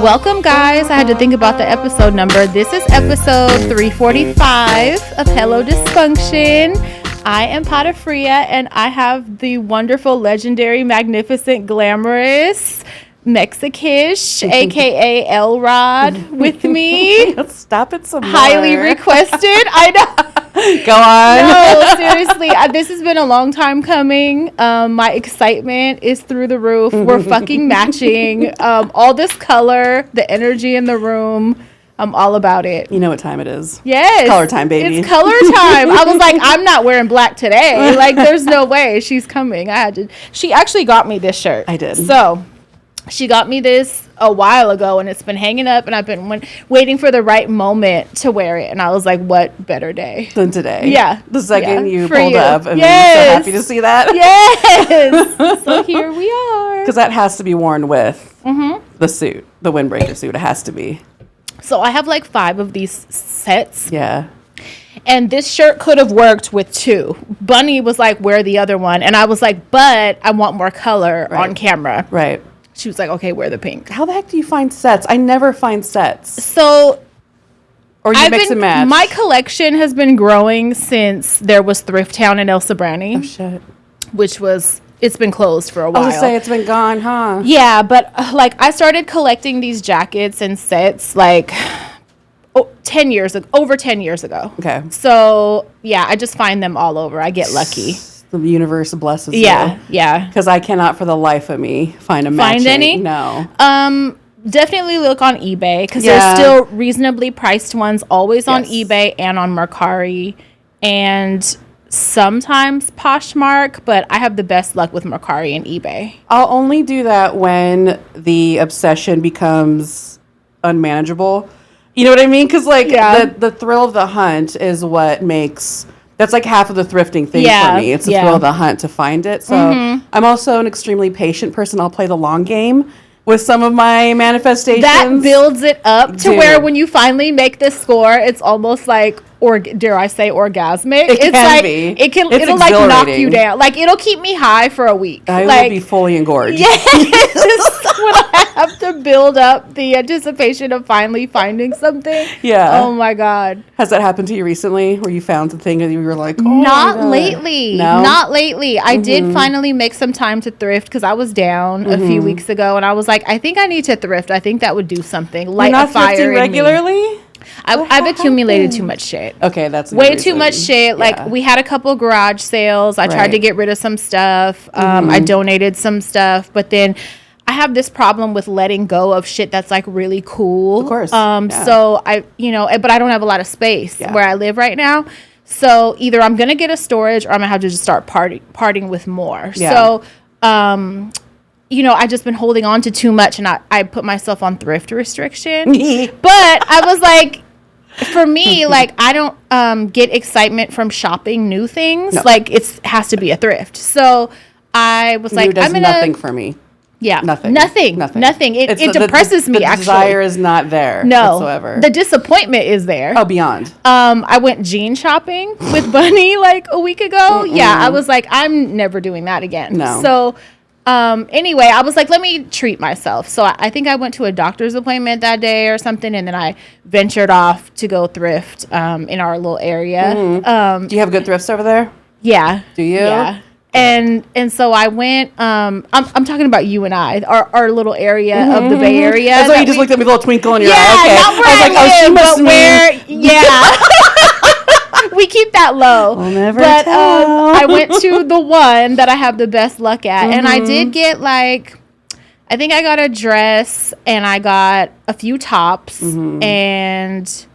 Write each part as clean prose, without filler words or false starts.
Welcome, guys. I had to think about the episode number. This is episode 345 of Hello Dysfunction. I am Patafria, and I have the wonderful, legendary, magnificent, glamorous Mexikish, aka Elrod, with me. Stop it some more. Highly requested. I know. Go on. No, seriously. This has been a long time coming. My excitement is through the roof. We're fucking matching. All this color, the energy in the room. I'm all about it. You know what time it is. Yes. It's color time, baby. It's color time. I was like, I'm not wearing black today. Like, there's no way. She's coming. She actually got me this shirt. I did. So she got me this a while ago, and it's been hanging up, and I've been waiting for the right moment to wear it. And I was like, what better day than today? Yeah. The second you for pulled you. up, and Yes. I'm so happy to see that. Yes. So here we are. Because that has to be worn with the suit, the windbreaker suit. It has to be. So I have like 5 of these sets. Yeah. And this shirt could have worked with 2. Bunny was like, wear the other one. And I was like, but I want more color on camera. Right. She was like, okay, wear the pink. How the heck do you find sets? I never find sets. So, or you mix and match. My collection has been growing since there was Thrift Town in El Sobrani. Oh, shit. Which it's been closed for a while. I was going to say, it's been gone, huh? Yeah, but like I started collecting these jackets and sets like 10 years ago, over 10 years ago. Okay. So, yeah, I just find them all over. I get lucky. The universe blesses you. Yeah. Because I cannot for the life of me find a matching. Find any? No. Definitely look on eBay because there's still reasonably priced ones always on eBay and on Mercari and sometimes Poshmark, but I have the best luck with Mercari and eBay. I'll only do that when the obsession becomes unmanageable. You know what I mean? Because the thrill of the hunt is what makes... That's like half of the thrifting thing for me. It's the thrill of the hunt to find it. So I'm also an extremely patient person. I'll play the long game with some of my manifestations. That builds it up to where when you finally make this score, it's almost like, or dare I say, orgasmic. It'll like knock you down. Like it'll keep me high for a week. I will be fully engorged. Yes. When I have to build up the anticipation of finally finding something. Yeah. Oh my God. Has that happened to you recently where you found something and you were like, oh Not lately. No? Not lately. I did finally make some time to thrift because I was down a few weeks ago and I was like, I think I need to thrift. I think that would do something. Light a fire in me. Regularly? I've accumulated too much shit. Okay, that's way too much shit. Like we had a couple garage sales. I tried to get rid of some stuff. I donated some stuff, but then I have this problem with letting go of shit that's like really cool. Of course. So but I don't have a lot of space where I live right now. So either I'm gonna get a storage or I'm gonna have to just start parting with more. Yeah. So I just been holding on to too much, and I put myself on thrift restriction. But I was like, for me, like I don't get excitement from shopping new things. No. Like it has to be a thrift. So I was like, I'm gonna nothing for me. Yeah, nothing. It depresses me. The desire is not there. Whatsoever. The disappointment is there. Oh, beyond. I went jean shopping with Bunny like a week ago. Yeah, I was like, I'm never doing that again. No. So. Anyway, I was like, let me treat myself. So I think I went to a doctor's appointment that day or something, and then I ventured off to go thrift in our little area. Do you have good thrifts over there? Yeah. Do you? Yeah. And so I went. I'm talking about you and I, our little area of the Bay Area. That's why you just looked at me with a little twinkle in your eye. Yeah, not where I live, but where. Yeah. We keep that low. We'll never tell. I went to the one that I have the best luck at, and I did get I think I got a dress, and I got a few tops, and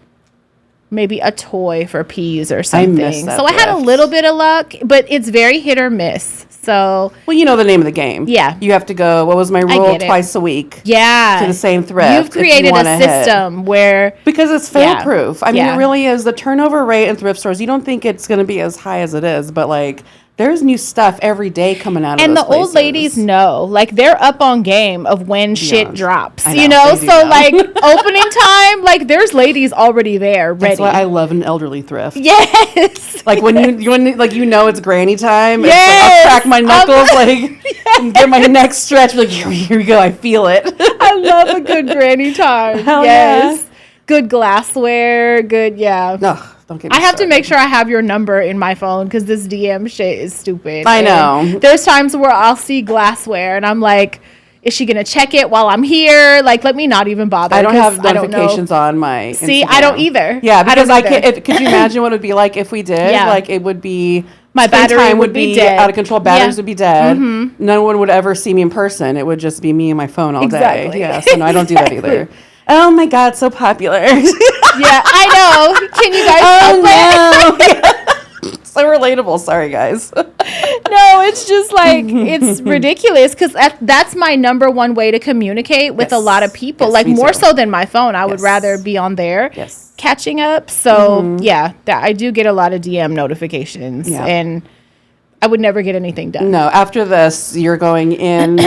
maybe a toy for peas or something. So I had a little bit of luck, but it's very hit or miss. So well, you know the name of the game. Yeah, you have to go. What was my rule? Twice a week. Yeah, to the same thrift. You've created a system where because it's fail proof. I mean, it really is. The turnover rate in thrift stores. You don't think it's going to be as high as it is, but like there's new stuff every day coming out of and those the old places. ladies know, like, they're up on game of when shit drops, I know, you know? they do So, know. like, opening time, like, there's ladies already there, ready. That's why I love an elderly thrift. Yes. Like, when it's granny time, Yes. it's like, I'll crack my knuckles, and get my neck stretched, like, here we go, I feel it. I love a good granny time. Hell yes. yeah. Good glassware, good, yeah. Ugh, don't get me I have to started. make sure I have your number in my phone because this DM shit is stupid. I And know. there's times where I'll see glassware and I'm like, is she going to check it while I'm here? Like, let me not even bother. I don't 'cause have notifications on my See, Instagram. I don't either. Yeah, because I don't either. could you imagine what it would be like if we did? Yeah. Like, it would be... My screen battery time would be dead. out of control. Batteries Yeah. would be dead. No one would ever see me in person. It would just be me and my phone all Exactly. day. Yeah, so no, I don't do that either. Oh my God, so popular. Yeah, I know. Can you guys help it? no. So relatable. Sorry, guys. No, it's just like, it's ridiculous because that's my number one way to communicate with a lot of people. Yes, like, me more too. so than my phone. I would Yes. rather be on there. Yes. Catching up. So yeah, I do get a lot of DM notifications, Yeah. and I would never get anything done. No, after this, you're going in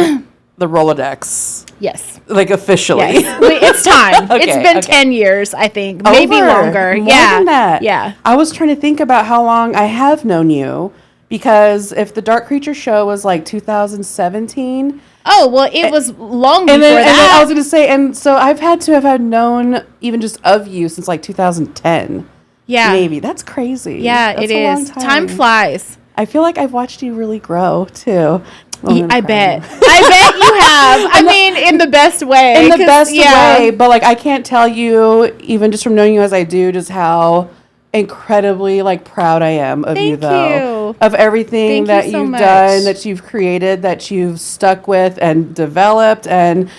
the Rolodex. Yes. Like, officially. Yes. It's time. Okay, It's been okay. 10 years, I think. Maybe Over. longer. More yeah. than that. Yeah. I was trying to think about how long I have known you, because if the Dark Creature show was like 2017, Oh, well, it was long before and then I that. was going to say, and so I've had to have had known even just of you since like 2010. Yeah. Maybe. That's crazy. Yeah, That's it a long is. Time flies. I feel like I've watched you really grow too. Oh, I'm gonna I cry bet. now. I bet you have. I mean, in the best way. In the 'cause, best yeah. way, but like, I can't tell you, even just from knowing you as I do, just how incredibly like proud I am of you, Thank though, you. of everything Thank that you so you've much. done, that you've created, that you've stuck with and developed, and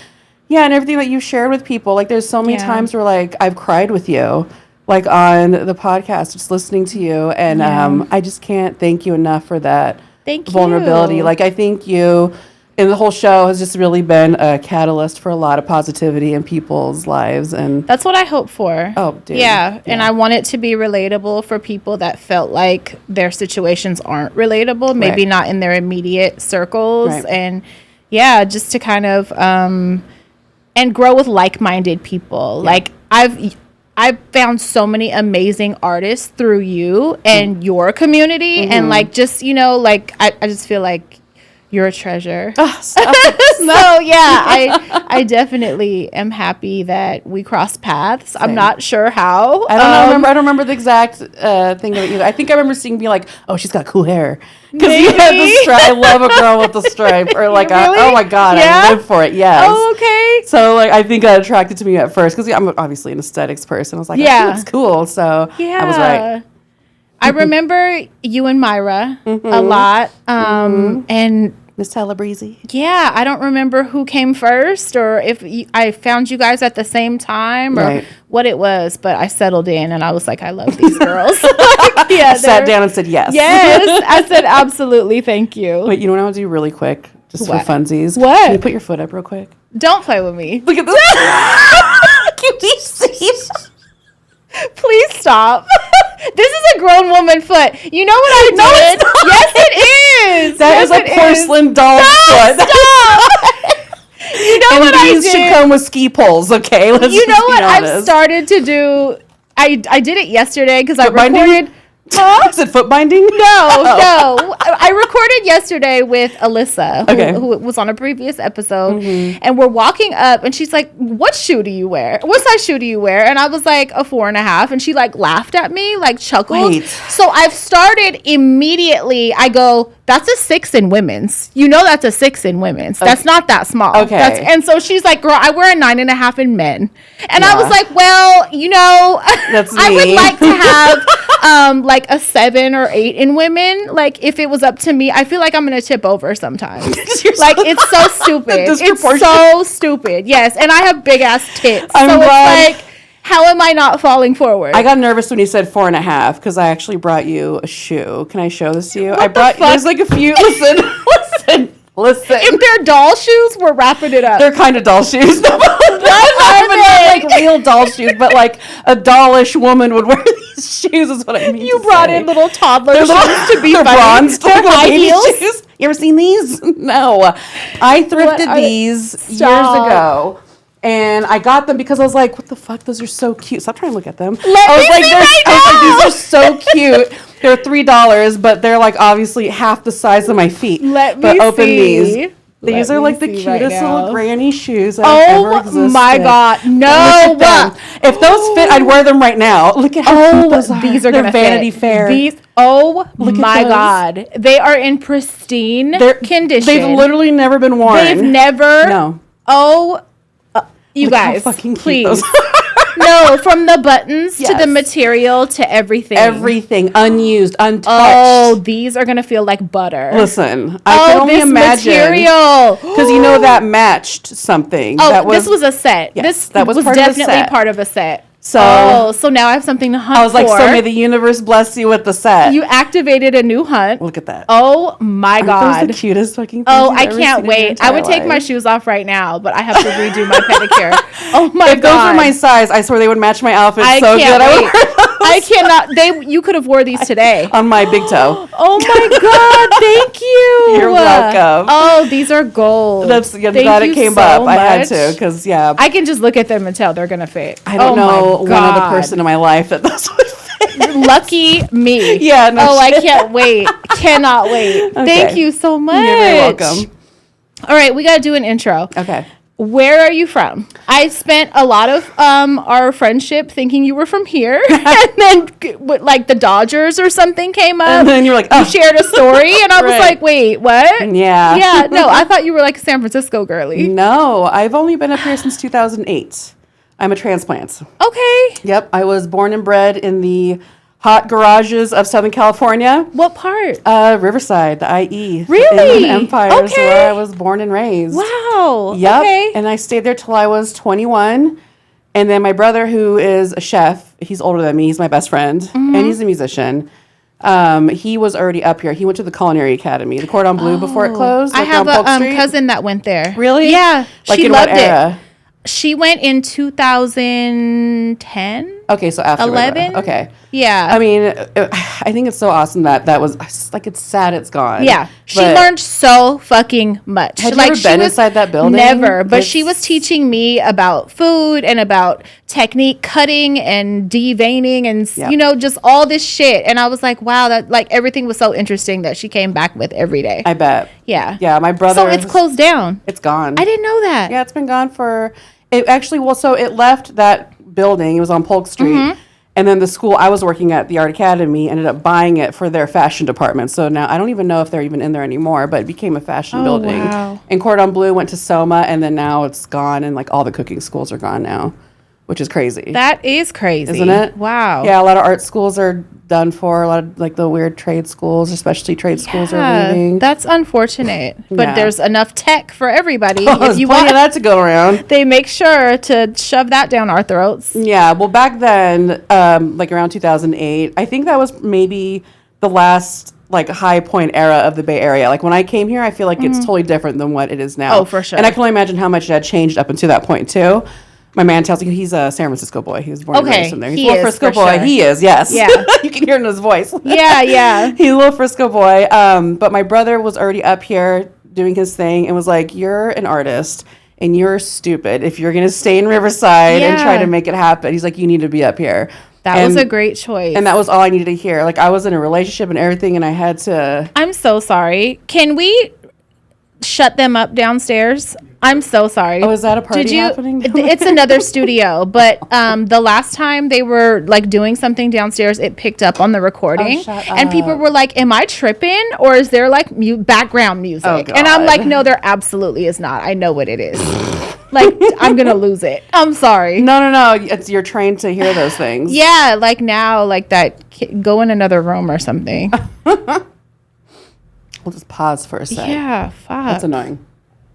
yeah, and everything that you've shared with people. Like, there's so many Yeah. times where like I've cried with you, like on the podcast, just listening to you, and Yeah. I just can't thank you enough for that Thank vulnerability. you. Like, I think you, and the whole show has just really been a catalyst for a lot of positivity in people's lives. And That's what I hope for. Oh, dude. Yeah. And Yeah. I want it to be relatable for people that felt like their situations aren't relatable, maybe Right. not in their immediate circles. Right. And yeah, just to kind of, and grow with like-minded people. Yeah. Like, I've found so many amazing artists through you and your community. And like, just, you know, like, I just feel like you're a treasure. Stop. So yeah, I definitely am happy that we crossed paths. I'm Same. not sure how. I don't remember the exact thing of it either. I think I remember seeing, being like, oh, she's got cool hair. Because you had the Maybe. stripe. I love a girl with the stripe. Or like, Really? oh my God, Yeah? I live for it. Yes. Oh, okay. So like, I think that attracted to me at first, because I'm obviously an aesthetics person. I was like, oh, Yeah. she looks cool. So Yeah. I was right. I remember you and Myra a lot. And Miss Telebreze. yeah, I don't remember who came first or if I found you guys at the same time or Right. what it was, but I settled in and I was like, I love these girls. Like, yeah, Sat they're- down and said yes. Yes, I said absolutely, thank you. Wait, you know what I want to do really quick? Just What? for funsies. What? Can you put your foot up real quick? Don't play with me. Look at this. Can you see? Please stop. This is a grown woman foot. You know what I did? No, it's not. Yes, it is. That Yes, is a it is. porcelain doll's foot. Stop. You know And what I these should did? come with ski poles, okay? Let's You know just be what I've honest. started to do? I did it yesterday because I Foot binding? recorded. Huh? Is it foot binding? No. I recorded yesterday with Alyssa, Okay. who was on a previous episode, and we're walking up, and she's like, "What shoe do you wear? What size shoe do you wear?" And I was like, "A 4.5," and she like laughed at me, like chuckled. Wait. So I've started immediately. I go, "That's a 6 in women's. You know, that's a 6 in women's. That's not that small." Okay. And so she's like, "Girl, I wear a 9.5 in men," and I Yeah. was like, "Well, you know, That's I would me. like to have." Like a 7 or 8 in women. Like if it was up to me, I feel like I'm gonna tip over sometimes. Like it's so stupid. It's so stupid. Yes, and I have big ass tits, I'm so glad. it's like, how am I not falling forward? I got nervous when you said 4.5 because I actually brought you a shoe. Can I show this to you? I the brought. fuck? There's like a few. Listen. if they're doll shoes, we're wrapping it up. They're kind of doll shoes. What are Not they? like real doll shoes, but like a dollish woman would wear these. shoes is what I mean. You brought in little toddler shoes to be they're funny. bronzed They're high baby heels. shoes. You ever seen these? No. I thrifted these years ago. And I got them because I was like, what the fuck? Those are so cute. Stop trying to look at them. I was like, these are so cute. They're $3, but they're like obviously half the size of my feet. But open these. These are like the cutest little granny shoes that have ever existed. Oh my God. No. If those fit, I'd wear them right now. Look at how cute those are. These are going to fit. Vanity Fair. Look my God. They are in pristine condition. They've literally never been worn. They've never. No. You Look guys, how fucking please. Cute those No, from the buttons to the material to everything. Everything. Unused, untouched. Oh, these are going to feel like butter. Listen, I can only imagine. Material. Because that matched something. This was a set. Yes, that was definitely part of a set. So now I have something to hunt for. I was like, so may the universe bless you with the set. You activated a new hunt. Look at that. Oh my God. Those the cutest fucking things I can't wait. I would take my shoes off right now, but I have to redo my pedicure. Oh my God. If those were my size, I swear they would match my outfit I so can't good. Wait. I cannot. You could have wore these today. On my big toe. Oh my God. Thank you. You're welcome. Oh, these are gold. I'm glad it came up. I had to because, I can just look at them and tell they're going to fit. I don't know one other person in my life that those would fit. Lucky me. Yeah. No shit. I can't wait. Cannot wait. Okay. Thank you so much. You're very welcome. All right. We got to do an intro. Okay. Where are you from? I spent a lot of our friendship thinking you were from here, and then like the Dodgers or something came up, and then you were like, you shared a story, and I was like, wait, what? Yeah. No, I thought you were like a San Francisco girly. No, I've only been up here since 2008. I'm a transplant. Okay. Yep, I was born and bred in the hot garages of Southern California. What part? Riverside, the IE. Really? Inland Empire is where I was born and raised. Wow. Yep. Okay. And I stayed there till I was 21. And then my brother, who is a chef, he's older than me. He's my best friend. And he's a musician. He was already up here. He went to the Culinary Academy, the Cordon Bleu, before it closed. I have a cousin that went there. Really? Yeah. Like she in loved what era? it. She went in 2010. Okay, so after 11. Okay. Yeah. I mean, I think it's so awesome that was like, it's sad it's gone. Yeah. She learned so fucking much. Had you ever been inside that building? Never. But she was teaching me about food and about technique, cutting and deveining and, just all this shit. And I was like, wow, that like everything was so interesting that she came back with every day. I bet. Yeah. Yeah, my brother. So it's closed down. It's gone. I didn't know that. Yeah, it's been gone for... It actually, so it left that building. It was on Polk Street. And then the school I was working at, the Art Academy, ended up buying it for their fashion department. So now I don't even know if they're even in there anymore, but it became a fashion building. Wow. And Cordon Bleu went to Soma, and then now it's gone, and like all the cooking schools are gone now, which is crazy. That is crazy. Isn't it? Wow. Yeah, a lot of art schools are done for. A lot of like the weird trade schools, especially trade schools are leaving. That's unfortunate. But there's enough tech for everybody. If you want that to go around. They make sure to shove that down our throats. Yeah, well back then, like around 2008, I think that was maybe the last like high point era of the Bay Area. Like when I came here, I feel like it's totally different than what it is now. Oh, for sure. And I can only imagine how much it had changed up until that point too. My man tells me he's a San Francisco boy. He was born and raised in there. He's a little Frisco boy. Sure. He is, yes. Yeah. You can hear it in his voice. Yeah. He's a little Frisco boy. But my brother was already up here doing his thing and was like, you're an artist and you're stupid if you're going to stay in Riverside and try to make it happen. He's like, you need to be up here. That was a great choice. And that was all I needed to hear. Like I was in a relationship and everything and I had to... I'm so sorry. Can we shut them up downstairs? I'm so sorry. Oh, is that a party happening? It's another studio, but the last time they were like doing something downstairs, it picked up on the recording, and people were like, "Am I tripping, or is there like background music?" Oh, God. And I'm like, "No, there absolutely is not. I know what it is. Like, I'm gonna lose it. I'm sorry." No. You're trained to hear those things. Yeah, like now, like that. Go in another room or something. We'll just pause for a sec. Yeah, fuck. That's annoying.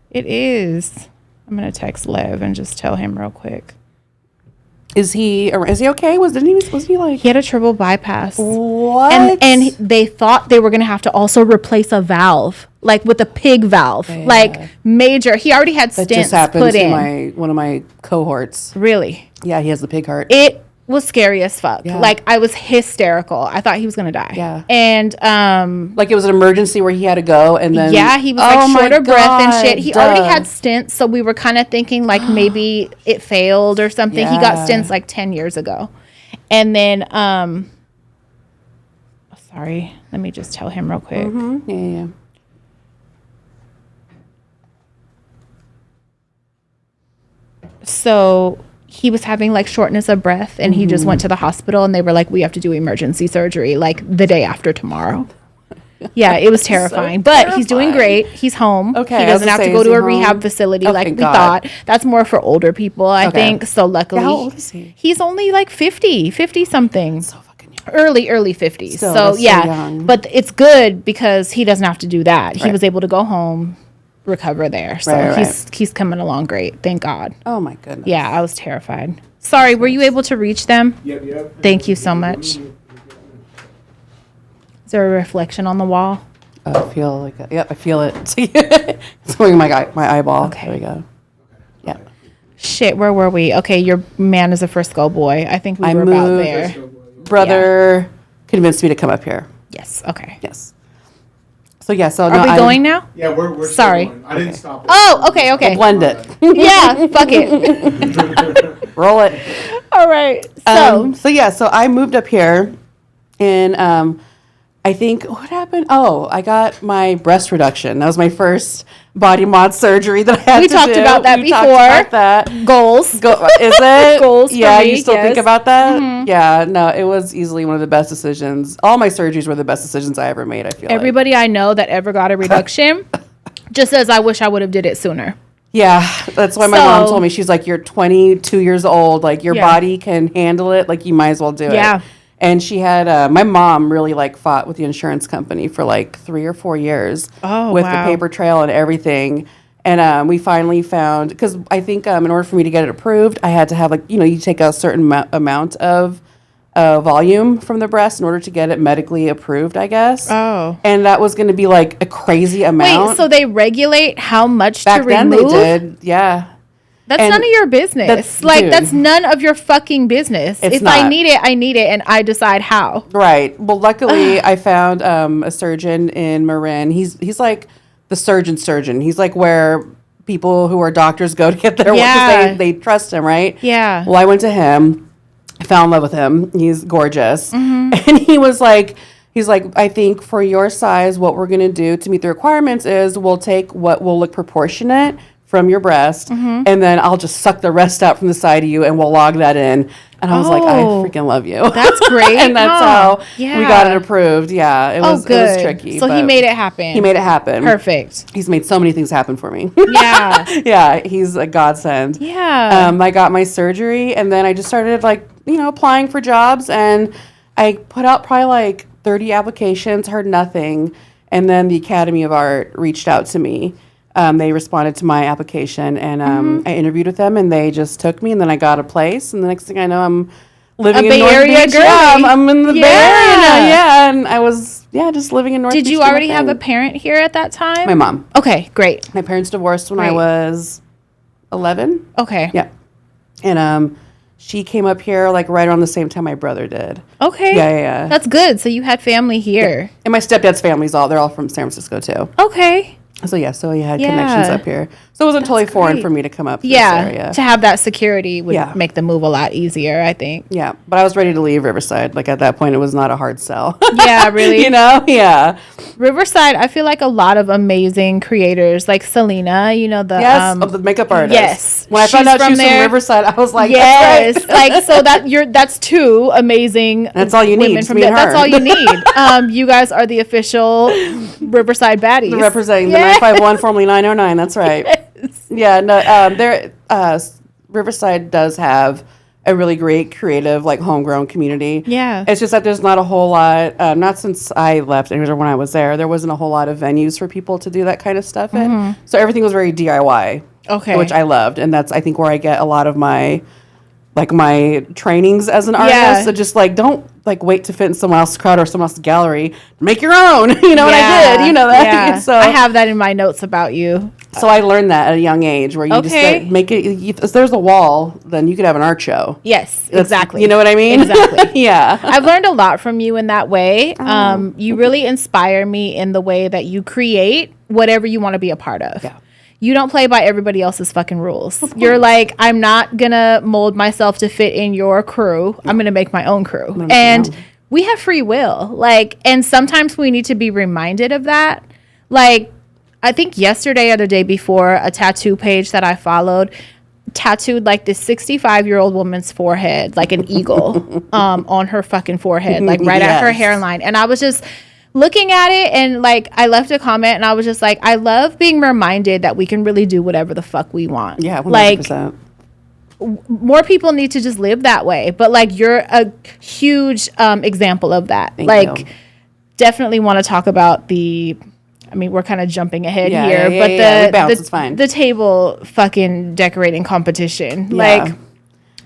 It is. I'm gonna text Lev and just tell him real quick. Is he okay? Was he like... He had a triple bypass. What? And they thought they were gonna have to also replace a valve, like with a pig valve, like major. He already had stents that just happened put to in. one of my cohorts. Really? Yeah, he has the pig heart. It was scary as fuck. Yeah. Like, I was hysterical. I thought he was gonna die. Yeah. And like it was an emergency where he had to go, and then he was like short of breath and shit. He already had stents, so we were kind of thinking like maybe it failed or something. He got stents like 10 years ago. And then sorry, let me just tell him real quick. Yeah. So he was having like shortness of breath, and he just went to the hospital, and they were like, we have to do emergency surgery like the day after tomorrow. Yeah, it was terrifying. But he's doing great. He's home. Okay. He doesn't have to go to a rehab facility like we thought. That's more for older people, I think. So luckily, how old is he? He's only like 50 something. So fucking young. Early 50s. Still, So that's yeah, so young. but it's good because he doesn't have to do that. He was able to go home, recover there. So he's coming along great. Thank God. Oh my goodness. Yeah, I was terrified. Sorry, were you able to reach them? Yep. Thank you so much. Is there a reflection on the wall? I feel like I feel it. It's going my eyeball. Okay. There we go. Yeah. Shit, where were we? Okay, your man is a Frisco boy. I think we were about there. Brother convinced me to come up here. Yes, okay. Yes. So yeah, so Are we going now? Yeah, we're Sorry. Still going. I didn't stop it. Oh, okay. Blend it. Yeah, fuck it. Roll it. All right. So I moved up here, and I think what happened? Oh, I got my breast reduction. That was my first body mod surgery that I had We to talked do. about that We talked before. about that. Goals. Is it? Goals for Yeah, me, you still think yes. about that? Yeah, no, it was easily one of the best decisions. All my surgeries were the best decisions I ever made, I feel Everybody I know that ever got a reduction just says, I wish I would have did it sooner. Yeah, that's why my mom told me. She's like, you're 22 years old. Like, your body can handle it. Like, you might as well do it. Yeah. And she had, my mom really, like, fought with the insurance company for, like, 3 or 4 years. Oh, with wow. the paper trail and everything. And we finally found, because I think in order for me to get it approved, I had to have, like, you take a certain amount of volume from the breast in order to get it medically approved, I guess. Oh. And that was going to be, like, a crazy amount. Wait, so they regulate how much Back to then remove? they did, yeah. That's none of your business. That's none of your fucking business. It's if not. I need it, and I decide how. Right. Well, luckily, I found a surgeon in Marin. He's like the surgeon. He's like where people who are doctors go to get their work because they trust him, right? Yeah. Well, I went to him. I fell in love with him. He's gorgeous. And he's like, I think for your size, what we're going to do to meet the requirements is we'll take what will look proportionate from your breast, and then I'll just suck the rest out from the side of you, and we'll log that in. And I was like, I freaking love you. That's great. And that's how we Yeah. got it approved. Yeah, it was tricky. So he but made it happen. He made it happen. Perfect. He's made so many things happen for me. Yeah. Yeah, he's a godsend. Yeah. I got my surgery, and then I just started applying for jobs, and I put out probably like 30 applications, heard nothing, and then the Academy of Art reached out to me. They responded to my application, and I interviewed with them, and they just took me, and then I got a place, and the next thing I know, I'm living in Bay North Area Beach. girly. Yeah, I'm in the Bay Area now. Yeah. Yeah, and I was just living in North Beach. Did you doing my already have a thing. parent here at that time? My mom. Okay, great. My parents divorced when I Great. was 11. Okay. Yeah, and she came up here like right around the same time my brother did. Okay. Yeah. That's good. So you had family here. And my stepdad's family's they're all from San Francisco too. Okay. So you had Yeah. connections up here. So it wasn't totally foreign great. for me to come up to Yeah. this area. To have that security would Yeah. make the move a lot easier, I think. Yeah, but I was ready to leave Riverside. Like at that point, it was not a hard sell. Yeah, really. Yeah. Riverside, I feel like a lot of amazing creators, like Selena, The makeup artist. Yes. When I found She's out she was from there. Riverside, I was like, Yes, that's right. like so that's two amazing. That's all you need, women it's from me and That's her. all you need. You guys are the official Riverside baddies. Representing the 951, formerly 909. That's right. Yeah, no, Riverside does have a really great creative, like homegrown community. Yeah. It's just that there's not a whole lot, not since I left, or when I was there wasn't a whole lot of venues for people to do that kind of stuff in. So everything was very DIY. Okay. Which I loved. And that's, I think, where I get a lot of my trainings as an artist. Yeah. So just don't wait to fit in someone else's crowd or someone else's gallery. Make your own. You know what I did. You know that. Yeah. So I have that in my notes about you. So I learned that at a young age, where you just make it. If there's a wall, then you could have an art show. Yes, exactly. You know what I mean? Exactly. Yeah. I've learned a lot from you in that way. You really inspire me in the way that you create whatever you want to be a part of. Yeah. You don't play by everybody else's fucking rules. You're like, I'm not gonna mold myself to fit in your crew. I'm gonna make my own crew. And we have free will. Like, and sometimes we need to be reminded of that. Like, I think yesterday or the day before, a tattoo page that I followed tattooed like this 65-year-old woman's forehead, like an eagle, on her fucking forehead, like right at her hairline. And I was just looking at it, and like I left a comment, and I was just like, I love being reminded that we can really do whatever the fuck we want. Yeah, 100%. Like, more people need to just live that way. But like, you're a huge example of that. Thank you. Definitely want to talk about I mean, we're kind of jumping ahead here, but it's fine. The table fucking decorating competition. Like,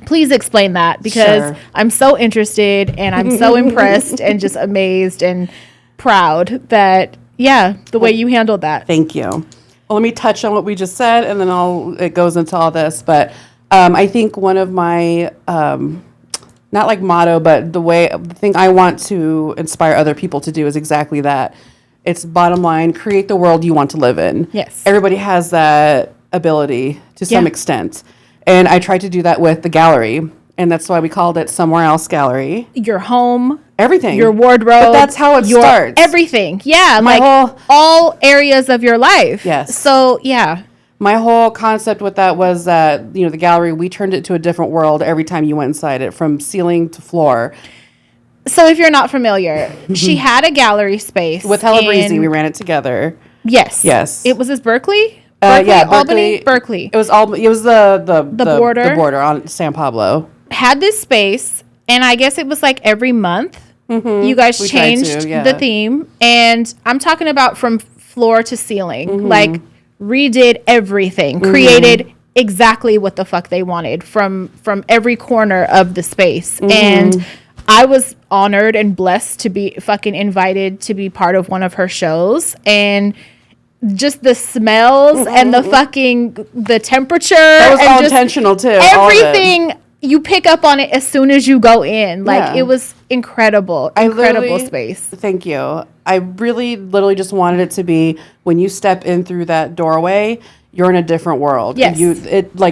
please explain that, because I'm so interested, and I'm so impressed and just amazed and proud that, the way you handled that. Thank you. Well, let me touch on what we just said, and then it goes into all this. But I think one of my, not like motto, but the thing I want to inspire other people to do is exactly that. It's bottom line, create the world you want to live in. Yes. Everybody has that ability to some extent. And I tried to do that with the gallery. And that's why we called it Somewhere Else Gallery. Your home. Everything. Your wardrobe. But that's how it starts. Everything. Yeah. All areas of your life. Yes. So, yeah. My whole concept with that was that, the gallery, we turned it to a different world every time you went inside it, from ceiling to floor. So if you're not familiar, she had a gallery space. With Hella Breezy, we ran it together. Yes. Yes. It was Berkeley? Albany? Berkeley. It was the border on San Pablo. Had this space, and I guess it was like every month. You guys changed the theme. And I'm talking about from floor to ceiling. Like, redid everything. Created exactly what the fuck they wanted from every corner of the space. And I was honored and blessed to be fucking invited to be part of one of her shows, and just the smells and the temperature. That was all intentional too. Everything you pick up on it as soon as you go in. Like, it was incredible space. Thank you. I really literally just wanted it to be, when you step in through that doorway, you're in a different world. Yes.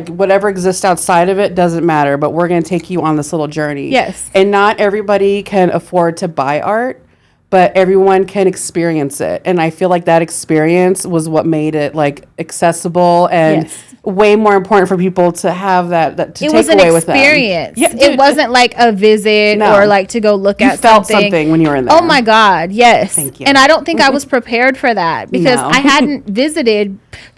Whatever exists outside of it doesn't matter, but we're going to take you on this little journey. Yes. And not everybody can afford to buy art, but everyone can experience it. And I feel like that experience was what made it like accessible and way more important for people to have that to take away with them. It was an experience. Yeah, it wasn't like a visit or like to go look at something. You felt something when you were in there. Oh my God, yes. Thank you. And I don't think I was prepared for that, because I hadn't visited.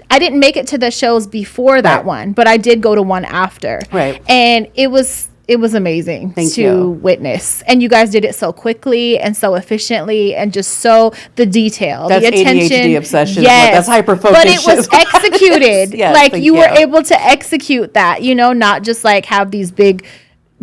I didn't make it to the shows before that one, but I did go to one after. Right. And it was amazing to witness. And you guys did it so quickly and so efficiently, and just so the detail, that's the attention. ADHD obsession. Yes. That's hyperfocus. But it was executed. Yes, like, you were able to execute that, not just like have these big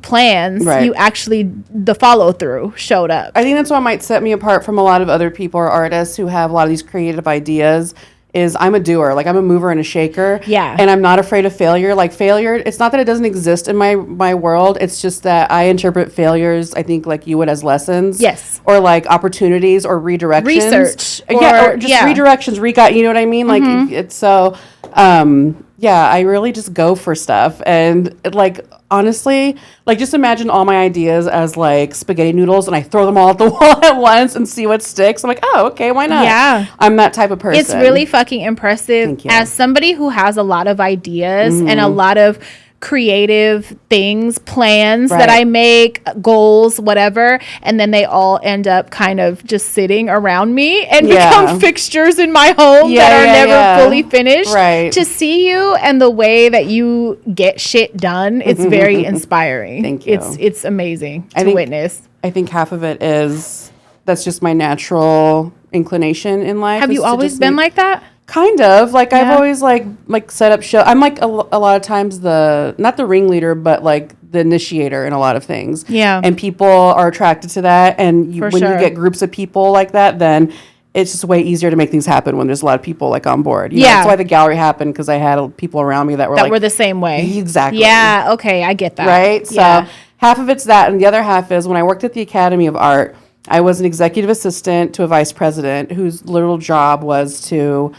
plans. Right. You actually, the follow through showed up. I think that's what might set me apart from a lot of other people or artists who have a lot of these creative ideas. Is I'm a doer. Like, I'm a mover and a shaker. Yeah. And I'm not afraid of failure. Like, failure, it's not that it doesn't exist in my world. It's just that I interpret failures, I think, like you would, as lessons. Yes. Or like opportunities or redirections. Research. Or just redirections. You know what I mean? Like, it's so, I really just go for stuff. And like, honestly, like, just imagine all my ideas as like spaghetti noodles, and I throw them all at the wall at once and see what sticks. I'm like, oh, okay, why not? Yeah. I'm that type of person. It's really fucking impressive. As somebody who has a lot of ideas and a lot of creative things, plans that I make, goals, whatever, and then they all end up kind of just sitting around me and become fixtures in my home that are never fully finished. Right. To see you and the way that you get shit done, it's very inspiring. Thank you. It's amazing to witness. I think half of it is that's just my natural inclination in life. Have you always been like that? Kind of. Like, I've always like set up show. I'm like a lot of times not the ringleader, but like the initiator in a lot of things. Yeah. And people are attracted to that. And when you get groups of people like that, then it's just way easier to make things happen when there's a lot of people like on board. You know, Yeah. that's why the gallery happened, because I had people around me that were the same way. Exactly. Yeah. Okay. I get that. Right. So Yeah. half of it's that, and the other half is when I worked at the Academy of Art, I was an executive assistant to a vice president whose literal job was to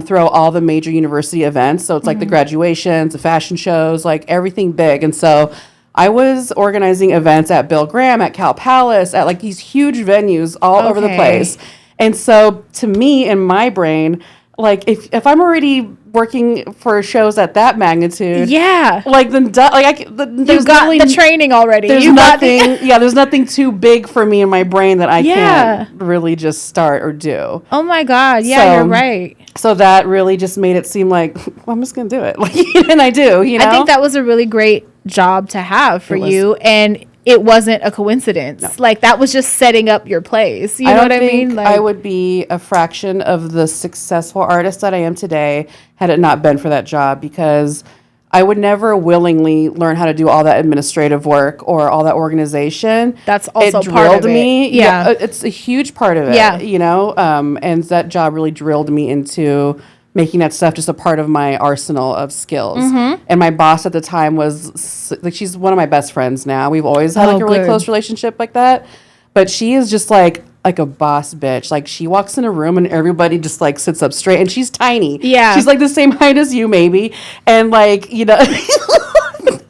throw all the major university events. So it's like the graduations, the fashion shows, like everything big. And so I was organizing events at Bill Graham, at Cal Palace, at like these huge venues all over the place. And so to me, in my brain, like if I'm already working for shows at that magnitude, like then you got the training already. There's nothing, there's nothing too big for me in my brain that I can't really just start or do. Oh my God, yeah, you're right. So that really just made it seem like, well, I'm just gonna do it, like, and I do. You know, I think that was a really great job to have for you, and it wasn't a coincidence. No. Like that was just setting up your place. You know what I mean? Like, I would be a fraction of the successful artist that I am today had it not been for that job, because I would never willingly learn how to do all that administrative work or all that organization. That's also it part drilled of me. It. Yeah. It's a huge part of it. Yeah. You know, and that job really drilled me into making that stuff just a part of my arsenal of skills. And my boss at the time was like, she's one of my best friends now. We've always had like a really close relationship like that. But she is just like a boss bitch. Like she walks in a room and everybody just like sits up straight, and she's tiny. Yeah. She's like the same height as you maybe. And like, you know,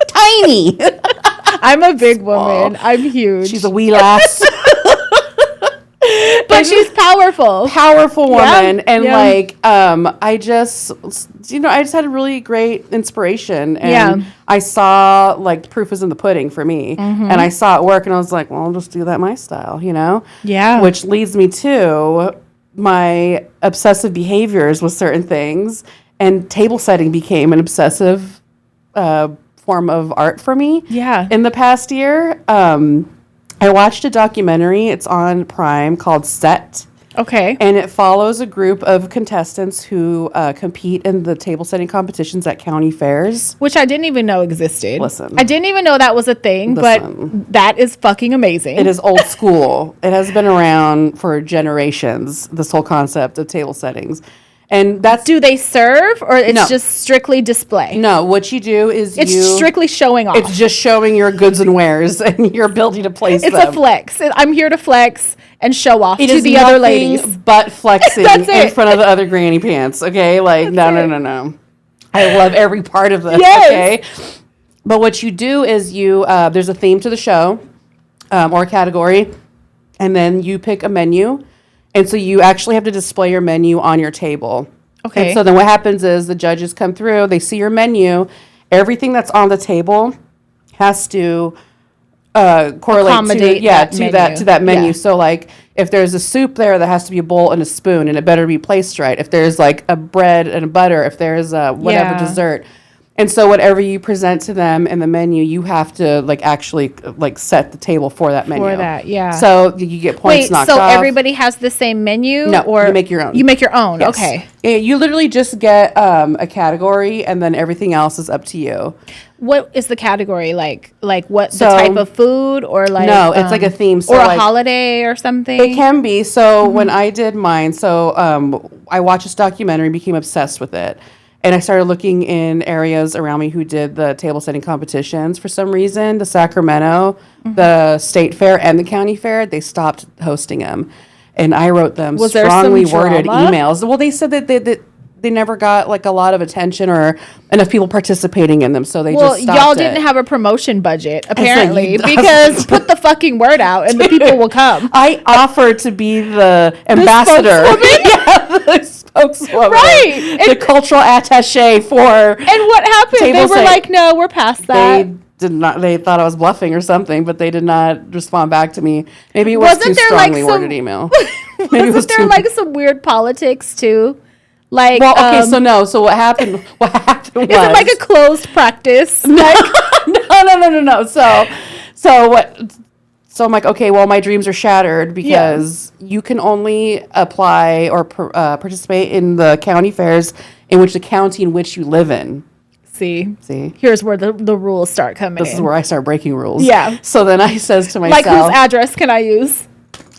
tiny. I'm a big woman. I'm huge. She's a wee lass. But she's powerful woman. And like I just had a really great inspiration, and I saw like proof is in the pudding for me, and I saw it work, and I was like, well, I'll just do that my style, you know, which leads me to my obsessive behaviors with certain things, and table setting became an obsessive form of art for me in the past year. I watched a documentary, it's on Prime, called Set. Okay. And it follows a group of contestants who compete in the table setting competitions at county fairs. Which I didn't even know existed. Listen. I didn't even know that was a thing, but that is fucking amazing. It is old school. It has been around for generations, this whole concept of table settings. And that's... Do they serve, or it's just strictly display? No, what you do is it's strictly showing off. It's just showing your goods and wares and your ability to place them. It's a flex. I'm here to flex and show off to the other ladies. But flexing in front of the other granny pants, okay? Like, no. I love every part of this, okay? But what you do is there's a theme to the show or a category, and then you pick a menu. And so you actually have to display your menu on your table. Okay. And so then what happens is the judges come through, they see your menu, everything that's on the table has to correlate to that menu. Yeah. So like if there's a soup there, there has to be a bowl and a spoon, and it better be placed right. If there's like a bread and a butter, if there's whatever dessert. And so whatever you present to them in the menu, you have to like actually like set the table for that menu. For that, yeah. So you get points knocked off. So everybody has the same menu? No, or you make your own. You make your own, yes. Okay. You literally just get a category, and then everything else is up to you. What is the category like? Like what the type of food, or like no, it's like a theme, or a holiday or something. It can be. So when I did mine, I watched this documentary, became obsessed with it. And I started looking in areas around me who did the table setting competitions. For some reason, the Sacramento, the state fair, and the county fair, they stopped hosting them. And I wrote them strongly worded emails. Well, they said that they never got like a lot of attention or enough people participating in them, so they just stopped y'all didn't have a promotion budget apparently, because put the fucking word out and the people will come. I offered to be the ambassador, the spokeswoman, right? The cultural attaché for. And what happened? They were like, "No, we're past that." They did not. They thought I was bluffing or something, but they did not respond back to me. Maybe it was too strongly worded email. Wasn't there like some weird politics too? Like, well, okay, so what happened? What happened was, is it like a closed practice? No, no. So what? So I'm like, okay, well, my dreams are shattered because you can only apply or participate in the county fairs in which the county in which you live in. See, here's where the rules start coming. This is where I start breaking rules. Yeah. So then I says to myself, like, whose address can I use?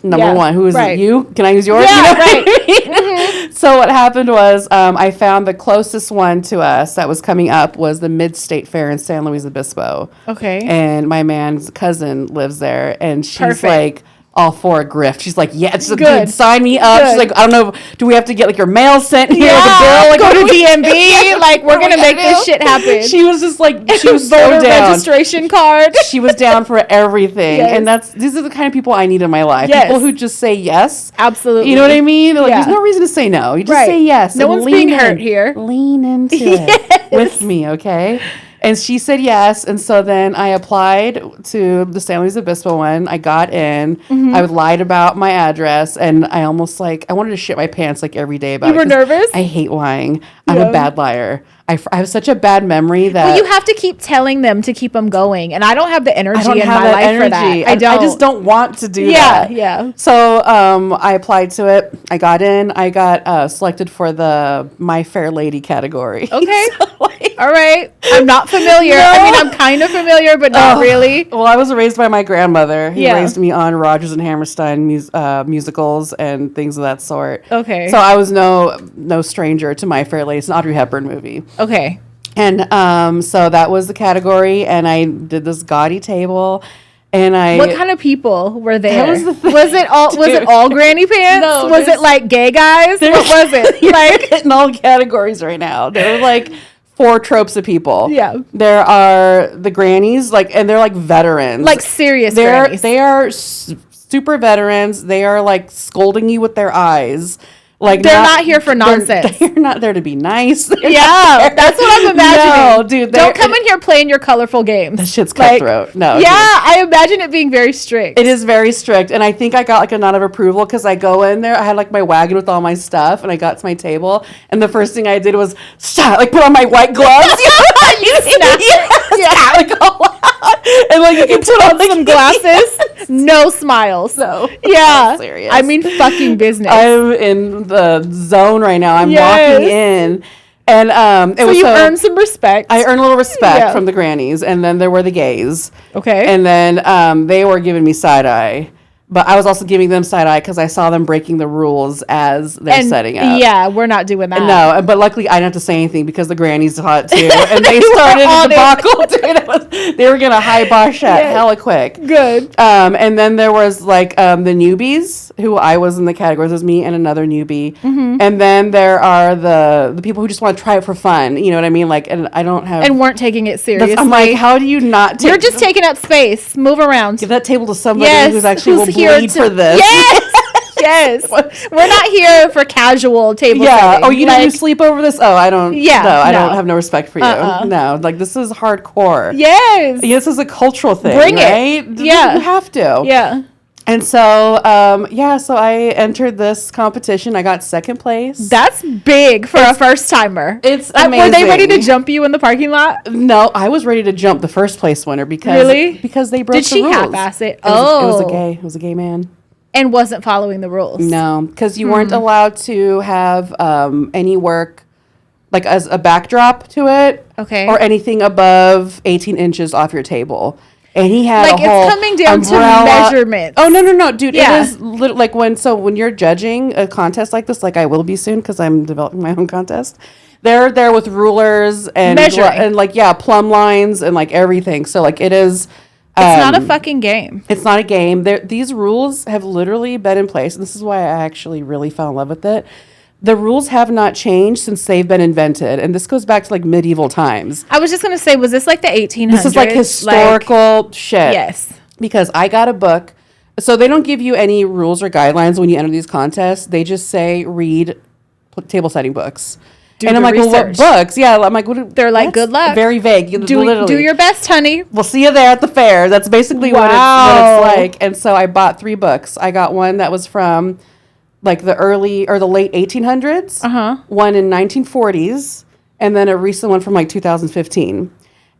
Number one, who is it? You? Can I use yours? Yeah, you know right. I mean? So what happened was I found the closest one to us that was coming up was the Mid-State Fair in San Luis Obispo. Okay. And my man's cousin lives there, and she's Perfect. like all for a grift. She's like, yeah, it's Good. Dude, sign me up. Good. She's like, I don't know, do we have to get like your mail sent here? Yeah, The bill? Like, go to what do we- DMV. Like, we're going to make this shit happen. She was just like, she was so Voter down. registration card. She was down for everything. Yes. And these are the kind of people I need in my life. Yes. People who just say yes. Absolutely. You know what I mean? Like, Yeah. there's no reason to say no. You just Right. say yes. No and one's being lean hurt in. here. Lean into it with me, okay? And she said yes. And so then I applied to the San Luis Obispo one. I got in. Mm-hmm. I lied about my address. And I almost I wanted to shit my pants like every day about it. You were 'cause nervous? I hate lying. I'm Yeah. a bad liar. I have such a bad memory that. Well, you have to keep telling them to keep them going. And I don't have the energy I don't in have my that life energy. for that. I don't. I just don't want to do Yeah, that. yeah. So I applied to it. I got in. I got selected for the My Fair Lady category. Okay. So, like, All right. I'm not familiar. No. I mean, I'm kind of familiar, but not really. Well, I was raised by my grandmother. Who Yeah. raised me on Rodgers and Hammerstein musicals and things of that sort. Okay. So I was no stranger to My Fair Lady. It's an Audrey Hepburn movie. Okay. And so that was the category, and I did this gaudy table, and What kind of people were there? That was the thing. Was it all granny pants? No, was it there's- like gay guys? What was it? You're Like, hitting all categories right now. There are like 4 tropes of people. Yeah. There are the grannies, and they're like veterans. like serious They're grannies. they are super veterans. They are like scolding you with their eyes. Like They're not here for nonsense. They're not there to be nice. They're Yeah, not there- that's what I'm imagining. No, dude, Don't come in here playing your colorful games. That shit's Like, cutthroat. No. Yeah, dude. I imagine it being very strict. It is very strict, and I think I got like a nod of approval because I go in there. I had like my wagon with all my stuff, and I got to my table, and the first thing I did was stop, like put on my white gloves. You snapped it. Yeah, like all out, and like you can Put on some glasses. No smiles. No, Yeah. I'm serious. I mean, fucking business. I'm in the zone right now. I'm Yes. walking in, and so you earned some respect. I earned a little respect Yeah. from the grannies, and then there were the gays. Okay. And then they were giving me side eye, but I was also giving them side eye because I saw them breaking the rules as they're setting up. Yeah, we're not doing that. No, but luckily I didn't have to say anything because the grannies saw it too, and they started on a debacle. Dude, they were gonna highbosh that Yeah. hella quick. Good. And then there was like the newbies who I was in the categories as me and another newbie, Mm-hmm. and then there are the people who just want to try it for fun. You know what I mean? Like, and I don't have. And weren't taking it seriously. I'm like, how do you not? You're just taking up space. Move around. give that table to somebody Yes, who's actually will who's here bleed to- for this. Yes. Yes. We're not here for casual table Yeah. setting. Oh, you like, didn't sleep over this? Oh, I don't. Yeah, No, I no. don't have no respect for you. Uh-uh. No, like this is hardcore. Yes. Yeah, this is a cultural thing. Bring it. Right? Yeah. You have to. Yeah. And so, so I entered this competition. I got second place. That's big for a first timer. It's Were they ready to amazing. jump you in the parking lot? No, I was ready to jump the first place winner because Really? because they broke Did the she rules. half-ass it? It was Oh. it was a gay man. And wasn't following the rules. No, because you weren't allowed to have any work like as a backdrop to it. Okay. Or anything above 18 inches off your table. And he had Like, a whole it's coming down to umbrella. measurements. Oh no, dude! Yeah. It is like when you're judging a contest like this, like I will be soon because I'm developing my own contest. They're there with rulers and Measuring. and plumb lines and like everything. So like it is. It's not a fucking game. It's not a game. These rules have literally been in place, and this is why I actually really fell in love with it. The rules have not changed since they've been invented, and this goes back to like medieval times. I was just going to say, was this like the 1800s? This is like historical shit. Yes. Because I got a book. So they don't give you any rules or guidelines when you enter these contests. They just say read table setting books. Do and I'm the like, well, what research. books? Yeah, I'm like, what? They're like, that's good luck. Very vague. Literally. Do your best, honey. We'll see you there at the fair. That's basically what Wow. it's like. And so I bought 3 books. I got one that was from like the early or the late 1800s, one in 1940s, and then a recent one from like 2015.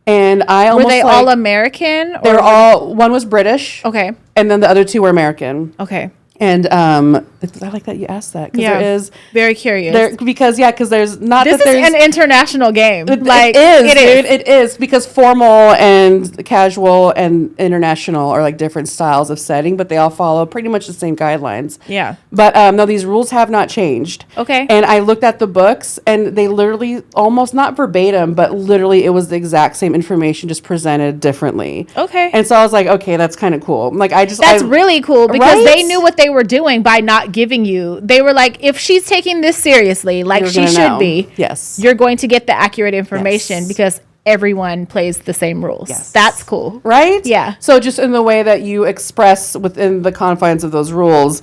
And I almost Were they all American? They're all, one was British. Okay. And then the other 2 were American. Okay. And I like that you asked that, because there is very curious because there's not this that there's is an international game. It is because formal and casual and international are like different styles of setting, but they all follow pretty much the same guidelines. Yeah. But no, these rules have not changed. Okay. And I looked at the books, and they literally almost not verbatim, but literally it was the exact same information, just presented differently. Okay. And so I was like, okay, that's kind of cool. Like that's really cool, because right? they knew what they were doing by not giving you. They were like, if she's taking this seriously, like she should be, yes, you're going to get the accurate information, because everyone plays the same rules. Yes. That's cool. Right? Yeah. So just in the way that you express within the confines of those rules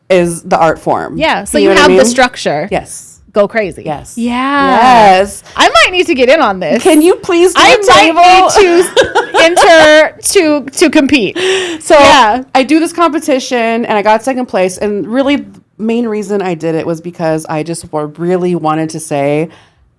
is the art form. Yeah. So you have the structure. Yes. Go crazy. Yes. Yeah. Yes. I might need to get in on this. Can you please do a table? I might need to enter to compete. So I do this competition, and I got second place. And really, the main reason I did it was because I just really wanted to say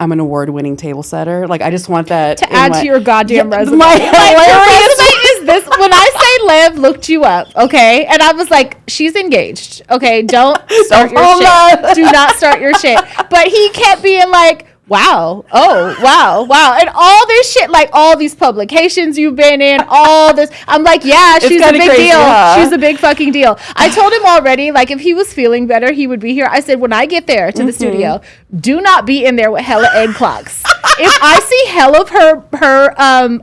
I'm an award-winning table setter. Like, I just want that to add to your goddamn resume. My resume is this. When I say Lev looked you up, okay, and I was like, she's engaged. Okay, don't start your shit. Do not start your shit. But he kept being like, wow, oh, wow. And all this shit, like all these publications you've been in, all this. I'm like, yeah, she's a big deal. Huh? She's a big fucking deal. I told him already, like, if he was feeling better, he would be here. I said, when I get there to the studio, do not be in there with hella egg clocks. If I see hell of her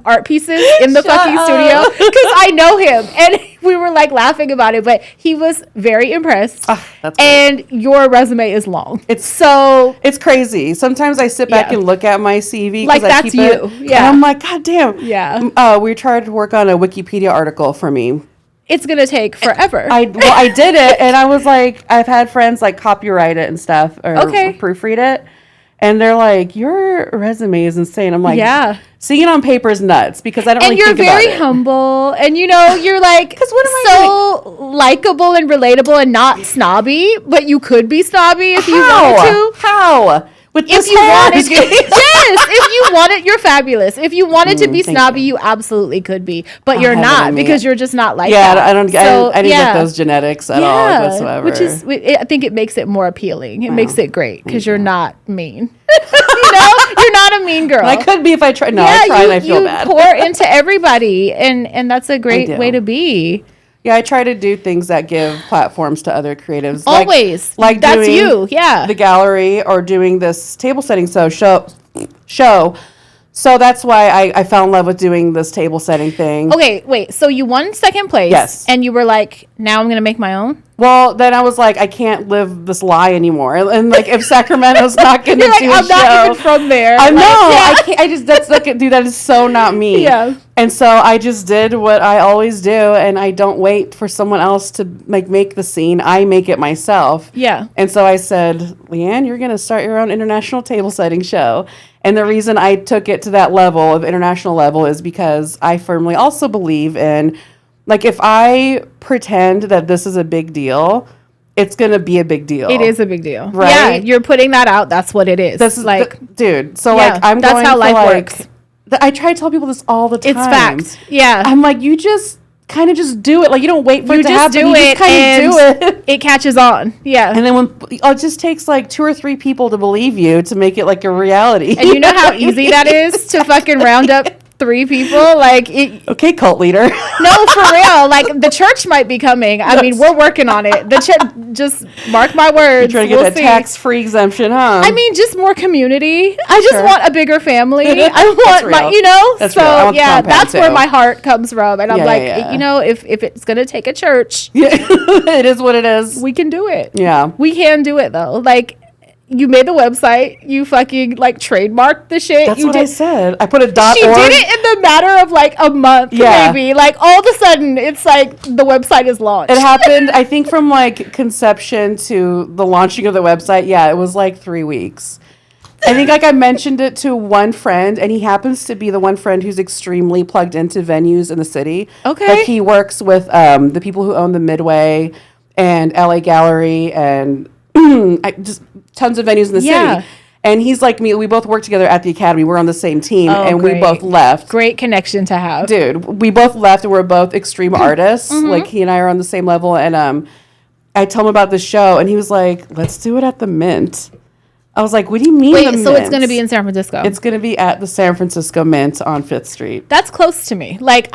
art pieces in the fucking studio, because I know him, and we were like laughing about it, but he was very impressed. That's and great. Your resume is long. It's crazy. Sometimes I sit back and look at my CV, like that's you. And I'm like, God damn. Yeah. We tried to work on a Wikipedia article for me. It's gonna take forever. I did it, and I was like, I've had friends like copyright it and stuff, or proofread it. And they're like, your resume is insane. I'm like, yeah. Seeing it on paper is nuts, because I don't really think about it. And you're very humble. And, you know, you're like so likable and relatable and not snobby. But you could be snobby if you wanted to. How? With this if you wanted, yes, if you wanted, you're fabulous. If you wanted to be snobby, you absolutely could be, but you're not, because you're just not like that. I didn't get those genetics at all whatsoever. Which is, I think it makes it more appealing. It makes it great, because you're not mean. You know, you're not a mean girl. I could be if I try. No, I try and I feel bad. You pour into everybody, and that's a great way to be. Yeah, I try to do things that give platforms to other creatives. Always. Like that's doing you. Yeah. The gallery, or doing this table setting show. So that's why I fell in love with doing this table setting thing. Okay, wait. So you won second place. Yes. And you were like, now I'm going to make my own? Well, then I was like, I can't live this lie anymore. And like, if Sacramento's not going to do a show, I'm not even from there. I know. I can't. I just that's like, dude, that is so not me. Yeah. And so I just did what I always do, and I don't wait for someone else to make the scene. I make it myself. Yeah. And so I said, Leanne, you're going to start your own international table setting show. And the reason I took it to that level of international level is because I firmly also believe in, like, if I pretend that this is a big deal, it's going to be a big deal. It is a big deal. Right? Yeah, you're putting that out. That's what it is. This is like, dude. So like, I'm that's going how life like, works. I try to tell people this all the time. It's fact. Yeah. I'm like, you just kind of just do it. Like, you don't wait for it to happen. You just kind of do it. It catches on. Yeah. And then it just takes like 2 or 3 people to believe you to make it like a reality. And you know how easy that is to fucking round up 3 people? Like, okay, cult leader. No, for real. Like, the church might be coming. I mean, we're working on it. The church, just mark my words. You're trying to get that tax-free exemption, huh? I mean, just more community. I just want a bigger family. I want my, you know? That's so, yeah, that's where my heart comes from. And I'm like, you know, if it's going to take a church. It is what it is. We can do it. Yeah. We can do it, though. Like, you made the website. You fucking, like, trademarked the shit. That's what I said. I put a .org. She did it in the matter of, like, a month, maybe. Like, all of a sudden, it's like the website is launched. It happened, I think, from, like, conception to the launching of the website. Yeah, it was, like, 3 weeks. I think, like, I mentioned it to one friend, and he happens to be the one friend who's extremely plugged into venues in the city. Okay. Like, he works with the people who own the Midway and LA Gallery and just tons of venues in the city. And he's like me. We both worked together at the Academy. We're on the same team, and we both left. Great connection to have. Dude, we both left, and we're both extreme artists. Like, he and I are on the same level. And I told him about the show, and he was like, let's do it at the Mint. I was like, what do you mean? Wait, so it's going to be in San Francisco? It's going to be at the San Francisco Mint on 5th Street. That's close to me. Like,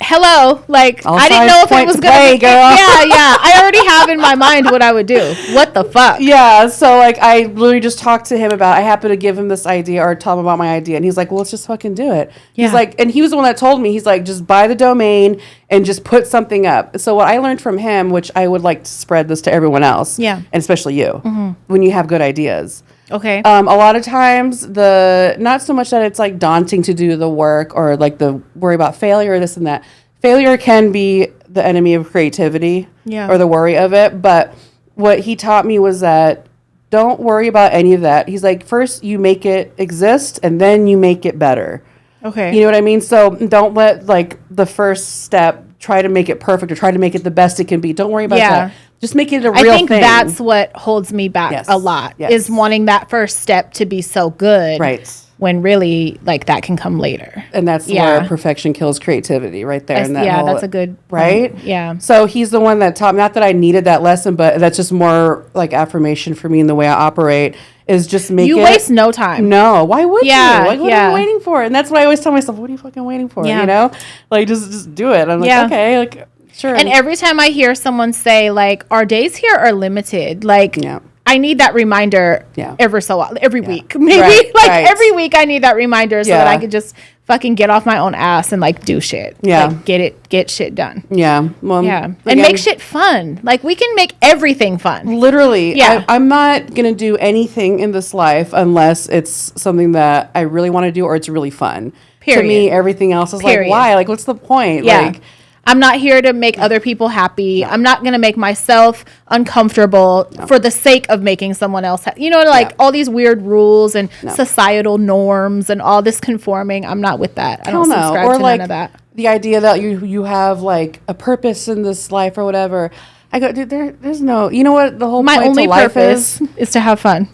hello. Like, All I didn't know if it was going to be. Girl. Yeah. I already have in my mind what I would do. What the fuck? Yeah. So, like, I literally just talked to him I happened to give him this idea or tell him about my idea. And he's like, well, let's just fucking do it. Yeah. He's like, and he was the one that told me, he's like, just buy the domain and just put something up. So what I learned from him, which I would like to spread this to everyone else. Yeah. And especially you, when you have good ideas. Okay. A lot of times not so much that it's like daunting to do the work or like the worry about failure or this and that. Failure can be the enemy of creativity or the worry of it. But what he taught me was that don't worry about any of that. He's like, first you make it exist and then you make it better. Okay. You know what I mean? So don't let like the first step try to make it perfect or try to make it the best it can be. Don't worry about that. Just make it a real thing. I think that's what holds me back a lot is wanting that first step to be so good. Right. When really, like, that can come later. And that's where perfection kills creativity right there. That's a good point. Right? Yeah. So he's the one that taught me, not that I needed that lesson, but that's just more like affirmation for me in the way I operate is just make You waste no time. No. Why would you? Like, what are you waiting for? And that's what I always tell myself, what are you fucking waiting for? You know? Like, just do it. I'm like, okay, like... Sure. And every time I hear someone say, like, our days here are limited, like, I need that reminder every week. Maybe, every week I need that reminder so that I could just fucking get off my own ass and, like, do shit. Yeah. Like, get shit done. Yeah. Well, and make shit fun. Like, we can make everything fun. Literally. Yeah. I'm not going to do anything in this life unless it's something that I really want to do or it's really fun. Period. To me, everything else is like, why? Like, what's the point? Yeah. Like, I'm not here to make other people happy. No. I'm not going to make myself uncomfortable for the sake of making someone else happy. You know, like all these weird rules and societal norms and all this conforming. I'm not with that. I don't subscribe to none of that. The idea that you have like a purpose in this life or whatever. I go, dude, there's no, you know what the whole point to life is to have fun.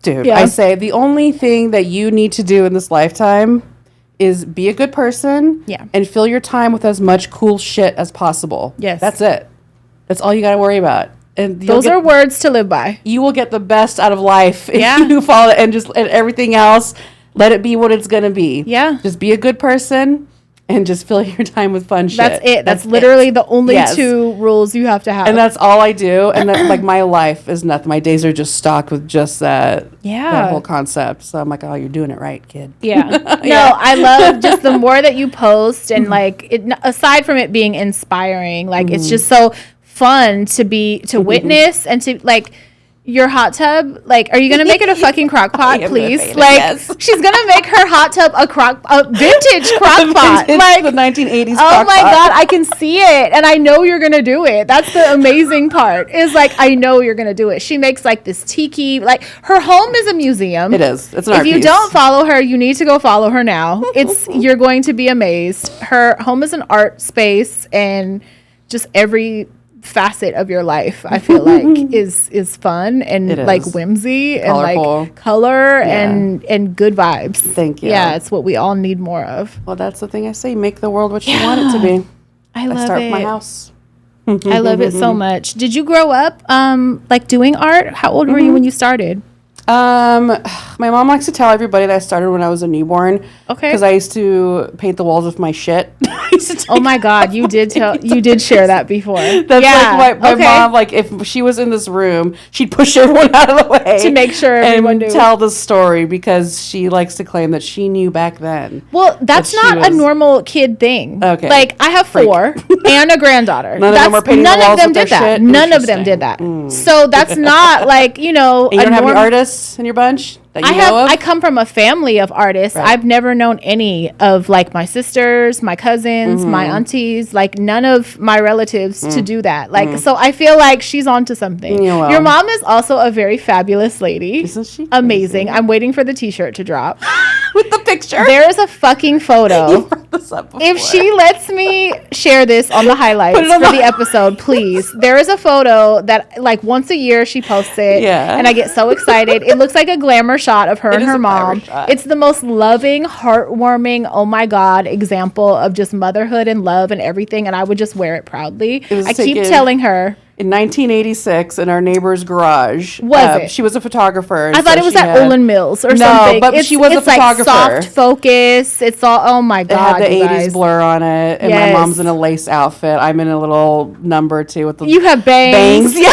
Dude, I say the only thing that you need to do in this lifetime is be a good person and fill your time with as much cool shit as possible. Yes. That's it. That's all you got to worry about. And those are words to live by. You will get the best out of life if you follow it and everything else, let it be what it's going to be. Yeah. Just be a good person and just fill your time with fun shit. That's it. That's literally the only two rules you have to have. And that's all I do. And that, like, my life is nothing. My days are just stocked with just that whole concept. So I'm like, oh, you're doing it right, kid. Yeah. No, I love just the more that you post and like it, aside from it being inspiring, like it's just so fun to witness and to like your hot tub, like, are you gonna make it a fucking crock pot, please? Like, she's gonna make her hot tub a vintage crock pot, like the 1980s. Oh my god, I can see it, and I know you're gonna do it. That's the amazing part. Is like I know you're gonna do it. She makes like this tiki, like her home is a museum. It is. It's an art piece. If you don't follow her, you need to go follow her now. You're going to be amazed. Her home is an art space, and just every facet of your life I feel like is fun and like whimsy colorful. And like color and good vibes. Thank you. Yeah, it's what we all need more of. Well, that's the thing I say, make the world what you want it to be. I love start it. With my house. I love it so much. Did you grow up like doing art? How old were you when you started? My mom likes to tell everybody that I started when I was a newborn. Okay. Because I used to paint the walls with my shit. Oh my god, you did share that before. That's like my mom, like if she was in this room, she'd push everyone out of the way to make sure everyone knew. Tell the story because she likes to claim that she knew back then. Well, that's not a normal kid thing. Okay. Like I have 4 and a granddaughter. None of them did that. None of them did that. So that's not like, you know, and you don't have any artists in your bunch? I come from a family of artists. Right. I've never known any of like my sisters, my cousins, my aunties, like none of my relatives to do that. Like, so I feel like she's onto something. Your mom is also a very fabulous lady. Isn't she? Amazing. I'm waiting for the t-shirt to drop. With the picture? There is a fucking photo brought this up before. If she lets me share this on the highlights for the episode, please. There is a photo that like once a year she posts it. Yeah. And I get so excited. It looks like a glamour shot of her and her mom. It's the most loving, heartwarming, oh my God, example of just motherhood and love and everything. And I would just wear it proudly. I keep telling her. In 1986, in our neighbor's garage. Was it? She was a photographer. I thought it was at Olin Mills or something. No, but she was a photographer. Like soft focus. It's all, oh my God, it had the 80s blur on it. And my mom's in a lace outfit. I'm in a little number two with the You have bangs. Yeah.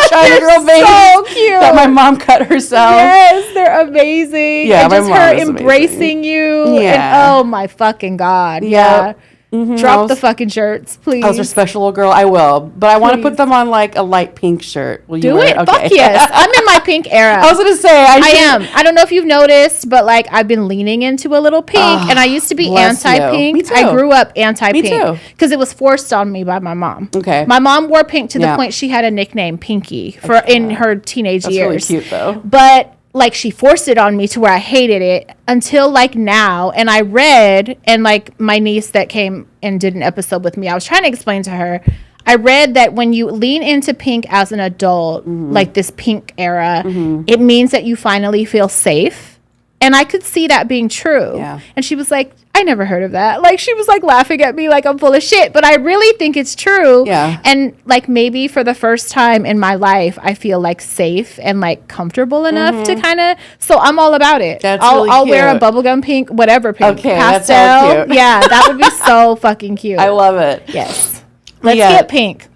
China girl bangs. So cute. That my mom cut herself. Yes, they're amazing. Yeah, and my just mom her is embracing you. Yeah. And, oh my fucking God. Yep. Yeah. Mm-hmm. Drop the fucking shirts, please. I was her special little girl. I will, but I want to put them on like a light pink shirt. Will you do wear it? Okay. Fuck yes. I'm in my pink era. I was gonna say I am. I don't know if you've noticed, but like I've been leaning into a little pink, and I used to be anti-pink. Me too. I grew up anti-pink. Me too. Because it was forced on me by my mom. Okay. My mom wore pink to the point she had a nickname, Pinky, in her teenage years. That's really cute though. But like she forced it on me to where I hated it until like now. And I read, and like my niece that came and did an episode with me, I was trying to explain to her, I read that when you lean into pink as an adult, like this pink era, it means that you finally feel safe. And I could see that being true. Yeah. And she was like, I never heard of that. Like she was like laughing at me like I'm full of shit. But I really think it's true. Yeah. And like maybe for the first time in my life, I feel like safe and like comfortable enough to kind of. So I'm all about it. I'll wear a bubblegum pink, whatever pink. Okay, pastel. that's all cute. Yeah, that would be so fucking cute. I love it. Yes. Let's get pink.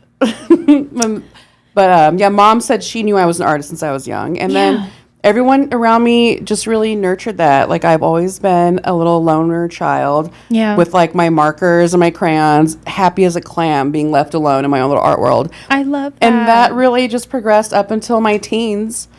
But yeah, mom said she knew I was an artist since I was young. And then everyone around me just really nurtured that. Like I've always been a little loner child with like my markers and my crayons, happy as a clam being left alone in my own little art world. I love that. And that really just progressed up until my teens.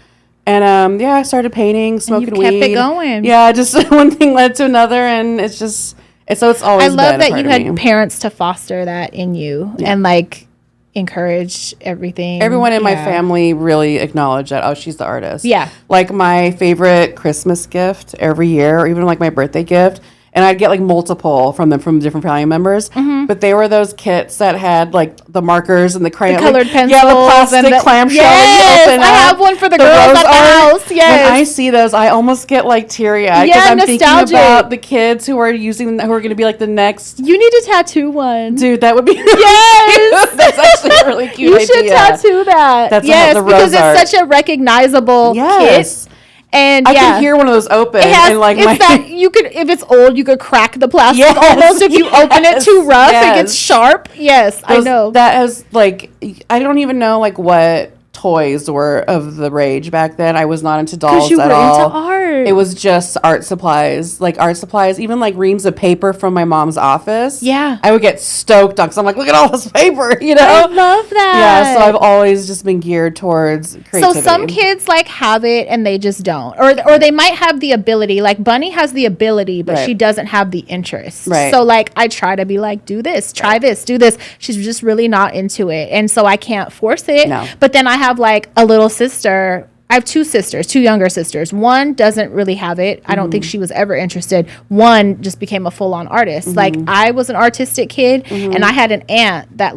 And I started painting, smoking weed. And you kept it going. Yeah, just one thing led to another, and it's just so it's always. I love been that you had parents to foster that in you and like encourage everything. Everyone in my family really acknowledged that. Oh, she's the artist. Yeah. Like my favorite Christmas gift every year, or even like my birthday gift. And I'd get like multiple from different family members. But they were those kits that had like the markers and the crayon. The colored pencils. Yeah, the plastic clamshell. Yes, I have one for the girls at the house. Yes. When I see those, I almost get like teary-eyed. Yeah, I'm nostalgic. thinking about the kids who are going to be like the next. You need to tattoo one. Dude, that would be yes. That's actually a really cute idea. You should tattoo that. That's because it's such a recognizable kit. And I can hear one of those open. That you could, if it's old, you could crack the plastic almost if you open it too rough. It gets sharp. Yes, I know. That has I don't even know what toys were of the rage back then. I was not into dolls at all. Into art. It was just art supplies, even like reams of paper from my mom's office. Yeah, I would get stoked on because I'm like, look at all this paper, you know. I love that. Yeah, so I've always just been geared towards creativity. So some kids like have it and they just don't, or they might have the ability. Like Bunny has the ability, but she doesn't have the interest. Right. So like I try to be like, do this, try this, do this. She's just really not into it, and so I can't force it. No. But then I have like a little sister. I have two younger sisters. One doesn't really have it. I don't think she was ever interested. One just became a full-on artist. Like I was an artistic kid, and I had an aunt that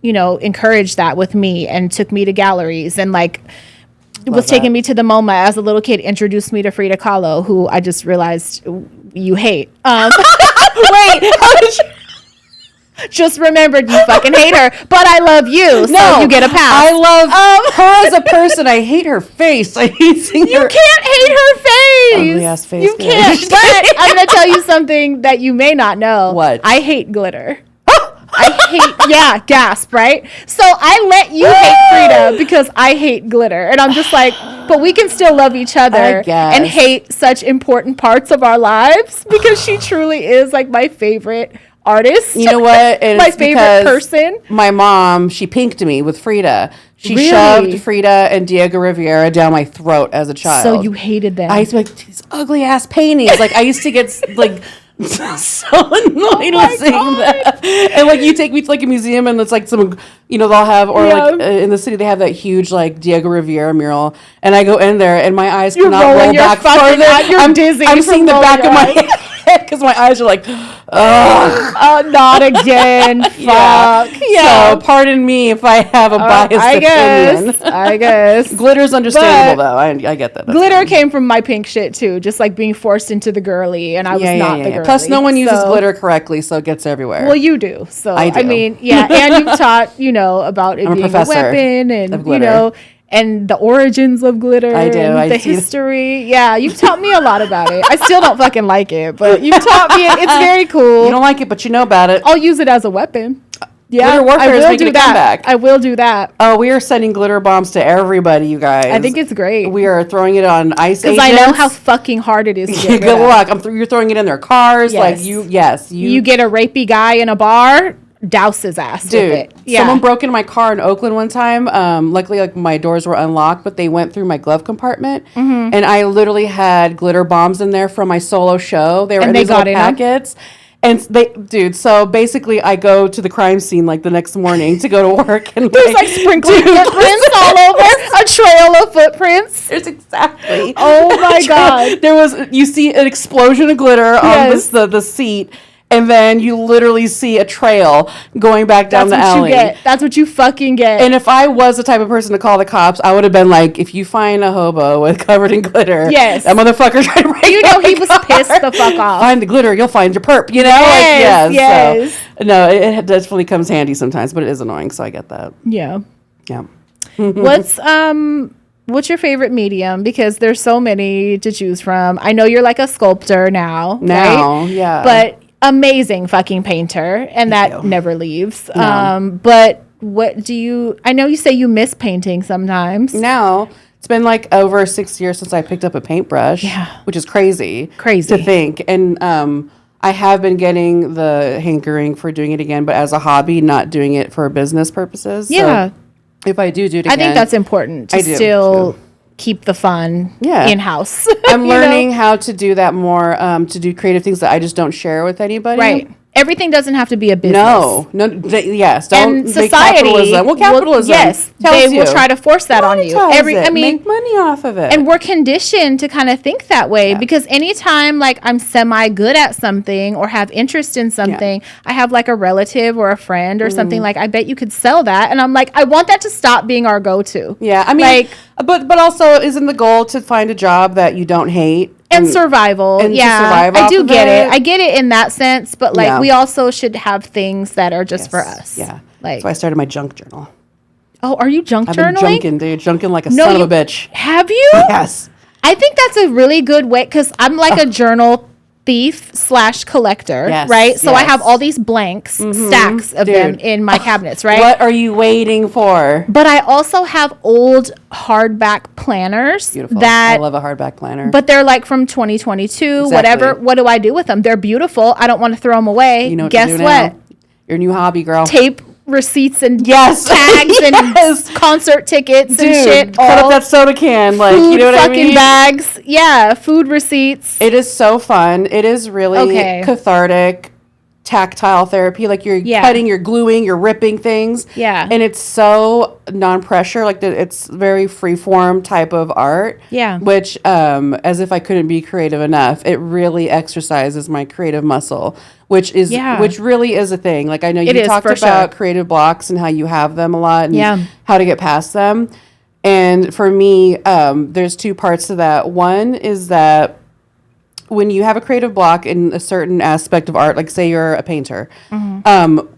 encouraged that with me and took me to galleries and was taking me to the MoMA as a little kid, introduced me to Frida Kahlo, who I just realized you hate. Wait, just remembered you fucking hate her, but I love you, so you get a pass. I love her as a person. I hate her face. I hate seeing her. You can't hate her face. Ugly ass face. You can't. But I'm gonna tell you something that you may not know. What? I hate glitter. Gasp, right? So I let you hate Frida because I hate glitter. And I'm just like, but we can still love each other and hate such important parts of our lives because she truly is like my favorite artist. You know what? My favorite person. My mom, she pinked me with Frida. She shoved Frida and Diego Rivera down my throat as a child. So you hated them. I used to be like, these ugly ass paintings. Like I used to get so annoyed with seeing that. And you take me to a museum and it's some, they'll have, in the city they have that huge Diego Rivera mural, and I go in there and my eyes cannot roll back further. You're dizzy. I'm seeing the back of my head because my eyes are Not again. Fuck. Yeah. So pardon me if I have a biased opinion. I guess. Glitter's understandable, though. I get that. That's glitter fine. came from my pink shit, too. Just like being forced into the girly, and I was not the girly. Plus, no one uses glitter correctly, so it gets everywhere. Well, you do. So, I do. I mean, yeah. And you've taught, about it being a weapon and, and the origins of glitter. I do. And the history. Yeah, you've taught me a lot about it. I still don't fucking like it, but you've taught me it. It's very cool. You don't like it, but you know about it. I'll use it as a weapon. Yeah, glitter warfare is making a comeback. I will do that. Oh, we are sending glitter bombs to everybody, you guys. I think it's great. We are throwing it on ice agents. Because I know how fucking hard it is to get good luck. You're throwing it in their cars. Yes. You get a rapey guy in a bar, douse his ass with it. Yeah. Someone broke into my car in Oakland one time. Luckily, my doors were unlocked, but they went through my glove compartment, and I literally had glitter bombs in there from my solo show. They were in these little packets. And so basically I go to the crime scene the next morning to go to work, and there's sprinkling footprints all over, a trail of footprints. There's exactly. Oh my God. You see an explosion of glitter on the seat. And then you literally see a trail going back down the alley. That's what you fucking get. And if I was the type of person to call the cops, I would have been like, if you find a hobo covered in glitter, that motherfucker tried to break he was pissed the fuck off. Find the glitter, you'll find your perp, Yes. So, no, it definitely comes handy sometimes, but it is annoying, so I get that. Yeah. Yeah. What's your favorite medium? Because there's so many to choose from. I know you're like a sculptor now, right? Yeah. But amazing fucking painter, and that never leaves. No. But what do you? I know you say you miss painting sometimes. No, it's been over 6 years since I picked up a paintbrush. Yeah, which is crazy to think. And I have been getting the hankering for doing it again, but as a hobby, not doing it for business purposes. Yeah, so if I do it again, I think that's important to still keep the fun in-house. I'm learning how to do that more, to do creative things that I just don't share with anybody. Right. Everything doesn't have to be a business. No. Yes. Don't and society. Capitalism. They will try to force that on you. Make money off of it. And we're conditioned to kind of think that way because anytime I'm semi good at something or have interest in something, I have a relative or a friend or something I bet you could sell that, and I'm I want that to stop being our go-to. Yeah, I mean, but also isn't the goal to find a job that you don't hate? And survival. And I do get it. I get it in that sense, but we also should have things that are just for us. Yeah. So I started my junk journal. Oh, are you junk journaling? I've been junking, dude. Junking like a son of a bitch. Have you? Yes. I think that's a really good way because I'm a journal thief/collector, right? So I have all these blanks, stacks of them in my cabinets, right? What are you waiting for? But I also have old hardback planners. Beautiful. I love a hardback planner. But they're from 2022, whatever. What do I do with them? They're beautiful. I don't want to throw them away. You know what Guess to do what? Now? Your new hobby, girl. Tape receipts and tags and concert tickets and shit. Put up that soda can, food you know what I fucking mean? bags. Yeah, food receipts. It is so fun. It is really cathartic, tactile therapy. You're cutting, you're gluing, you're ripping things. Yeah. And it's so non-pressure. It's very free-form type of art. Yeah. Which, as if I couldn't be creative enough, it really exercises my creative muscle. Which really is a thing. I know you talked about creative blocks and how you have them a lot and how to get past them. And for me, there's two parts to that. One is that when you have a creative block in a certain aspect of art, say you're a painter,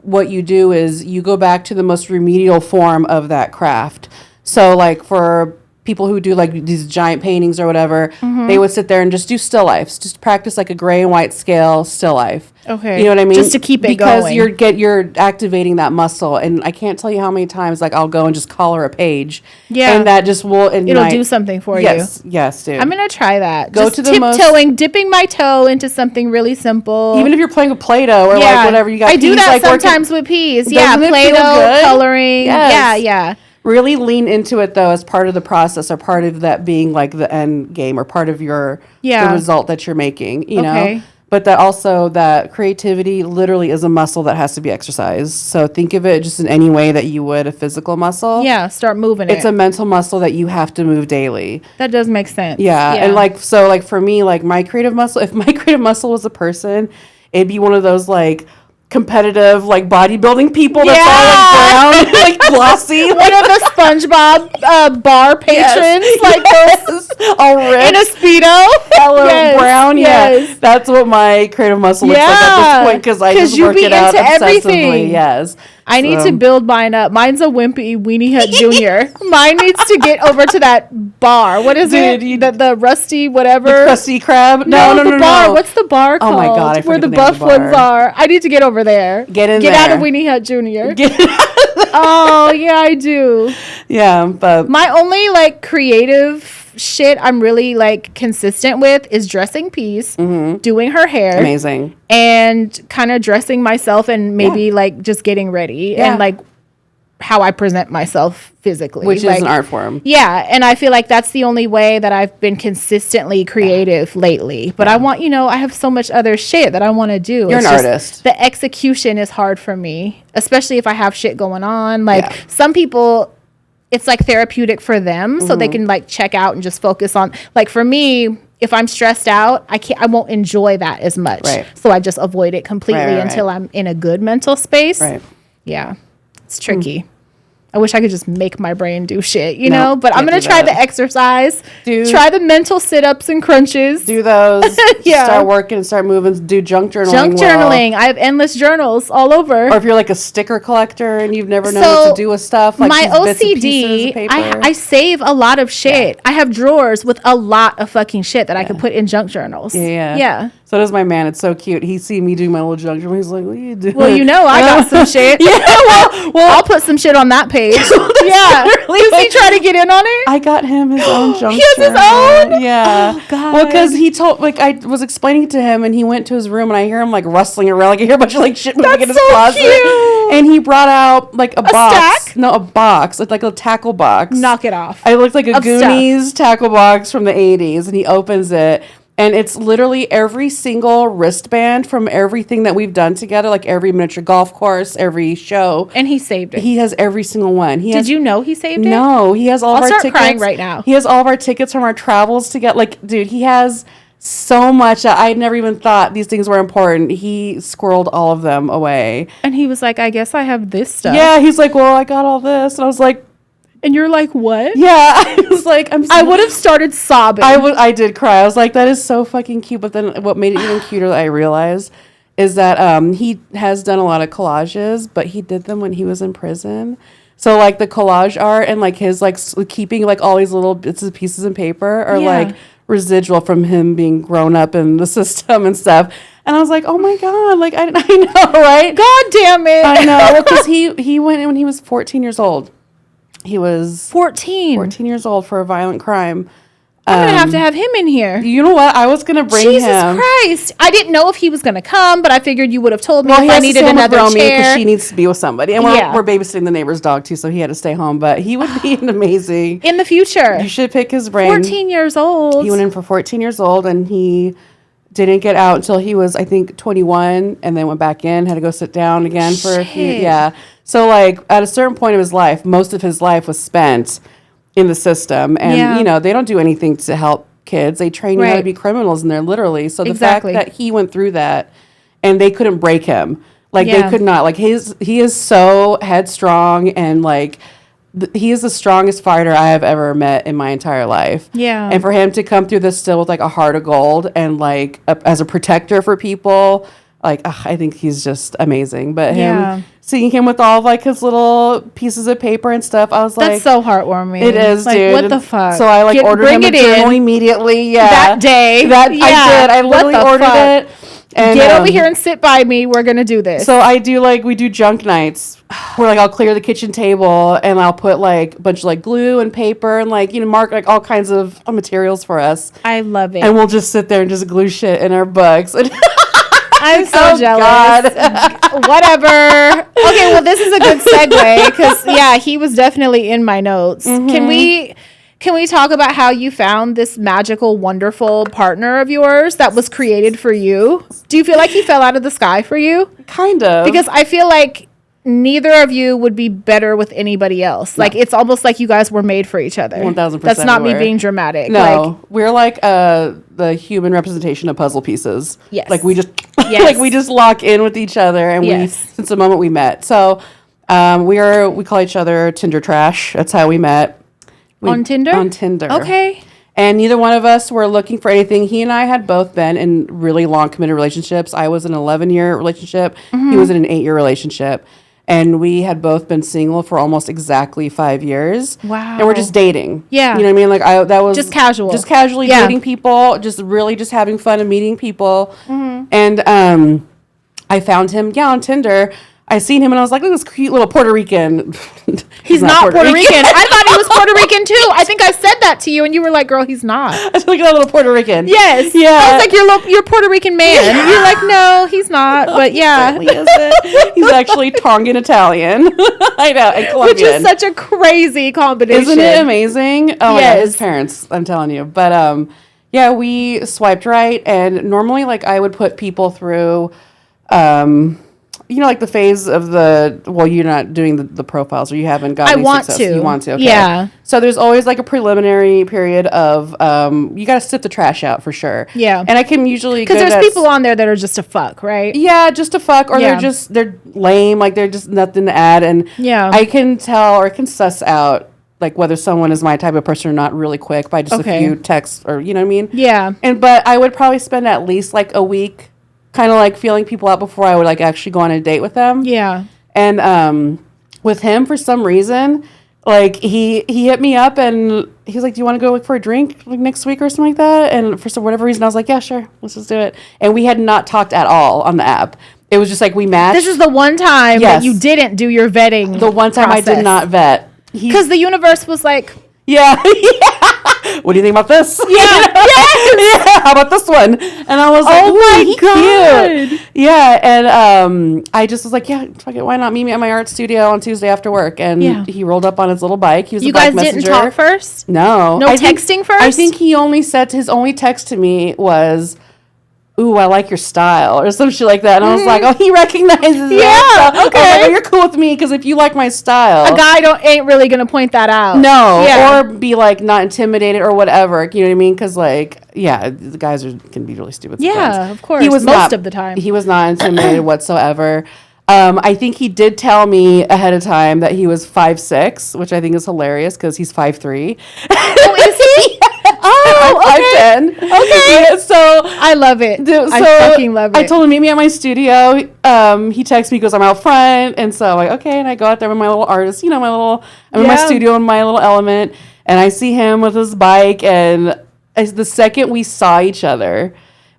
what you do is you go back to the most remedial form of that craft. So for people who do these giant paintings or whatever, they would sit there and just do still lifes, just practice a gray and white scale still life. Okay. You know what I mean? Just to keep it going. Because you're activating that muscle. And I can't tell you how many times I'll go and just color a page. Yeah. And that just will ignite. It'll do something for you. Yes, dude. I'm going to try that. Go just to the tiptoeing, dipping my toe into something really simple. Even if you're playing with Play-Doh or whatever you got. I do that sometimes with peas. Yeah, Play-Doh, coloring. Yes. Yeah. Really lean into it, though, as part of the process or part of that being the end game or part of the result that you're making, you know? But that creativity literally is a muscle that has to be exercised. So think of it just in any way that you would a physical muscle. Yeah, start moving it. It's a mental muscle that you have to move daily. That does make sense. Yeah. And for me, my creative muscle, if my creative muscle was a person, it'd be one of those like competitive like bodybuilding people that's all like brown, like glossy. One of the SpongeBob bar patrons, like those all ripped in a Speedo, yellow brown. Yeah, that's what my creative muscle looks like at this point because I just work it out obsessively. Everything. Yes. I need to build mine up. Mine's a wimpy Weenie Hut Jr. Mine needs to get over to that bar. What is it? The rusty whatever. The Krusty Krab? No, the bar. What's the bar called? Oh my God, I where the the buff ones are. I need to get over there. Get out of Weenie Hut Jr. Oh, yeah, I do. Yeah, but my only like creative shit I'm really like consistent with is dressing Peace, doing her hair, amazing, and kind of dressing myself and maybe like just getting ready and like how I present myself physically, which like, is an art form. Yeah, and I feel like that's the only way that I've been consistently creative lately. But I want, I have so much other shit that I want to do. You're an artist. The execution is hard for me, especially if I have shit going on. Like some people, it's like therapeutic for them, so they can like check out and just focus on. Like for me, if I'm stressed out, I won't enjoy that as much. Right. So I just avoid it completely until I'm in a good mental space. Right. Yeah, it's tricky. I wish I could just make my brain do shit, know? But I'm going to try the exercise, try the mental sit-ups and crunches. Do those. Start working and start moving. Do junk journaling. I have endless journals all over. Or if you're like a sticker collector and you've never known what to do with stuff. Like my OCD, I save a lot of shit. I have drawers with a lot of fucking shit that I could put in junk journals. Yeah. So does my man. It's so cute. He see me do my little junk journal. He's like, what are you doing? Well, I got some shit. Well, I'll put some shit on that page. Does he try to get in on it? I got him his own junk He has his own? Yeah. Oh, God. Well, because he told, like, I was explaining to him, and he went to his room, and I hear him, like, rustling around. Like, I hear a bunch of, like, shit moving in his closet. Cute. And he brought out, like, a box. Stack? No, a box. It's like a tackle box. Knock it off. I looked like a Goonies tackle box from the 80s, and he opens it. And it's literally every single wristband from everything that we've done together, like every miniature golf course, every show. And he saved it. He has every single one. Did you know he saved it? No, he has all of our tickets. I'll start crying right now. He has all of our tickets from our travels to get. Like, dude, he has so much. I never even thought these things were important. He squirreled all of them away. And he was like, I guess I have this stuff. Yeah, he's like, well, I got all this. And I was like, and you're like, what? Yeah, I was like, I would have started sobbing. I did cry. I was like, that is so fucking cute. But then what made it even cuter that I realized is that he has done a lot of collages, but he did them when he was in prison. So like the collage art and like his like keeping like all these little bits and pieces of paper are like residual from him being grown up in the system and stuff. And I was like, oh my God, like I know, right? God damn it. I know, because he went in when he was 14 years old. He was 14 years old for a violent crime. I'm going to have him in here. You know what? I was going to bring him. Jesus Christ. I didn't know if he was going to come, but I figured you would have told me if I needed another chair. Because she needs to be with somebody. And we're babysitting the neighbor's dog, too, so he had to stay home. But he would be an amazing. In the future. You should pick his brain. 14 years old. He went in for 14 years old, and he didn't get out until he was, I think, 21, and then went back in, had to go sit down again for a few. Yeah. So, like, at a certain point of his life, most of his life was spent in the system. And, they don't do anything to help kids. They train you how to be criminals in there, literally. So the fact that he went through that and they couldn't break him. Like, they could not. Like, he is so headstrong and, like, he is the strongest fighter I have ever met in my entire life. Yeah. And for him to come through this still with, like, a heart of gold and, like, as a protector for people, like, I think he's just amazing. But him, seeing him with all of, like, his little pieces of paper and stuff, I was like... That's so heartwarming. It is, like, dude. What the fuck? So I, like, ordered him a journal immediately. Yeah. That day. I did. I literally ordered it. And, get over here and sit by me. We're going to do this. So I do, like, we do junk nights where, like, I'll clear the kitchen table and I'll put, like, a bunch of, like, glue and paper and, like, mark, like, all kinds of materials for us. I love it. And we'll just sit there and just glue shit in our books. I'm so jealous. Whatever. Okay, well, this is a good segue because, he was definitely in my notes. Mm-hmm. Can we talk about how you found this magical, wonderful partner of yours that was created for you? Do you feel like he fell out of the sky for you? Kind of. Because I feel like neither of you would be better with anybody else. Like, it's almost like you guys were made for each other. 1000%. That's not me being dramatic. No, we're like the human representation of puzzle pieces. Yes. Like we just like we just lock in with each other, and we since the moment we met. So we call each other Tinder trash. That's how we met. On Tinder? On Tinder. Okay. And neither one of us were looking for anything. He and I had both been in really long committed relationships. I was in an 11-year relationship. He was in an 8-year relationship. And we had both been single for almost exactly 5 years. Wow. And we're just dating. Yeah. You know what I mean? Like that was just casual. Just casually dating people, just really just having fun and meeting people. And I found him, on Tinder. I seen him and I was like, look at this cute little Puerto Rican. He's not Puerto Rican. I thought he was Puerto Rican too. I think I said that to you and you were like, girl, he's not. I was like, that little Puerto Rican. Yes. Yeah. I was like, you're Puerto Rican man. You're like, no, he's not. But yeah. He's actually Tongan Italian. I know. And Colombian. Which is such a crazy combination. Isn't it amazing? Oh, yes. Yeah, his parents, I'm telling you. But yeah, we swiped right. And normally, like, I would put people through, like the phase of you're not doing the profiles or you haven't got any success. You want to. Okay. Yeah. So there's always like a preliminary period of, you got to sift the trash out for sure. Yeah. And I can usually, because there's people on there that are just a fuck, right? Yeah, just a fuck, or they're lame, like they're just nothing to add. And I can tell or can suss out like whether someone is my type of person or not really quick by just a few texts or, you know what I mean? Yeah. But I would probably spend at least like a week kind of like feeling people out before I would like actually go on a date with them. Yeah. And with him, for some reason, like he hit me up and he was like, do you want to go look for a drink like next week or something like that? And for whatever reason, I was like, yeah, sure. Let's just do it. And we had not talked at all on the app. It was just like we matched. This is the one time that you didn't do your vetting. The one time process. I did not vet. Because the universe was like, yeah. What do you think about this? Yeah. Yeah. How about this one? And I was like, oh my God. Cute. Yeah. And I just was like, yeah, fuck it. Why not meet me at my art studio on Tuesday after work? And he rolled up on his little bike. He was you guys didn't talk first? No. Texting first? I think he only said his only text to me was, ooh, I like your style, or some shit like that. And I was like, oh, he recognizes it. Yeah, okay. I was like, oh, you're cool with me because if you like my style. A guy ain't really going to point that out. No, or be like not intimidated or whatever. You know what I mean? Because like, yeah, the guys can be really stupid sometimes. Yeah, of course. He was most of the time. He was not intimidated whatsoever. I think he did tell me ahead of time that he was 5'6", which I think is hilarious because he's 5'3". Oh, is he? Oh, I'm okay. 5'10". Okay. Yeah, so I love it. I fucking love it. I told him meet me at my studio. He texts me, goes, I'm out front, and so I'm like, okay, and I go out there with my little artist, I'm in my studio in my little element, and I see him with his bike, and the second we saw each other,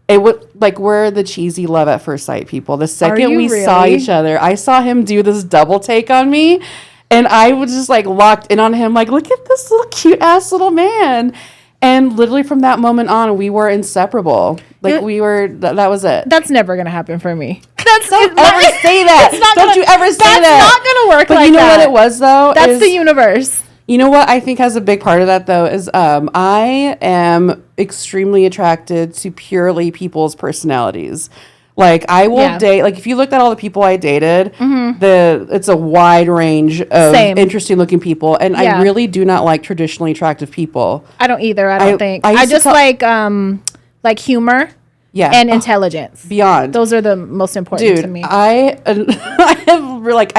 it would like we're the cheesy love at first sight people. The second we saw each other, I saw him do this double take on me, and I was just like locked in on him, like, look at this little cute ass little man. And literally from that moment on, we were inseparable. Like we were, that was it. That's never going to happen for me. Don't ever say that. Don't you ever say that. That's not going to work like that. But you know what it was, though? That's the universe. You know what I think has a big part of that, though, is I am extremely attracted to purely people's personalities. Like, I will date, like, if you looked at all the people I dated, it's a wide range of interesting looking people. And I really do not like traditionally attractive people. I don't either, I don't think. I just like humor. Yeah. And intelligence. Beyond. Those are the most important to me. I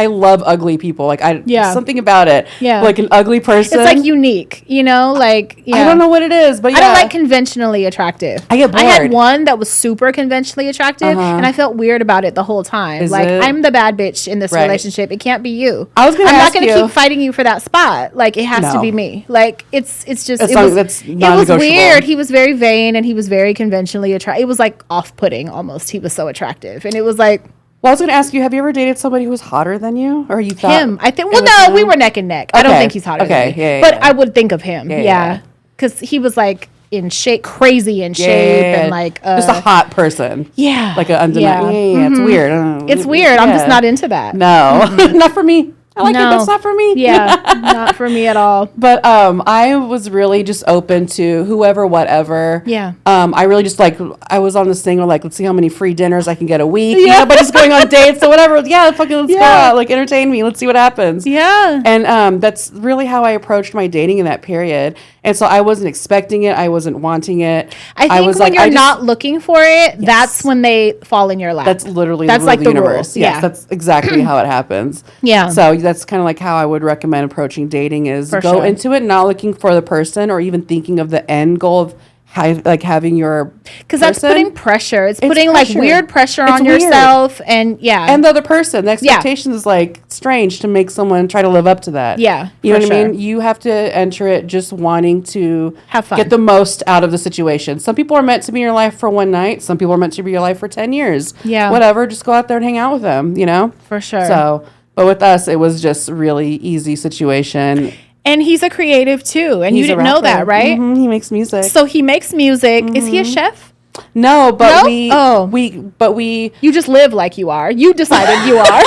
love ugly people. Like something about it. Yeah. Like an ugly person. It's like unique, like I don't know what it is, but I don't like conventionally attractive. I get bored. I had one that was super conventionally attractive and I felt weird about it the whole time. I'm the bad bitch in this relationship. It can't be you. I'm not gonna keep fighting you for that spot. Like it has to be me. Like it's just it was weird. He was very vain and he was very conventionally attractive. It was like off-putting almost. He was so attractive, and it was like. Well, I was going to ask you: have you ever dated somebody who was hotter than you, or you thought him? I think. Well, no, we were neck and neck. Okay. I don't think he's hotter than me, but I would think of him. Yeah, because he was like in shape, crazy in shape, and like just a hot person. Yeah, like a undeniable. Yeah, it's weird. It's weird. I'm just not into that. No, not for me. I like it. That's not for me. Yeah, not for me at all. But I was really just open to whoever, whatever. Yeah. I really just like, I was on this thing where like, let's see how many free dinners I can get a week. Yeah. You know, but just going on dates. So whatever. Yeah, fucking let's go out. Like entertain me. Let's see what happens. Yeah. And that's really how I approached my dating in that period. And so I wasn't expecting it. I wasn't wanting it. I think was when like, you're not looking for it, that's when they fall in your lap. That's literally that's like the universe. rule. Yes, that's exactly how it happens. Yeah. So that's kind of like how I would recommend approaching dating is go into it not looking for the person or even thinking of the end goal of having your because that's putting pressure. It's putting pressure. Like weird pressure on yourself and and the other person. The expectation is like strange to make someone try to live up to that. Yeah, you know what I mean. You have to enter it just wanting to have fun, get the most out of the situation. Some people are meant to be in your life for one night. Some people are meant to be in your life for 10 years. Yeah, whatever. Just go out there and hang out with them. You know, for sure. So, but with us, it was just really easy situation. And he's a creative too, and you didn't know that, right? Mm-hmm. He makes music. So he makes music. Mm-hmm. Is he a chef? No, but no? we. You just live like you are. You decided you are.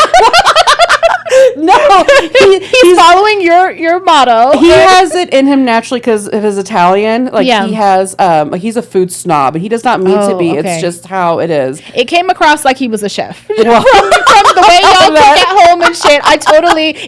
No, he's following your motto. He has it in him naturally because of his Italian. Like he has, he's a food snob. He does not mean to be. Okay. It's just how it is. It came across like he was a chef from the way y'all cook at home and shit.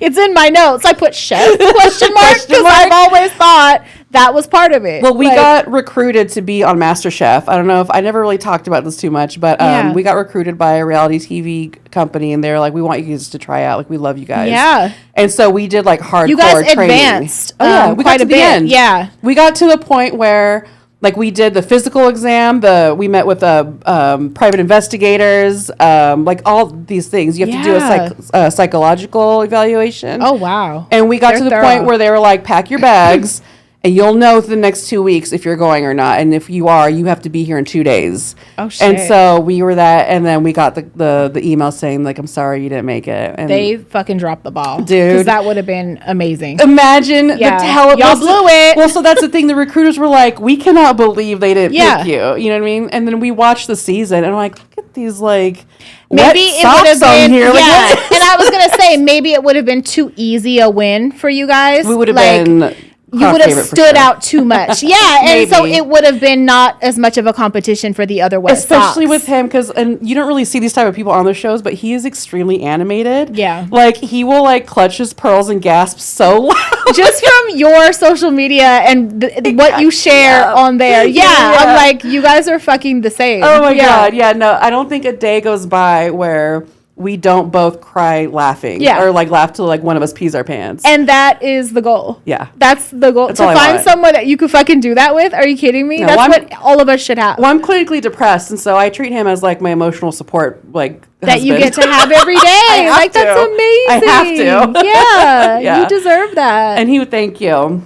It's in my notes. I put chef question mark because I've always thought that was part of it. Well, we got recruited to be on MasterChef. I don't know if I never really talked about this too much, but we got recruited by a reality TV company, and they're like, "We want you guys to try out. Like, we love you guys." Yeah. And so we did like hardcore. You guys training. Advanced. Oh yeah, we got to the end. Yeah. We got to the point where. Like we did the physical exam, we met with private investigators, like all these things. You have to do a psychological evaluation. Oh, wow. And we got to the point where they were like, pack your bags and you'll know within the next 2 weeks if you're going or not. And if you are, you have to be here in 2 days. Oh, shit. And so we were that. And then we got the email saying like, I'm sorry you didn't make it. And they fucking dropped the ball. Dude. Because that would have been amazing. Imagine the talent. Y'all blew it. Well, so that's the thing. The recruiters were like, we cannot believe they didn't pick you. You know what I mean? And then we watched the season and I'm like, look at these like maybe it would have been here. And I was going to say, maybe it would have been too easy a win for you guys. We would have been... You would have stood out too much. Yeah, and so it would have been not as much of a competition for the other West Especially with him, and you don't really see these type of people on the shows, but he is extremely animated. Yeah. Like, he will, like, clutch his pearls and gasp so loud. Just from your social media and what you share on there. Yeah, I'm like, you guys are fucking the same. Oh, my God. Yeah, no, I don't think a day goes by where... we don't both cry laughing or like laugh till like one of us pees our pants. And that is the goal. Yeah. That's the goal. To find someone that you could fucking do that with. Are you kidding me? No, that's what all of us should have. Well, I'm clinically depressed, and so I treat him as like my emotional support, like that husband. You get to have every day. Like that's amazing. I have to. Yeah. You deserve that. And he would thank you.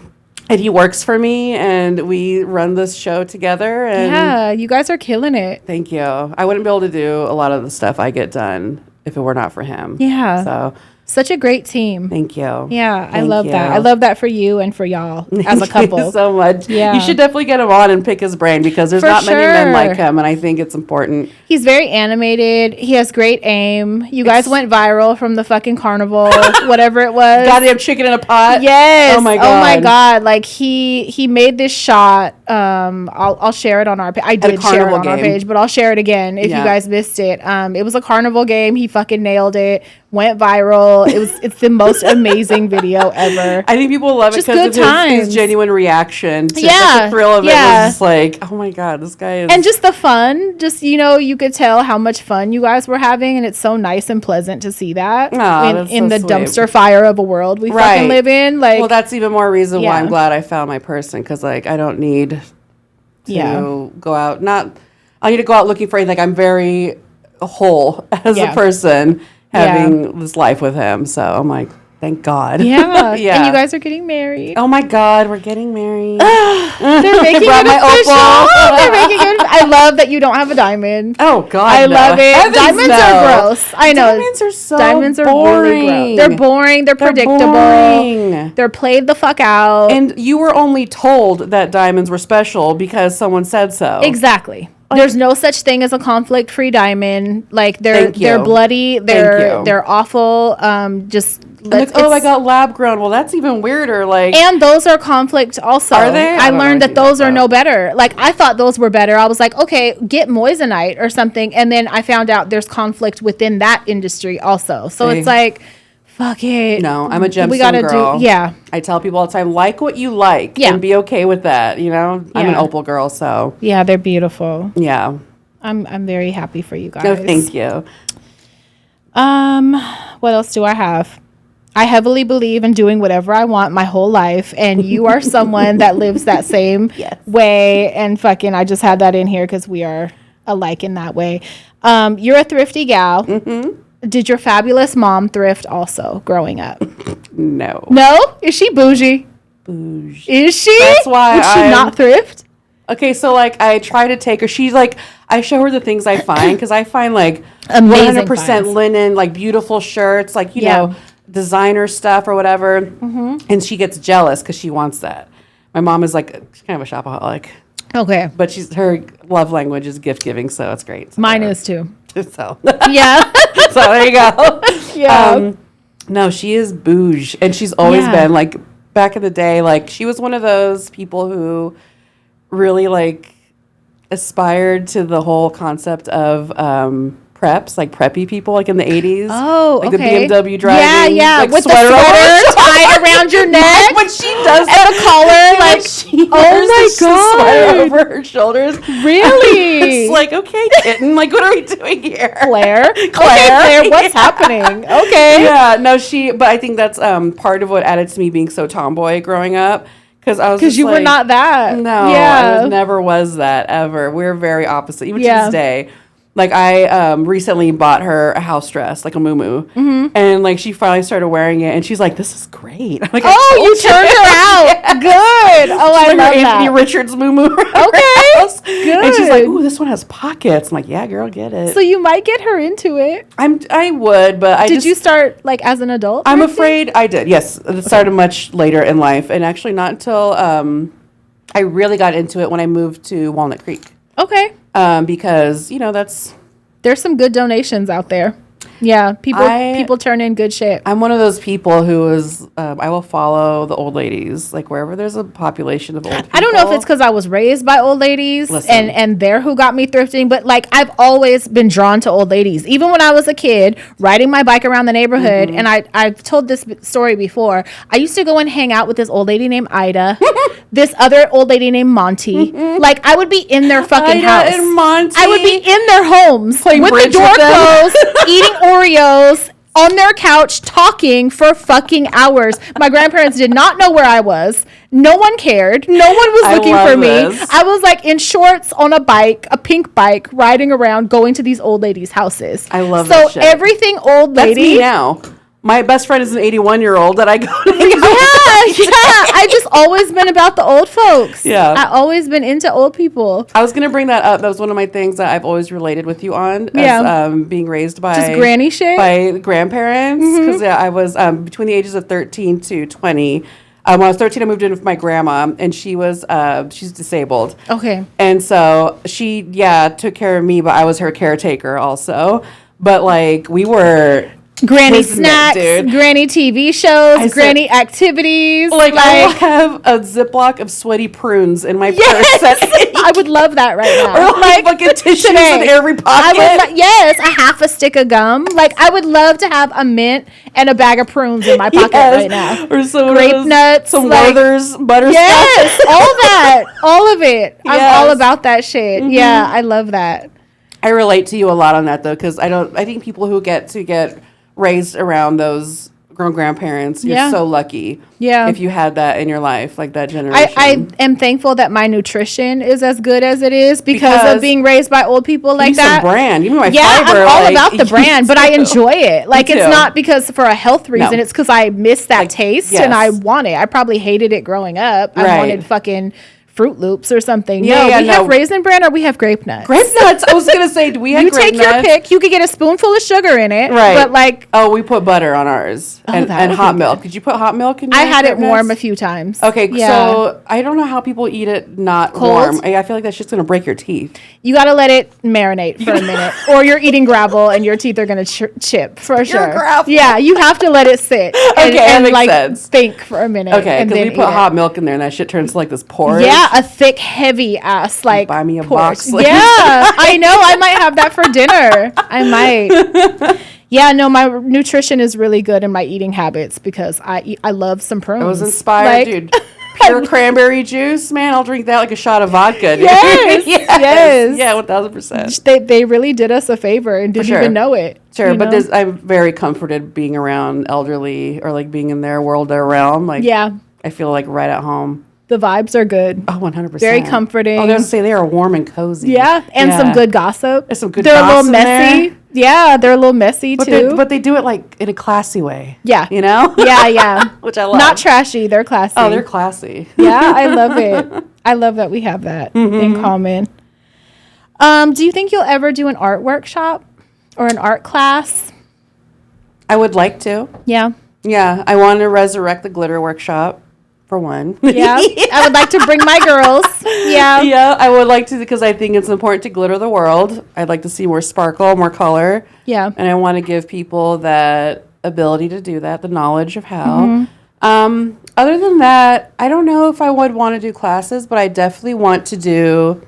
And he works for me, and we run this show together. And yeah, you guys are killing it. Thank you. I wouldn't be able to do a lot of the stuff I get done if it were not for him. Yeah. So such a great team. Thank you. Yeah, I love that. I love that for you and for y'all as a couple. Thank you so much. Yeah. You should definitely get him on and pick his brain because there's not many men like him, and I think it's important. He's very animated. He has great aim. You guys went viral from the fucking carnival, whatever it was. Goddamn chicken in a pot. Yes. Oh my god. Oh my god. Like he made this shot. I'll share it on our page. I did share it on our page, but I'll share it again if you guys missed it. It was a carnival game. He fucking nailed it. Went viral. It's the most amazing video ever. I think people love it because of his genuine reaction to the thrill of it was just like, oh my god, this guy is... And just the fun. Just, you could tell how much fun you guys were having, and it's so nice and pleasant to see that in the dumpster fire of a world we fucking live in. Like, well, that's even more reason why I'm glad I found my person, because like I don't need to go out. I need to go out looking for anything. I'm very whole as a person. Having this life with him, so I'm like, thank God. Yeah, yeah. And you guys are getting married. Oh my God, we're getting married. They're making it official. They're making it. I love that you don't have a diamond. Oh God, I love it. Diamonds are gross. I know. Diamonds are so boring. Really gross. They're boring. They're predictable. Boring. They're played the fuck out. And you were only told that diamonds were special because someone said so. Exactly. There's no such thing as a conflict-free diamond. Like they're bloody, they're awful. I got lab grown. Well, that's even weirder. Like, and those are conflict also. Are they? I learned that those are no better. Like I thought those were better. I was like, okay, get moissanite or something, and then I found out there's conflict within that industry also. So it's like, fuck it. No, I'm a gemstone girl. Yeah. I tell people all the time, like what you like, and be okay with that. You know, I'm an opal girl, so yeah, they're beautiful. Yeah, I'm very happy for you guys. No, thank you. What else do I have? I heavily believe in doing whatever I want my whole life, and you are someone that lives that same way. And fucking, I just had that in here because we are alike in that way. You're a thrifty gal. Mm-hmm. Did your fabulous mom thrift also growing up? No. No? Is she bougie? Bougie. Is she? That's why Would she not thrift? Okay, so like I try to take her. She's like, I show her the things I find because I find like amazing 100% finds. Linen, like beautiful shirts, like you know, designer stuff or whatever. Mm-hmm. And she gets jealous because she wants that. My mom is like, she's kind of a shopaholic. Okay, but her love language is gift giving, so it's great. So mine is too. So yeah, so there you go. Yeah. No, she is bougie, and she's always been like back in the day. Like she was one of those people who really like aspired to the whole concept of preps, like preppy people, like in the 80s. Oh, like okay. the BMW driving, like with the sweater tied around your neck. When she does and the collar, like she oh my god, sweater over her shoulders. Really? It's like, okay, kitten, like what are we doing here, Claire? Okay, Claire, what's happening? Okay, yeah, no, but I think that's part of what added to me being so tomboy growing up. Because you were not that. No, I never was that ever. We're very opposite, even to this day. Like I recently bought her a house dress, like a muumuu, and like she finally started wearing it, and she's like, "This is great." I'm like, oh, you turned her out. Good. Oh, I love that. Anthony Richards muumuu. Okay, good. And she's like, "Ooh, this one has pockets." I'm like, "Yeah, girl, get it." So you might get her into it. I would, but did you start like as an adult? I'm afraid I did. Yes, it started much later in life, and actually not until I really got into it when I moved to Walnut Creek. Okay. Because there's some good donations out there. Yeah, people turn in good shit. I'm one of those people who is I will follow the old ladies, like wherever there's a population of old people. I don't know if it's because I was raised by old ladies and they're who got me thrifting, but like I've always been drawn to old ladies. Even when I was a kid, riding my bike around the neighborhood, and I've told this story before. I used to go and hang out with this old lady named Ida, this other old lady named Monty. Like I would be in their fucking house. And Monty. I would be in their homes with the door closed, eating Oreos on their couch, talking for fucking hours. My grandparents did not know where I was. No one cared. No one was looking for me. I was like in shorts on a bike, a pink bike, riding around, going to these old ladies' houses. I love that shit. So everything old lady. That's me now. My best friend is an 81-year-old that I go to. Yeah. I just always been about the old folks. Yeah. I always been into old people. I was going to bring that up. That was one of my things that I've always related with you on. As, being raised by... Just granny shit? By grandparents. Because I was between the ages of 13 to 20. When I was 13, I moved in with my grandma, and she's disabled. Okay. And so she, took care of me, but I was her caretaker also. But, like, we were... Granny snacks, granny TV shows, granny activities. Like I have a Ziploc of sweaty prunes in my purse. I would love that right now. Or like fucking tissues in every pocket. Yes, a half a stick of gum. Like I would love to have a mint and a bag of prunes in my pocket right now. Or some grape nuts, some Werther's butterscotch. Yes, all that, all of it. Yes. I'm all about that shit. Yeah, I love that. I relate to you a lot on that though, because I think people who get raised around those grown grandparents, you're so lucky if you had that in your life, like that generation. I am thankful that my nutrition is as good as it is because of being raised by old people like that. Some brand. Even my fiber. I'm all about the brand, but I enjoy it. Like it's not because for a health reason. It's because I miss that taste and I want it. I probably hated it growing up. I wanted fucking Fruit Loops or something. Yeah, we have Raisin Bran or we have Grape Nuts. Grape Nuts. I was gonna say, do we have You Grape take Nuts? your pick. You could get a spoonful of sugar in it, right? But like, we put butter on ours and hot milk. Did you put hot milk in? I had it warm a few times. Okay, so I don't know how people eat it not cold? Warm. I feel like that's just gonna break your teeth. You got to let it marinate for a minute, or you're eating gravel and your teeth are gonna chip for sure. Gravel. Yeah, you have to let it sit. And, that makes like sense. think for a minute. Okay, because we put hot milk in there and that shit turns to like this porridge. Yeah, a thick, heavy ass like. Buy me a porridge. box. Yeah, I know. I might have that for dinner. I might. Yeah, no, my nutrition is really good in my eating habits because I love some prunes. I was inspired, dude. Pure cranberry juice, man. I'll drink that like a shot of vodka. Dude. Yes. Yeah, 1000%. They really did us a favor and didn't even know it. Sure, but I'm very comforted being around elderly or like being in their world, their realm. Like, I feel like right at home. The vibes are good. Oh, 100%. Very comforting. I was going to say they are warm and cozy. Yeah, and some good gossip. There's some good They're gossip a little messy. There. Yeah, they're a little messy too. But they do it like in a classy way. Yeah. You know? Yeah. Which I love. Not trashy. They're classy. Oh, they're classy. Yeah, I love it. I love that we have that in common. Do you think you'll ever do an art workshop or an art class? I would like to. Yeah. Yeah, I want to resurrect the glitter workshop. For one. Yeah. I would like to bring my girls. Yeah. Yeah, I would like to because I think it's important to glitter the world. I'd like to see more sparkle, more color. Yeah. And I want to give people that ability to do that, the knowledge of how. Other than that, I don't know if I would want to do classes, but I definitely want to do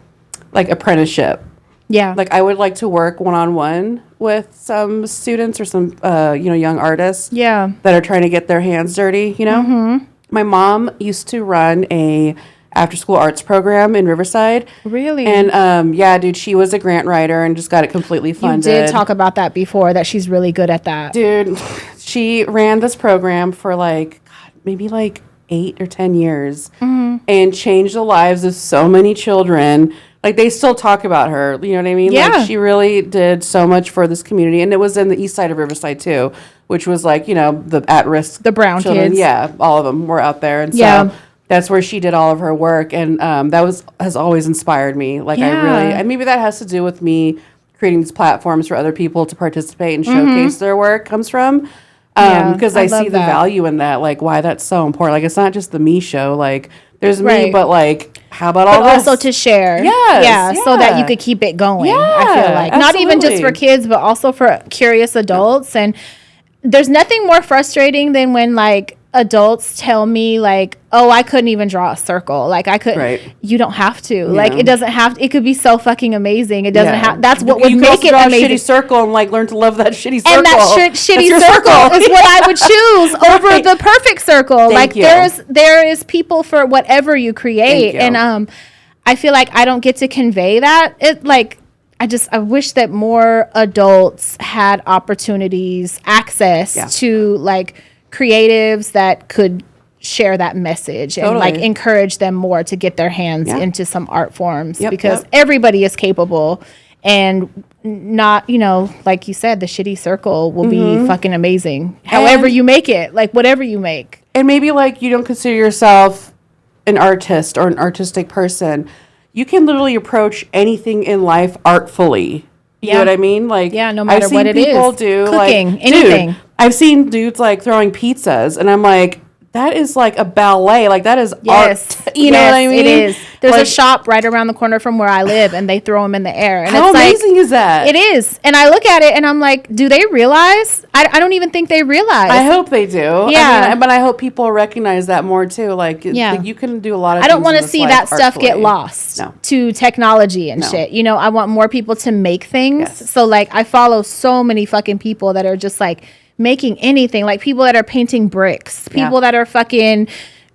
like apprenticeship. Yeah. Like I would like to work one-on-one with some students or some young artists. Yeah. That are trying to get their hands dirty, you know? Mm-hmm. My mom used to run a after-school arts program in Riverside. Really? And, dude, she was a grant writer and just got it completely funded. You did talk about that before, that she's really good at that. Dude, she ran this program for, maybe 8 or 10 years and changed the lives of so many children. Like, they still talk about her, you know what I mean? Yeah. Like, she really did so much for this community. And it was in the east side of Riverside, too, which was, the at-risk the brown children. kids. Yeah, all of them were out there. And so that's where she did all of her work. And that has always inspired me. And maybe that has to do with me creating these platforms for other people to participate and showcase their work comes from. Because I see the value in that, why that's so important. Like, it's not just the me show. Like, there's me, but how about all this? Also to share. Yes, so that you could keep it going. Yeah, I feel like absolutely. Not even just for kids, but also for curious adults. And there's nothing more frustrating than when adults tell me oh, I couldn't even draw a circle. I couldn't. Right. You don't have to. Yeah. It doesn't have. It could be so fucking amazing. It doesn't have. That's what would you make it draw amazing. A shitty circle and learn to love that shitty circle. And that shitty circle is what I would choose over the perfect circle. Thank you. there is people for whatever you create, and I feel like I don't get to convey that. I wish that more adults had opportunities, access to creatives that could share that message and encourage them more to get their hands into some art forms because everybody is capable, and not, like you said, the shitty circle will be fucking amazing. However you make it, whatever you make. And maybe you don't consider yourself an artist or an artistic person. You can literally approach anything in life artfully. You know what I mean? no matter what it is. I've seen people do cooking, anything. Dude, I've seen dudes throwing pizzas, and I'm like, that is a ballet. That is art. You know what I mean? It is. There's a shop right around the corner from where I live, and they throw them in the air. And how amazing is that? It is. And I look at it, and I'm like, do they realize? I don't even think they realize. I hope they do. Yeah. But I hope people recognize that more, too. You can do a lot of I don't want to to see that stuff get lost to technology and shit. I want more people to make things. Yes. So, I follow so many fucking people that are just, making anything, people that are painting bricks, people that are fucking,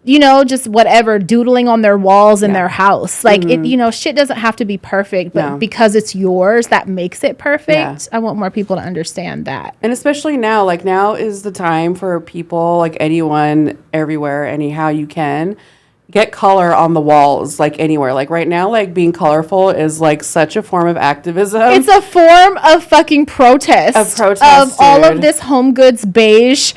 just whatever, doodling on their walls in their house. Shit doesn't have to be perfect, but because it's yours, that makes it perfect. Yeah. I want more people to understand that. And especially now, now is the time for people, anyone, everywhere, anyhow you can, get color on the walls, anywhere. Right now, being colorful is such a form of activism. It's a form of fucking protest. Of all of this home goods beige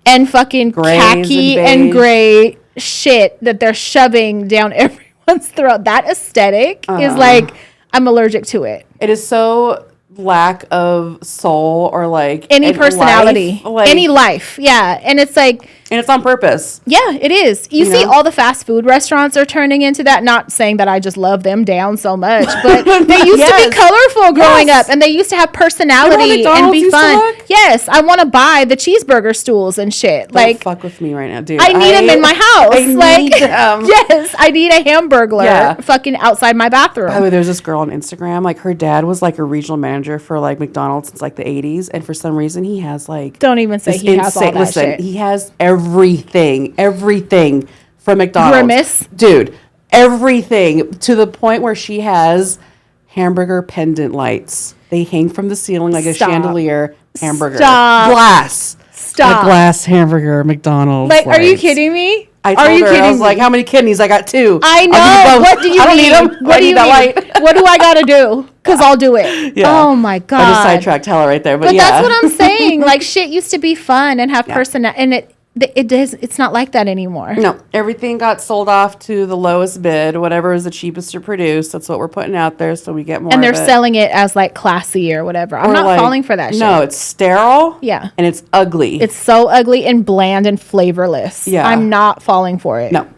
and fucking khaki and gray shit that they're shoving down everyone's one's throat. That aesthetic is like, I'm allergic to it. It is so lack of soul or like any personality, any life. Yeah. And it's like, and it's on purpose. Yeah, it is. You see, all the fast food restaurants are turning into that. Not saying that I just love them down so much, but they used to be colorful growing up, and they used to have personality and be fun. Yes, I want to buy the cheeseburger stools and shit. Don't fuck with me right now, dude. I need them in my house. I need them. Yes, I need a Hamburglar fucking outside my bathroom. By the way, there's this girl on Instagram. Like, her dad was like a regional manager for like McDonald's since like the 80s, and for some reason he has like don't even say he has all that shit. He has everything from McDonald's. Grimace. Dude, everything, to the point where she has hamburger pendant lights. They hang from the ceiling like a chandelier hamburger. Glass. Stop. A glass hamburger McDonald's. Like, are you kidding me? I told her, I was like, how many kidneys? I got 2. I know. What do you I don't need? need them. What do you need? What do I got to do? Because I'll do it. Yeah. Oh, my God. I just sidetracked hella right there. But that's what I'm saying. Like, shit used to be fun and have personality. And it's not like that anymore. No, everything got sold off to the lowest bid. Whatever is the cheapest to produce, that's what we're putting out there, so we get more. And they're selling it as like classy or whatever. I'm not falling for that shit. No, it's sterile. Yeah, and it's ugly. It's so ugly and bland and flavorless. Yeah, I'm not falling for it. No.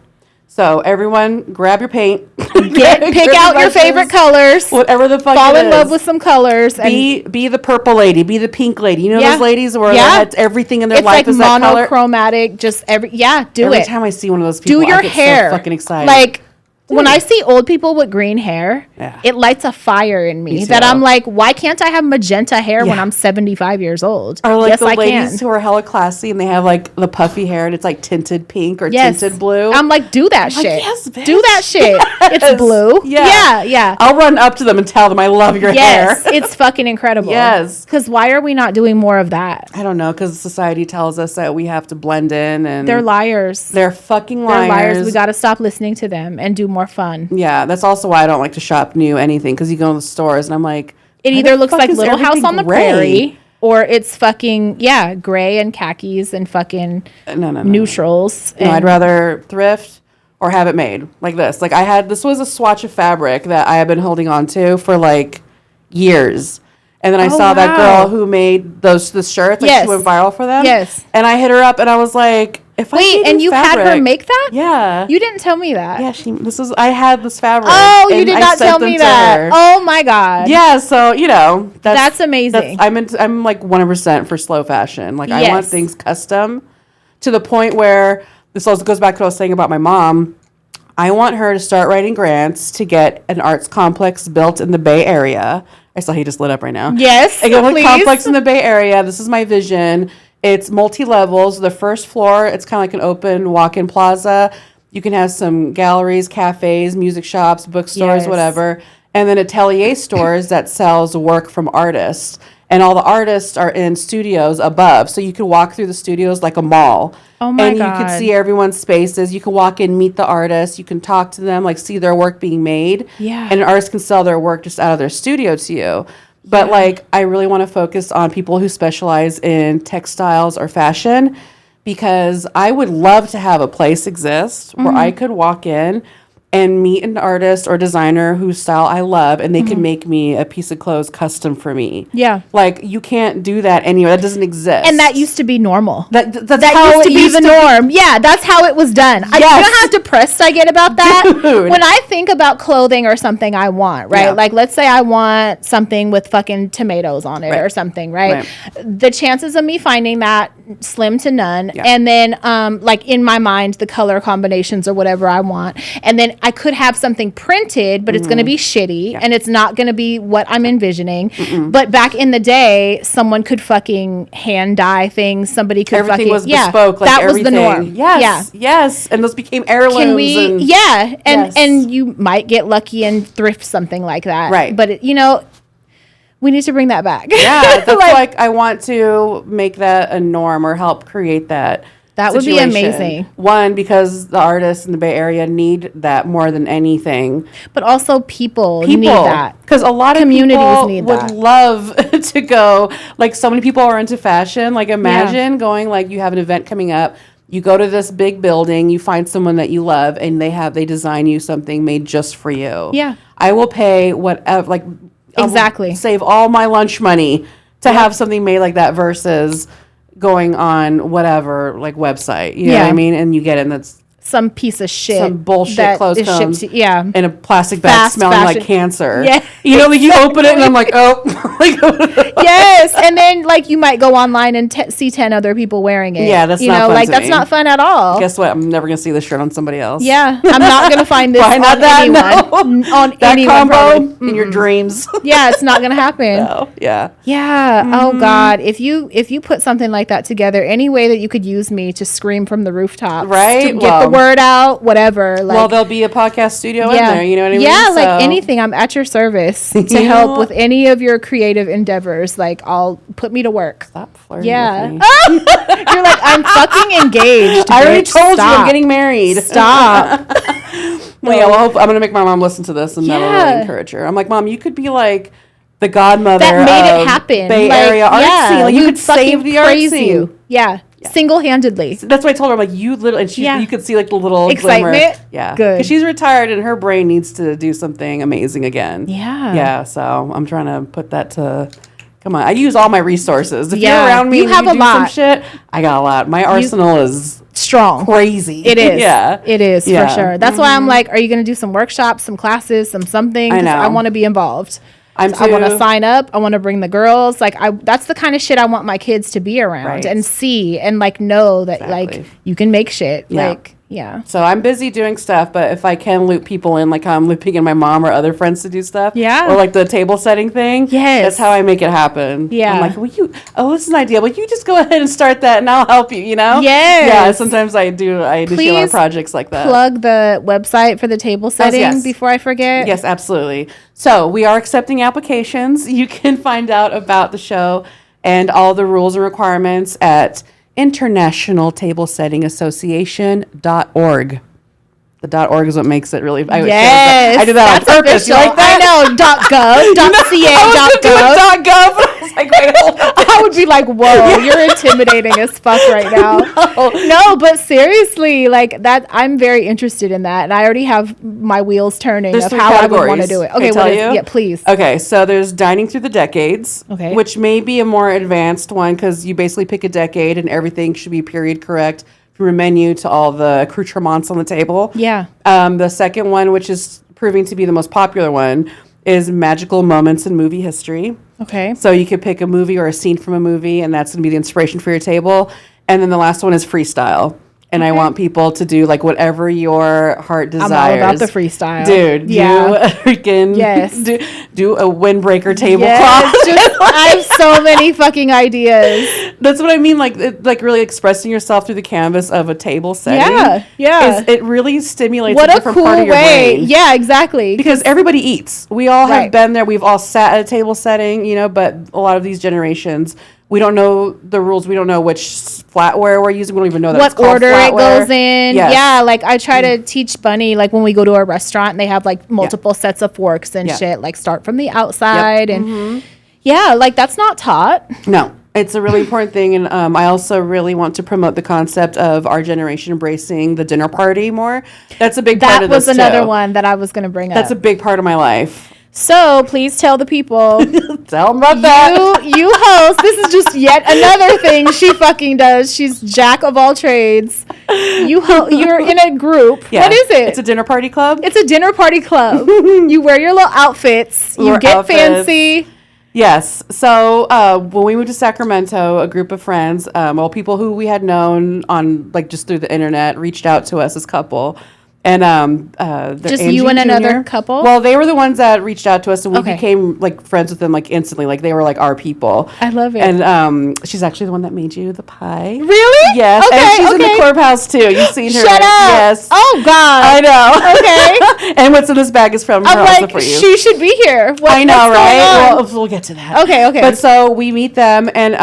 So everyone, grab your paint. Pick out your favorite colors. Whatever the fuck Fall it in is. love with some colors. Be the purple lady. Be the pink lady. You know those ladies where they had everything in their life is that color? It's like monochromatic. Just every time I see one of those people, do your I get hair. so fucking excited. Like, when I see old people with green hair, it lights a fire in me that I'm like, why can't I have magenta hair when I'm 75 years old? Or like the ladies who are hella classy and they have like the puffy hair and it's like tinted pink or tinted blue. I'm like, do that shit. Like, yes, bitch. Do that shit. It's blue. Yeah. I'll run up to them and tell them I love your hair. Yes, it's fucking incredible. Yes. Because why are we not doing more of that? I don't know, because society tells us that we have to blend in and... They're liars. They're fucking liars. They're liars. We got to stop listening to them and do more fun. Yeah, that's also why I don't like to shop new anything, because you go in the stores and I'm like... It either looks like Little House on the Prairie, or it's fucking, gray and khakis and fucking neutrals. No, I'd rather thrift or have it made like this. Like this was a swatch of fabric that I have been holding on to for like years. And then I saw that girl who made the shirts, like she went viral for them. Yes. And I hit her up and I was like, and you had her make that? Yeah. You didn't tell me that. Yeah, I had this fabric. Oh, you did not tell me that. Oh my God. Yeah, so that's amazing. I'm like 100% for slow fashion. Like I want things custom to the point where this also goes back to what I was saying about my mom. I want her to start writing grants to get an arts complex built in the Bay Area. I saw he just lit up right now. Yes, a complex in the Bay Area. This is my vision. It's multi-levels. The first floor, it's kind of like an open walk-in plaza. You can have some galleries, cafes, music shops, bookstores, whatever. And then atelier stores that sells work from artists. And all the artists are in studios above. So you can walk through the studios like a mall. Oh my God. And you can see everyone's spaces. You can walk in, meet the artists. You can talk to them, like see their work being made. Yeah. And an artist can sell their work just out of their studio to you. But like, I really want to focus on people who specialize in textiles or fashion, because I would love to have a place exist where I could walk in and meet an artist or designer whose style I love, and they can make me a piece of clothes custom for me. Yeah. Like, you can't do that anywhere. That doesn't exist. And that used to be normal. That used to be the norm. Yeah, that's how it was done. You know how depressed I get about that? Dude. When I think about clothing or something I want, right? Yeah. Like, let's say I want something with fucking tomatoes on it or something, right? The chances of me finding that, slim to none. Yeah. And then, like, in my mind, the color combinations or whatever I want. And then I could have something printed, but it's going to be shitty and it's not going to be what I'm envisioning. But back in the day, someone could fucking hand dye things. Somebody could everything was bespoke. Like that everything. Was the norm. Yes. And those became heirlooms. And you might get lucky and thrift something like that. Right. But we need to bring that back. Yeah, that's like I want to make that a norm or help create that. That would be amazing. One, because the artists in the Bay Area need that more than anything. But also people need that. Because a lot of communities would love to go. Like, so many people are into fashion. Like, imagine going, like, you have an event coming up You go to this big building, you find someone that you love, and they design you something made just for you. Yeah. I will pay whatever, like, Exactly. save all my lunch money to have something made like that versus going on whatever, like, website. You know what I mean? And you get it, and that's some piece of shit. some bullshit clothes comes in a plastic bag smelling fashion. like cancer. Yeah. You know, like you open it and I'm like, oh. Yes. And then like you might go online and see 10 other people wearing it. Yeah, that's you not know, fun like to that's me. not fun at all. Guess what? I'm never going to see this shirt on somebody else. Yeah. I'm not going to find this Why not on that? anyone. No. On that anyone combo in your dreams. Yeah, it's not going to happen. No. Yeah. Yeah. Oh God. If you put something like that together, any way that you could use me to scream from the rooftops, right? to get the word out, whatever. Like, well, there'll be a podcast studio in there. You know what I mean? Yeah, like anything. I'm at your service to help with any of your creative endeavors. Like, I'll put me to work. Stop flirting Yeah. with me. You're like, I'm fucking engaged. I already bitch. told you Stop. I'm getting married. Stop. Well, yeah, well, I'm going to make my mom listen to this and that'll really encourage her. I'm like, Mom, you could be like the godmother That made of it happen. Bay Area art scene. Like, you could save the art scene. You. Yeah. Single-handedly. That's what I told her. I'm like, you literally, and you could see like the little excitement. Glimmer. Yeah. Good. Because she's retired and her brain needs to do something amazing again. Yeah. Yeah. So I'm trying to put that to, come on. I use all my resources. If you're Yeah. around me You and have you a do lot. some shit, I got a lot. My arsenal is strong. crazy. It is. Yeah. It is for Yeah. sure. That's why I'm like, are you going to do some workshops, some classes, something? I know. I want to be involved. I want to sign up. I want to bring the girls. Like that's the kind of shit I want my kids to be around Right. and see and like know that like you can make shit. Yeah. Like, yeah. So I'm busy doing stuff, but if I can loop people in, like I'm looping in my mom or other friends to do stuff, Yeah. or like the table setting thing, Yes. that's how I make it happen. Yeah. I'm like, this is an idea. Well, you just go ahead and start that, and I'll help you. You know? Yes. Yeah. Sometimes I do. I initiate Please projects like that. Plug the website for the table setting yes. before I forget. Yes, absolutely. So we are accepting applications. You can find out about the show and all the rules and requirements at internationaltablesettingassociation.org. The .org is what makes it really. Yes, I did that on purpose. Official. You like that? I know. .gov, .ca, .gov. .gov. I was like, wait, hold on. I would be like, whoa, you're intimidating as fuck right now. No, but seriously, like that, I'm very interested in that, and I already have my wheels turning There's of 3 how categories. I would want to do it. Okay, Can I tell you? Yeah, please. Okay, so there's dining through the decades, Okay. which may be a more advanced one because you basically pick a decade and everything should be period correct from a menu to all the accoutrements on the table. Yeah. The second one, which is proving to be the most popular one, is magical moments in movie history. Okay. So you could pick a movie or a scene from a movie, and that's going to be the inspiration for your table. And then the last one is freestyle. And I want people to do like whatever your heart desires. I'm all about the freestyle. Dude, Yeah. do a freaking Yes. do a windbreaker tablecloth. Yes, I have so many fucking ideas. That's what I mean, like really expressing yourself through the canvas of a table setting. Yeah. It really stimulates What a a different cool part of your way. brain. Yeah, exactly. Because everybody eats. We all have Right. been there. We've all sat at a table setting, but a lot of these generations, we don't know the rules. We don't know which flatware we're using. We don't even know that what it's called order it flatware. goes in. Yes. Yeah, like I try to teach Bunny, like when we go to a restaurant and they have like multiple sets of forks and shit, like start from the outside and yeah, like that's not taught. No, it's a really important thing. And I also really want to promote the concept of our generation embracing the dinner party more. That's a big part of this That was another too. one that I was going to bring That's a up. big part of my life. So please tell the people. Tell them about that. You host. This is just yet another thing she fucking does. She's jack of all trades. You're in a group. Yeah. What is it? It's a dinner party club. It's a dinner party club. You wear your little outfits. You Wear get outfits. fancy. Yes. So when we moved to Sacramento, a group of friends, people who we had known on like just through the internet, reached out to us as a couple. And Just Angie you and Jr. another couple? Well, they were the ones that reached out to us, and we Okay. became like friends with them like instantly. Like they were like our people. I love it. And she's actually the one that made you the pie. Really? Yes. Okay, and she's in okay. the clubhouse too. You've seen her. Shut up. Yes. Oh, God. I know. Okay. And what's in this bag is from her I'm also like, for you. she should be here. I know, what's going right? on? Well, we'll get to that. Okay. But so we meet them, and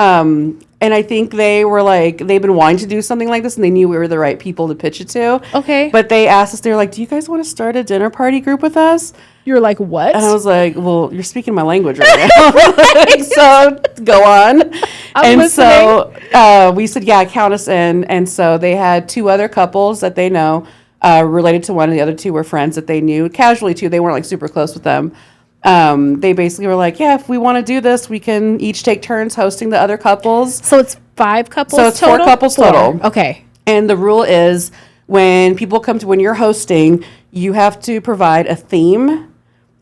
And I think they were like, they've been wanting to do something like this, and they knew we were the right people to pitch it to. Okay. But they asked us, they were like, do you guys want to start a dinner party group with us? You were like, what? And I was like, well, you're speaking my language right now. Like, so go on. I'm listening. So we said, yeah, count us in. And so they had 2 other couples that they know related to one, and the other 2 were friends that they knew casually too. They weren't like super close with them. They basically were like, yeah, if we want to do this, we can each take turns hosting the other couples. So it's 5 couples So it's total? 4 couples total. Okay. And the rule is when people come to, when you're hosting, you have to provide a theme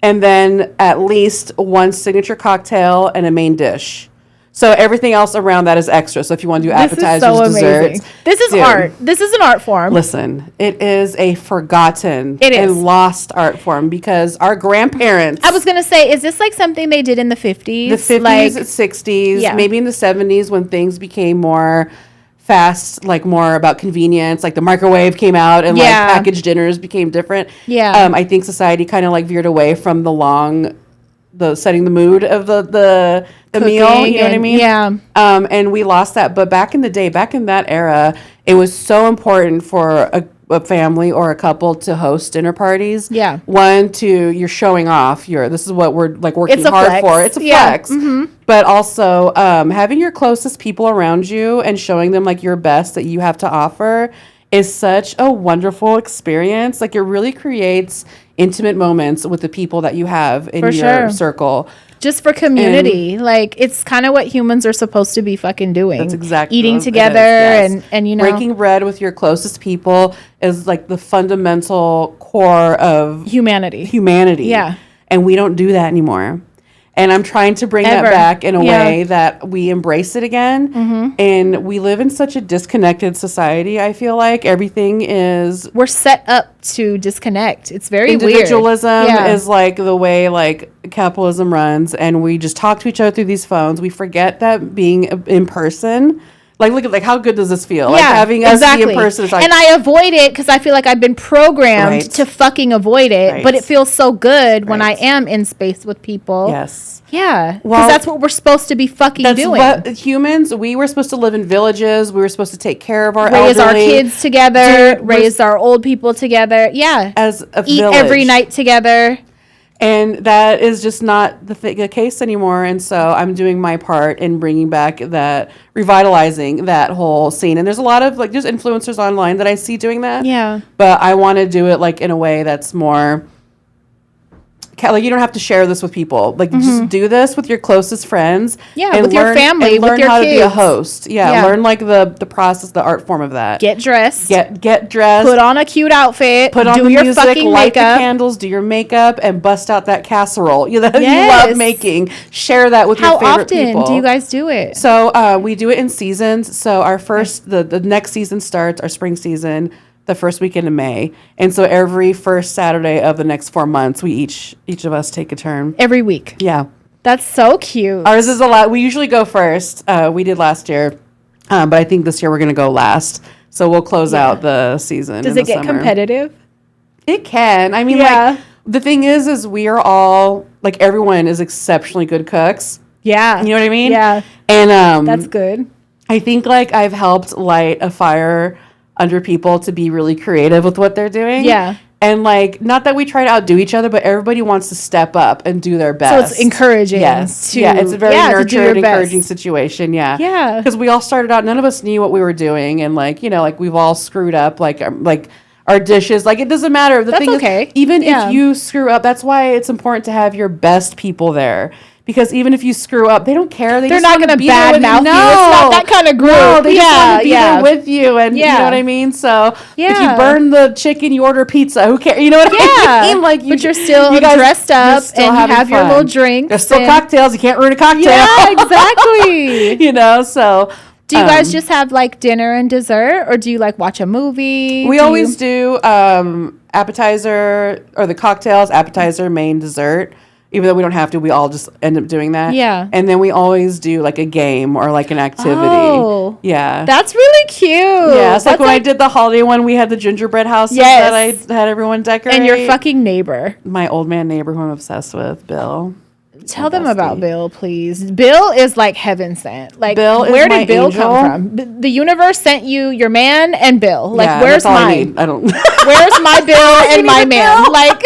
and then at least one signature cocktail and a main dish. So everything else around that is extra. So if you want to do appetizers, desserts. This is art. This is an art form. Listen, it is a forgotten It is. and lost art form because our grandparents. I was going to say, is this like something they did in the 50s? The 50s, 60s, maybe in the 70s when things became more fast, like more about convenience, like the microwave came out and like packaged dinners became different. Yeah. I think society kind of like veered away from the setting the mood of the meal, you know what I mean? Yeah. And we lost that. But back in the day, back in that era, it was so important for a family or a couple to host dinner parties. Yeah. One, you're showing off. This is what we're like working It's a hard flex. for. It's a flex. Mm-hmm. But also having your closest people around you and showing them like your best that you have to offer is such a wonderful experience. Like it really creates intimate moments with the people that you have in your circle. Just for community. Like it's kind of what humans are supposed to be fucking doing. That's exactly eating what together and you know, breaking bread with your closest people is like the fundamental core of humanity. Yeah. And we don't do that anymore. And I'm trying to bring that back in a way that we embrace it again. Mm-hmm. And we live in such a disconnected society, I feel like. Everything is... We're set up to disconnect. It's very individualism weird. is like the way like capitalism runs. And we just talk to each other through these phones. We forget that being in person... Like, look at, like, how good does this feel? Yeah, like, having us be in person. Like, and I avoid it because I feel like I've been programmed to fucking avoid it. Right. But it feels so good when I am in space with people. Yes. Yeah. Because that's what we're supposed to be fucking doing. What humans, we were supposed to live in villages. We were supposed to take care of our elderly. Raise our kids together. Raise our old people together. Yeah. As a Eat village. every night together. And that is just not the case anymore. And so I'm doing my part in bringing back that, revitalizing that whole scene. And there's a lot of, like, there's influencers online that I see doing that. Yeah. But I want to do it, like, in a way that's more... Like, you don't have to share this with people. Like, just do this with your closest friends. Yeah, and with your family, with your kids. Learn how to be a host. Yeah, learn, like, the process, the art form of that. Get dressed. Get dressed. Put on a cute outfit. Put on the music, light the candles, do your makeup, and bust out that casserole you love making. Share that with your favorite people. How often do you guys do it? So, we do it in seasons. So, our first, the next season starts, our spring season, the first weekend of May. And so every first Saturday of the next 4 months, we each of us take a turn. Every week. Yeah. That's so cute. Ours is a lot. We usually go first. We did last year. But I think this year we're going to go last. So we'll close out the season. Does it get competitive? It can. I mean, like, the thing is we are all, like, everyone is exceptionally good cooks. Yeah. You know what I mean? Yeah. And that's good. I think, like, I've helped light a fire under people to be really creative with what they're doing. Yeah. And, like, not that we try to outdo each other, but everybody wants to step up and do their best. So it's encouraging. Yes. It's a very nurtured, encouraging situation. Yeah. Yeah. Because we all started out, none of us knew what we were doing. And, like, you know, like, we've all screwed up, like our dishes. Like, it doesn't matter. The thing is, even if you screw up, that's why it's important to have your best people there. Because even if you screw up, they don't care. They're not going to badmouth you. No. It's not that kind of group. No, they just want to be there with you. And you know what I mean? So if you burn the chicken, you order pizza. Who cares? You know what I mean? Like, but you're still dressed up and you have your little drinks. There's still cocktails. You can't ruin a cocktail. Yeah, exactly. You know, so... Do you guys just have, like, dinner and dessert? Or do you, like, watch a movie? We always do appetizer, or the cocktails, appetizer, main, dessert. Even though we don't have to, we all just end up doing that. Yeah. And then we always do, like, a game or, like, an activity. Oh. Yeah. That's really cute. Yeah. It's like when I did the holiday one, we had the gingerbread houses that I had everyone decorate. And your fucking neighbor. My old man neighbor who I'm obsessed with, Bill. Tell them about Bill, please. Bill is like heaven sent. Like, Bill where is my did Bill angel. come from? The universe sent you your man and Bill. Like, Yeah, where's that's all mine? I don't. Where's my Bill and my man? Like,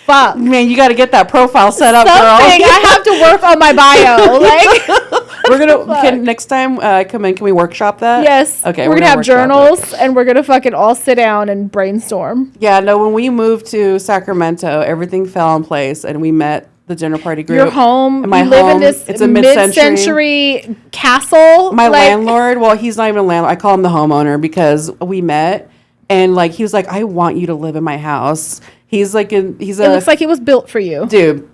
fuck. Man, you got to get that profile set up, Something. girl. I have to work on my bio. Like, we're gonna next time come in. Can we workshop that? yes. Okay. We're gonna have journals and we're gonna fucking all sit down and brainstorm. Yeah. No. When we moved to Sacramento, everything fell in place, and we met the dinner party group. Your home. My you live home, in this it's a mid-century castle. My landlord. Well, he's not even a landlord. I call him the homeowner because we met, and like he was like, "I want you to live in my house." He's like, it looks like it was built for you, dude.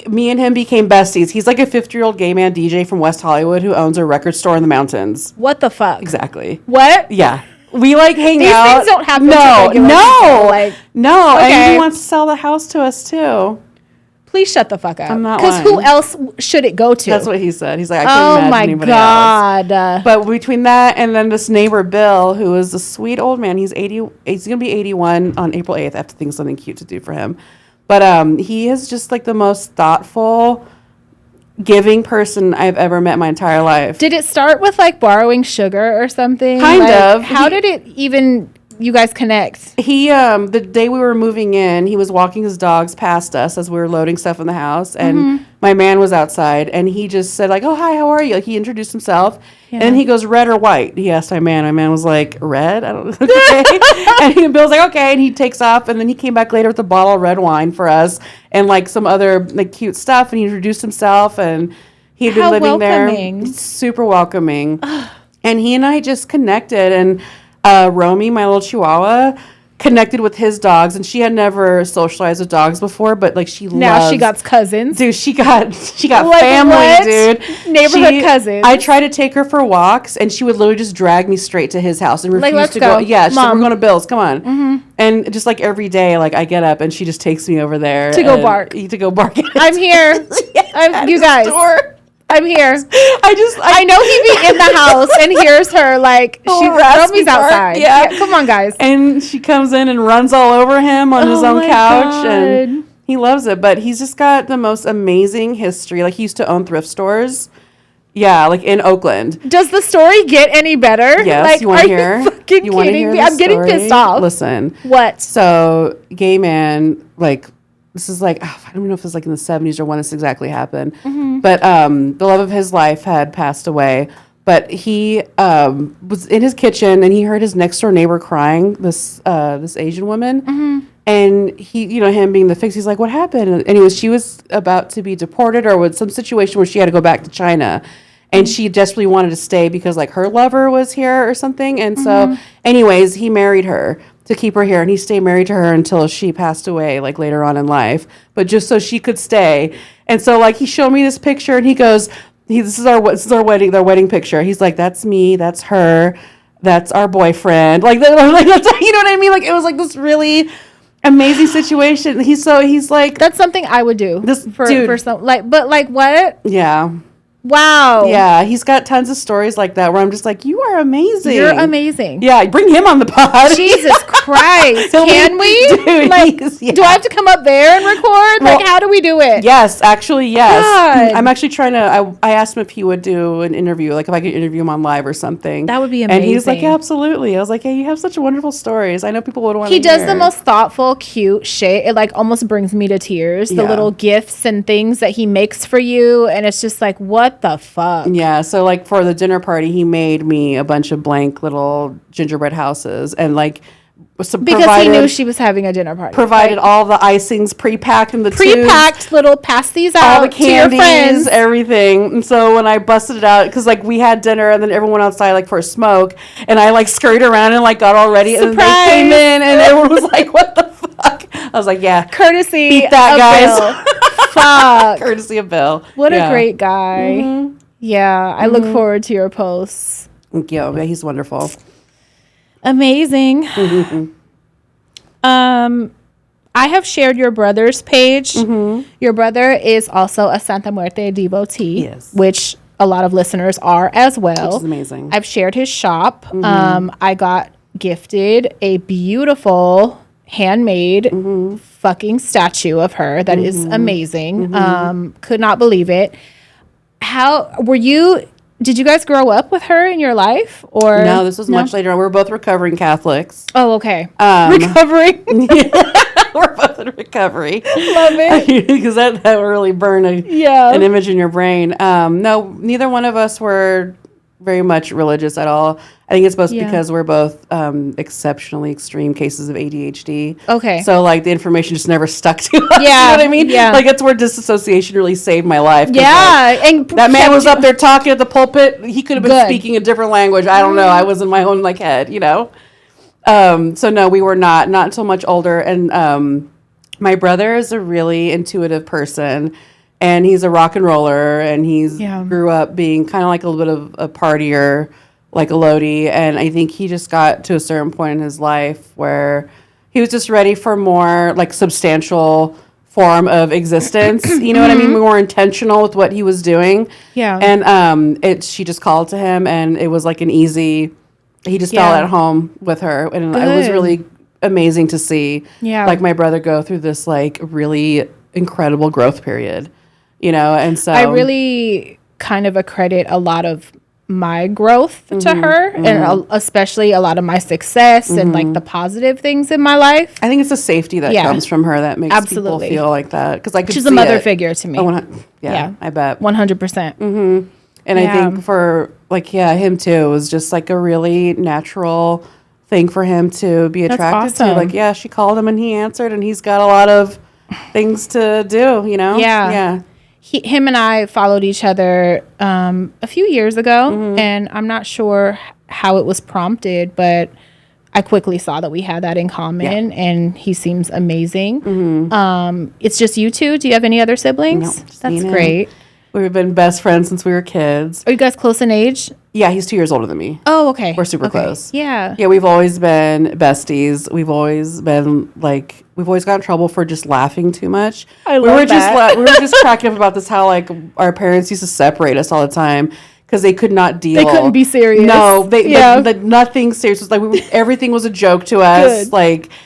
Me and him became besties. He's like a 50-year-old gay man DJ from West Hollywood who owns a record store in the mountains. What the fuck? Exactly. What? Yeah. We like hang These out. things don't happen. No. Okay. And he wants to sell the house to us too. Please shut the fuck up. I'm not Because who else should it go to? That's what he said. He's like, I can't imagine anybody God. else. But between that and then this neighbor Bill, who is a sweet old man, he's 80. He's gonna be 81 on April 8th. I have to think of something cute to do for him. But he is just like the most thoughtful, giving person I've ever met in my entire life. Did it start with like borrowing sugar or something? Kind of. How did it even you guys connect? He the day we were moving in, he was walking his dogs past us as we were loading stuff in the house, and my man was outside, and he just said like, "Oh, hi, how are you?" Like, he introduced himself, and then he goes, "Red or white?" He asked my man. My man was like, "Red." I don't know. Okay. And Bill's like, "Okay," and he takes off, and then he came back later with a bottle of red wine for us and like some other like cute stuff, and he introduced himself, and he'd been living there, super welcoming, and he and I just connected, and Romy, my little Chihuahua, connected with his dogs, and she had never socialized with dogs before, but like now she got cousins. Dude, she got like family, what? dude. Neighborhood cousins. I tried to take her for walks, and she would literally just drag me straight to his house and refuse let's to go. Yeah, she's like, Mom. we're going to Bill's. Come on. And just like every day, like I get up and she just takes me over there to go bark. To go bark. I'm here. You guys. I'm here. I know he'd be in the house and hears her like Romy's outside. Yeah, come on, guys. And she comes in and runs all over him on his own couch, and he loves it. But he's just got the most amazing history. Like he used to own thrift stores. Yeah, like in Oakland. Does the story get any better? Yes, like, you want to hear? Are you fucking kidding me? I'm getting pissed off. Listen. What? So, gay man, like. This is like, I don't know if it's like in the 70s or when this exactly happened. But the love of his life had passed away. But he was in his kitchen and he heard his next door neighbor crying, this Asian woman. And he, him being the fix, he's like, what happened? And she was about to be deported or with some situation where she had to go back to China. And she desperately wanted to stay because like her lover was here or something. And so anyways, he married her to keep her here, and he stayed married to her until she passed away, like later on in life, but just so she could stay. And so like he showed me this picture, and he goes, "This is our wedding picture." He's like, "That's me, that's her, that's our boyfriend." Like that's, you know what I mean? Like it was like this really amazing situation. He's like, that's something I would do. This for some but like what? Yeah. Wow. Yeah, he's got tons of stories like that where I'm just like, you are amazing. You're amazing. Yeah, bring him on the pod. Jesus Christ. Can we? Dude, like, do I have to come up there and record? Like, how do we do it? Yes, actually, yes. God. I'm actually trying to, I asked him if he would do an interview, like if I could interview him on live or something. That would be amazing. And he was like, yeah, absolutely. I was like, hey, you have such wonderful stories. I know people would want to He does the most thoughtful, cute shit. It like almost brings me to tears. The little gifts and things that he makes for you. And it's just like, what the fuck? Yeah, so like for the dinner party, he made me a bunch of blank little gingerbread houses and like because he knew she was having a dinner party. Provided all the icings pre-packed in the pre-packed little pass these out all the candies, to your friends. Everything. And so when I busted it out, because like we had dinner and then everyone outside like for a smoke, and I like scurried around and like got all ready, Surprise. And they came in and everyone was like, "What the fuck?" I was like, "Yeah, courtesy beat that, guys." Fuck, courtesy of Bill. What a great guy. Yeah, I look forward to your posts. Thank you. Yeah, he's wonderful. Amazing. I have shared your brother's page. Your brother is also a Santa Muerte devotee, yes, which a lot of listeners are as well. Which is amazing. I've shared his shop. I got gifted a beautiful handmade fucking statue of her that is amazing. Could not believe it. How were you? Did you guys grow up with her in your life, or no? This was much later on. We were both recovering Catholics. Oh, okay. Recovering. We're both in recovery. Love it. Because that really burned an image in your brain. No, neither one of us were very much religious at all. I think it's both because we're both exceptionally extreme cases of ADHD. Okay. So, like, the information just never stuck to us. Yeah. You know what I mean? Yeah. Like, that's where disassociation really saved my life. Yeah. Like, and that man was up there talking at the pulpit. He could have been speaking a different language. I don't know. I was in my own, like, head, you know? So, no, we were not until much older. And my brother is a really intuitive person. And he's a rock and roller. And he's grew up being kind of like a little bit of a partier, like a Lodi, and I think he just got to a certain point in his life where he was just ready for more like substantial form of existence. You know what I mean? More intentional with what he was doing. Yeah. And she just called to him, and it was like an easy. He just felt at home with her, and it was really amazing to see. Yeah. Like my brother go through this like really incredible growth period. You know, and so I really kind of accredit a lot of my growth to her, and especially a lot of my success and like the positive things in my life. I think it's the safety that comes from her that makes people feel like that. Because I could she's see a mother figure to me. I bet 100%. And I think for like him too, it was just like a really natural thing for him to be attracted to. Like she called him and he answered, and he's got a lot of things to do. You know, him and I followed each other a few years ago, and I'm not sure how it was prompted, but I quickly saw that we had that in common, and he seems amazing. It's just you two. Do you have any other siblings? No, that's great. We've been best friends since we were kids. Are you guys close in age? Yeah, he's 2 years older than me. Oh, okay. We're super close. Yeah. Yeah, we've always been besties. We've always been like, we've always got in trouble for just laughing too much. I love that. We were just cracking up about this, how like our parents used to separate us all the time because they could not deal. They couldn't be serious. No, nothing serious. It was like everything was a joke to us.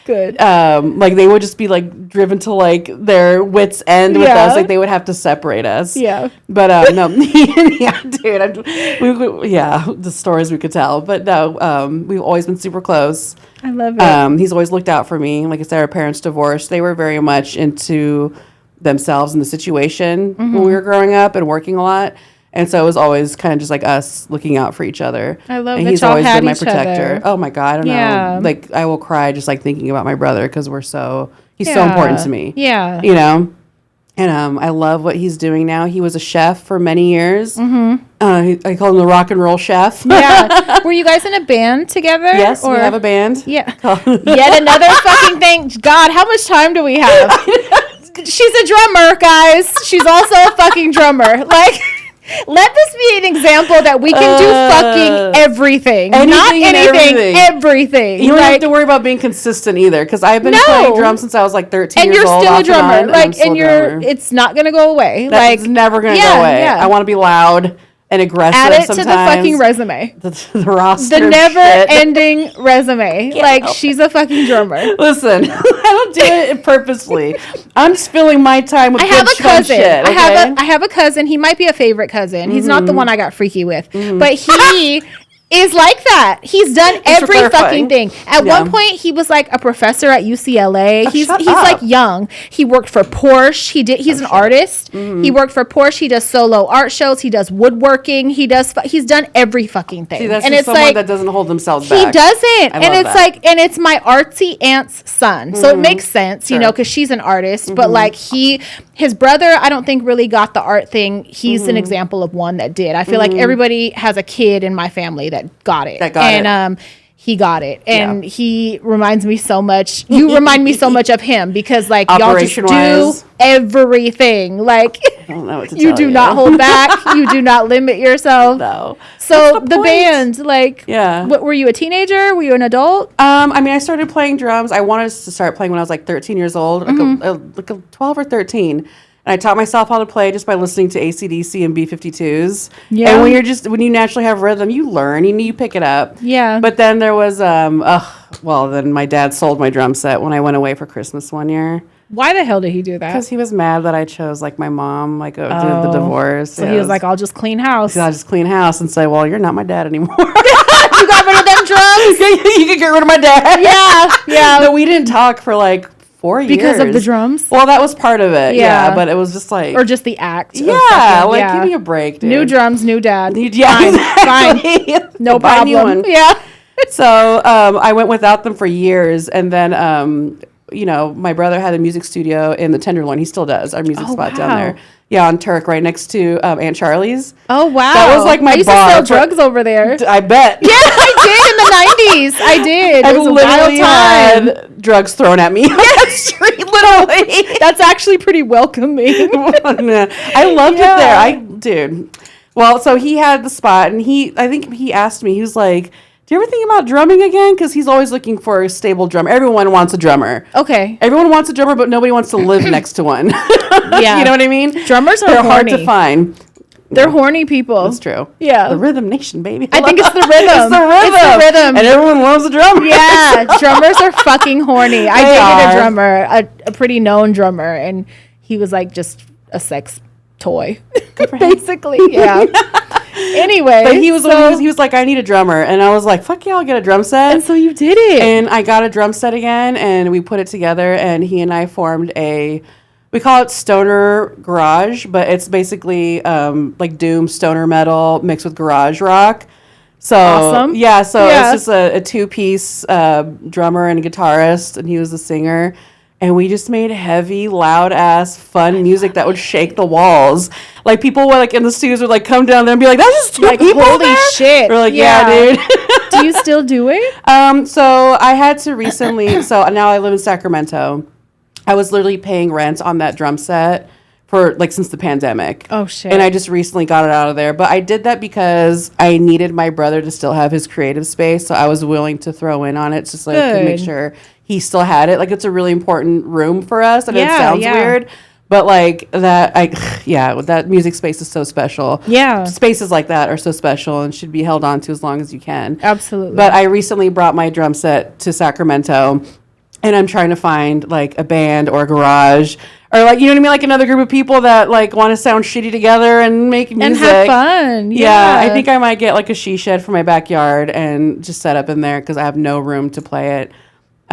Good. Like they would just be like driven to like their wits' end with us. Like they would have to separate us. Yeah. But no, dude. The stories we could tell. But no, we've always been super close. I love it. He's always looked out for me. Like I said, our parents divorced. They were very much into themselves and the situation when we were growing up and working a lot. And so it was always kind of just like us looking out for each other. I love and that he's y'all always had been my each protector. other. Oh my God, I don't know. Like I will cry just like thinking about my brother because he's so important to me. Yeah. You know? And I love what he's doing now. He was a chef for many years. I call him the rock and roll chef. Yeah. Were you guys in a band together? Yes, we have a band. Yeah. Yet another fucking thing. God, how much time do we have? She's a drummer, guys. She's also a fucking drummer. Like, let this be an example that we can do fucking everything. Not anything, everything. You don't have to worry about being consistent either, because I've been playing drums since I was like 13 years old. And you're still a drummer. It's not going to go away. It's never going to go away. Yeah. I want to be loud and aggressive. Add it sometimes. to the fucking resume. The roster. The never-ending resume. She's a fucking drummer. Listen, I don't do it purposely. I'm just filling my time with good fun shit. Okay? I have a cousin. He might be a favorite cousin. He's not the one I got freaky with, but he is like that. He's done every fucking thing. At one point, he was like a professor at UCLA. He's like young. He worked for Porsche. He's an artist. He worked for Porsche. He does solo art shows. He does woodworking. He's done every fucking thing. See, that's just someone that doesn't hold themselves back. He doesn't. And it's my artsy aunt's son. So it makes sense, you know, because she's an artist. But like his brother, I don't think really got the art thing. He's an example of one that did. I feel like everybody has a kid in my family that got it. He got it. And he reminds me so much. You remind me so much of him because like y'all just do everything. Like I don't know what to you do not hold back. You do not limit yourself. No. So the band, like, yeah. What, were you a teenager? Were you an adult? I mean, I started playing drums. I wanted to start playing when I was like 13 years old, like a 12 or 13. And I taught myself how to play just by listening to AC/DC and B-52s. Yeah. And when you naturally have rhythm, you learn, you pick it up. Yeah. But then there was, then my dad sold my drum set when I went away for Christmas one year. Why the hell did he do that? Because he was mad that I chose like my mom, like did the divorce. So he was like, I'll just clean house. I'll just clean house and say, well, you're not my dad anymore. You got rid of them drums? You can get rid of my dad. Yeah. No, we didn't talk for like 4 years. Because of the drums? Well, that was part of it. Yeah. But it was just like. Or just the act. Give me a break, dude. New drums, new dad. Exactly. Fine. No problem. Yeah. So I went without them for years. And then, my brother had a music studio in the Tenderloin. He still does. Our music spot down there. Yeah, on Turk, right next to Aunt Charlie's. Oh, wow. That was like my bar. I used to sell drugs over there. I bet. Yeah, I did in the 90s. I did. It was a wild time. Had drugs thrown at me on the street, literally. That's actually pretty welcoming. I loved it there. Well, so he had the spot, and I think he asked me, he was like, do you ever think about drumming again? Because he's always looking for a stable drummer. Everyone wants a drummer. Okay. Everyone wants a drummer, but nobody wants to live next to one. Yeah. You know what I mean? Drummers They're hard to find. They're horny people. That's true. Yeah. The Rhythm Nation, baby. I think it's the rhythm. It's the rhythm. And everyone loves a drummer. Yeah. Drummers are fucking horny. I dated a drummer, a pretty known drummer, and he was like just a sex toy. Basically. Yeah. Anyway, but he was like, I need a drummer, and I was like, fuck yeah, I'll get a drum set. And so you did it, and I got a drum set again, and we put it together, and he and I formed we call it Stoner Garage, but it's basically like doom stoner metal mixed with garage rock. So awesome. Yeah, so it's just a 2-piece drummer and a guitarist, and he was the singer. And we just made heavy, loud ass, fun music that would shake the walls. Like people would in the studios would come down there and be like, "That's just two people holy there?" shit!" We're like, "Yeah, dude." Do you still do it? So I had to recently. So now I live in Sacramento. I was literally paying rent on that drum set for since the pandemic. Oh shit! And I just recently got it out of there. But I did that because I needed my brother to still have his creative space, so I was willing to throw in on it just to make sure he still had it. It's a really important room for us, and it sounds weird, but that music space is so special. Yeah, spaces like that are so special and should be held on to as long as you can. Absolutely. But I recently brought my drum set to Sacramento, and I'm trying to find a band or a garage or you know what I mean, another group of people that want to sound shitty together and make music and have fun. Yeah, I think I might get a she shed for my backyard and just set up in there because I have no room to play it.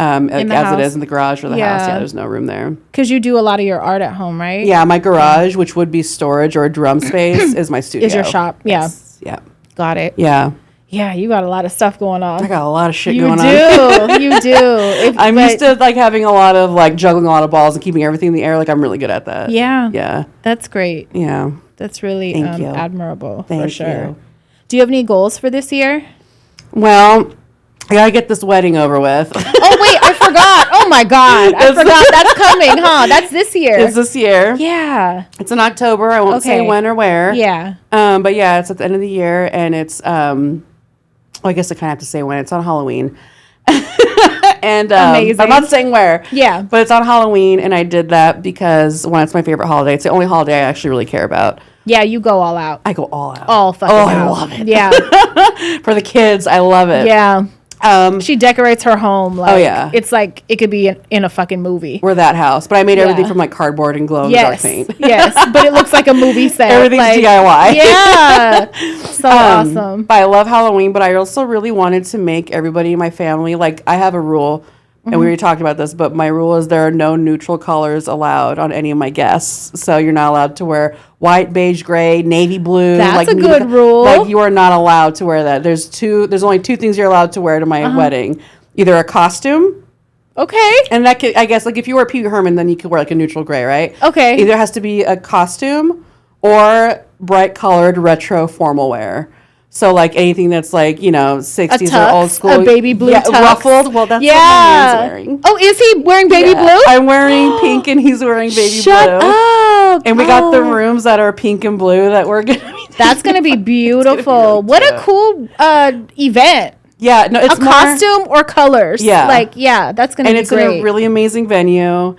As it is in the garage or the house. Yeah, there's no room there. Because you do a lot of your art at home, right? Yeah, my garage, which would be storage or a drum space, is my studio. Is your shop. Yeah. Yes. Yeah. Got it. Yeah. Yeah, you got a lot of stuff going on. I got a lot of shit going on. You do. I'm used to having a lot of juggling a lot of balls and keeping everything in the air. I'm really good at that. Yeah. Yeah. That's great. Yeah. That's really admirable. Thank for sure. you. Do you have any goals for this year? Well, I gotta get this wedding over with. Oh wait, I forgot. Oh my god, I forgot. That's coming, huh? That's this year. It's this year. Yeah. It's in October. I won't say when or where. Yeah. But yeah, it's at the end of the year, and it's I guess I kind of have to say when. It's on Halloween. And amazing. I'm not saying where. Yeah. But it's on Halloween, and I did that because it's my favorite holiday. It's the only holiday I actually really care about. Yeah, you go all out. I go all out. All fucking out. I love it. Yeah. For the kids, I love it. Yeah. She decorates her home it's like it could be in a fucking movie. We're that house, but I made everything from cardboard and glow in the dark paint. Yes, but it looks like a movie set. Everything's DIY. Yeah, so awesome. But I love Halloween, but I also really wanted to make everybody in my family I have a rule. And we already talked about this, but my rule is there are no neutral colors allowed on any of my guests. So you're not allowed to wear white, beige, gray, navy blue. That's a good rule. You are not allowed to wear that. There's only two things you're allowed to wear to my wedding. Either a costume. Okay. And that could, I guess, if you wear Pee Wee Herman, then you could wear a neutral gray, right? Okay. Either has to be a costume or bright colored retro formal wear. So anything that's 60s or old school, a baby blue tux. Ruffled. Well, that's what my man's wearing. Oh, is he wearing baby blue? I'm wearing pink and he's wearing baby blue. Shut up! And we got the rooms that are pink and blue that we're gonna be. That's gonna be beautiful. What a cool event! Yeah, no, it's a costume or colors. Yeah, that's gonna be great. And it's in a really amazing venue.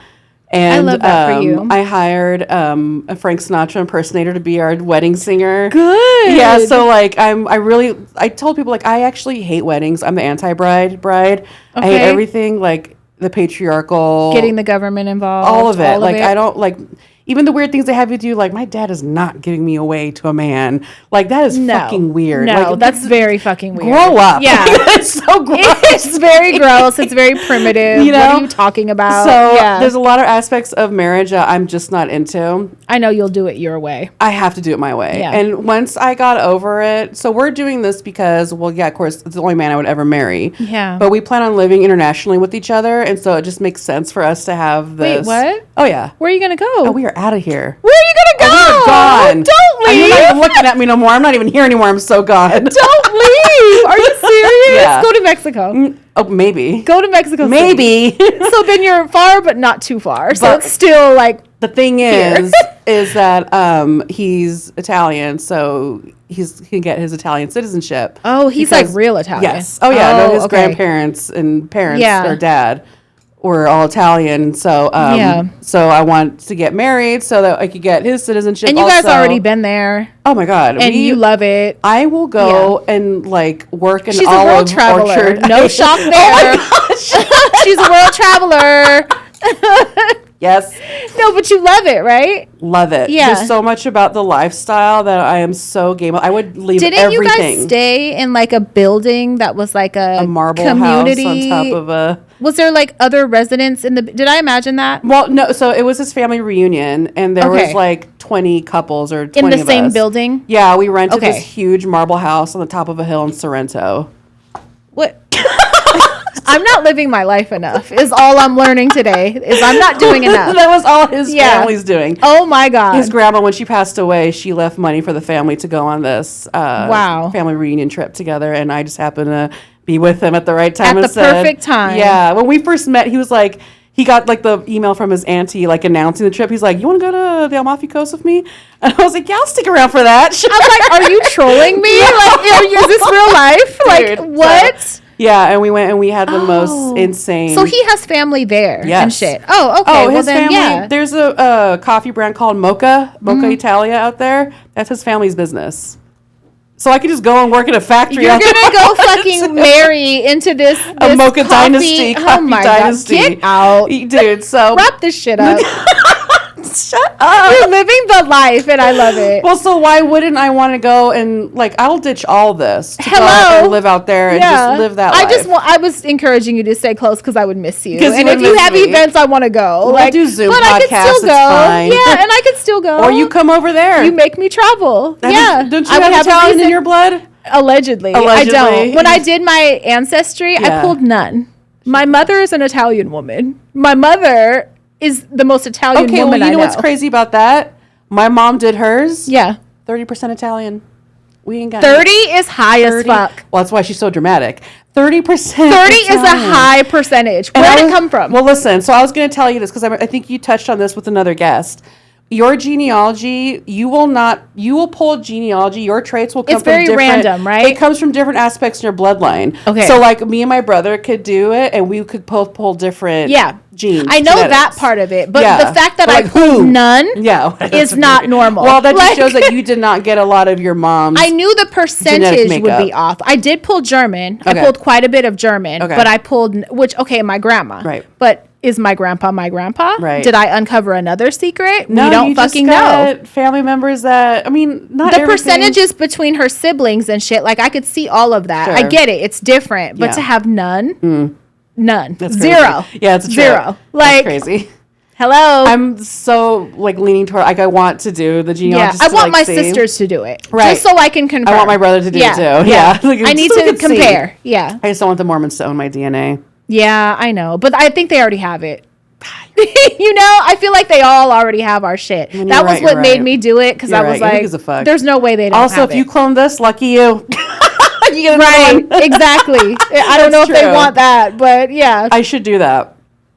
And I love that for you. I hired a Frank Sinatra impersonator to be our wedding singer. Good. Yeah, so like I told people like I actually hate weddings. I'm the anti-bride. I hate everything like the patriarchal, getting the government involved, all of it. Like I don't like even the weird things they have you do. Like my dad is not giving me away to a man. Like that is fucking weird. No, like, that's very fucking weird. Grow up. Yeah, it's so gross. It's very gross. It's very primitive. You know? What are you talking about? So there's a lot of aspects of marriage that I'm just not into. I know you'll do it your way. I have to do it my way. Yeah. And once I got over it, so we're doing this because, well, yeah, of course, it's the only man I would ever marry. Yeah. But we plan on living internationally with each other, and so it just makes sense for us to have this. Wait, what? Oh, yeah. Where are you going to go? Oh, we are out of here. Where are you going to go? We are gone. Don't leave. You're not even looking at me no more. I'm not even here anymore. I'm so gone. Don't leave. Are you serious? Yeah. Go to Mexico. Oh, maybe. Go to Mexico City. Maybe. So then you're far, but not too far. So But it's still like the thing is that he's Italian, so he can get his Italian citizenship. Oh, he's like real Italian. Yes. Oh yeah. No, his okay. grandparents and parents or dad were all Italian. So so I want to get married so that I could get his citizenship. And you guys already been there. Oh my God. And you love it. I will go and like work in She's olive a world traveler. orchard. No shock there. Oh my gosh. She's a world traveler. Yes. No, but you love it, right? Love it. Yeah. There's so much about the lifestyle that I am so game. I would leave Didn't everything. you guys stay in like a building that was like a marble community house on top of a... Was there like other residents in the... Did I imagine that? Well, no. So it was his family reunion, and there was like 20 couples or 20 in the of same us. building? Yeah, we rented this huge marble house on the top of a hill in Sorrento. What? I'm not living my life enough is all I'm learning today. Is I'm not doing enough. That was all his family's doing. Oh my God. His grandma, when she passed away, she left money for the family to go on this family reunion trip together, and I just happened to be with him at the right time. At the perfect time. Yeah. When we first met, he was like, he got like the email from his auntie like announcing the trip. He's like, "You want to go to the Amalfi Coast with me?" And I was like, "Yeah, I'll stick around for that." I'm like, "Are you trolling me? Like, is this real life? Like, Dude, what?" So, yeah, and we went and we had the most insane. So he has family there and shit. Oh, okay. Oh, his family. There's a coffee brand called Mocha Italia out there. That's his family's business. So I could just go and work at a factory. You're gonna go fucking marry into this a Mocha dynasty. Oh my dynasty. God. Get out, dude. So wrap this shit up. Shut up. You're living the life, and I love it. Well, so why wouldn't I want to go and like I'll ditch all this to go and live out there and just live that life. I was encouraging you to stay close because I would miss you. And if you have events, I want to go. We'll like, do Zoom but podcasts. I could still go. Fine. Yeah, and I could still go. Or you come over there. You make me travel. Don't you have Italian in your blood? Allegedly. I don't. When I did my ancestry, I pulled none. My mother is an Italian woman. My mother is the most Italian woman I know. Okay, well, you know what's crazy about that? My mom did hers. Yeah. 30% Italian. We ain't got 30 is high as fuck. Well, that's why she's so dramatic. 30%. 30 is a high percentage. Where did it come from? Well, listen. So I was going to tell you this because I think you touched on this with another guest. Your genealogy, you will pull genealogy. Your traits will come from different. It's very random, right? It comes from different aspects in your bloodline. Okay. So like me and my brother could do it, and we could both pull different genes. I know that part of it, but the fact that I pulled none is not normal. Well, that just shows that you did not get a lot of your mom's. I knew the percentage would be off. I did pull German. I pulled quite a bit of German, but I pulled, my grandma. Right. But is my grandpa my grandpa? Right. Did I uncover another secret? No, we don't you fucking just know. got family members that, I mean, not the everything. Percentages between her siblings and shit, like I could see all of that. Sure. I get it. It's different. But to have none, none. That's zero. Crazy. Yeah, it's a zero. Like, that's crazy. Hello. I'm so like leaning toward like I want to do the genealogy. Yeah, I want my sisters to do it, right? Just so I can confirm. I want my brother to do it too. Yeah, like, I need to compare. Yeah, I just don't want the Mormons to own my DNA. Yeah, I know, but I think they already have it. You know, I feel like they all already have our shit. That was what made me do it because I was like, "There's no way they don't." Also, have if you clone this, lucky you. You get right, exactly. I don't know if they want that, but yeah, I should do that.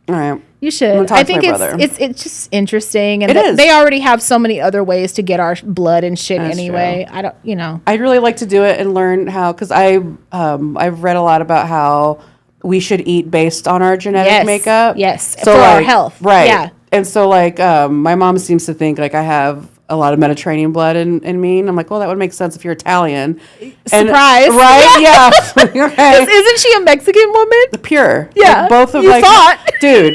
All right. You should. I think it's just interesting, and they already have so many other ways to get our blood and shit. That's anyway. True. I don't, you know. I'd really like to do it and learn how, because I've read a lot about how we should eat based on our genetic makeup. Yes, so for our health. Right. Yeah. And so, like, my mom seems to think, like, I have a lot of Mediterranean blood in me. And I'm like, well, that would make sense if you're Italian. Surprise. Right? Yeah. Okay. Isn't she a Mexican woman? Pure. Yeah. Like, both of, you like, thought. dude.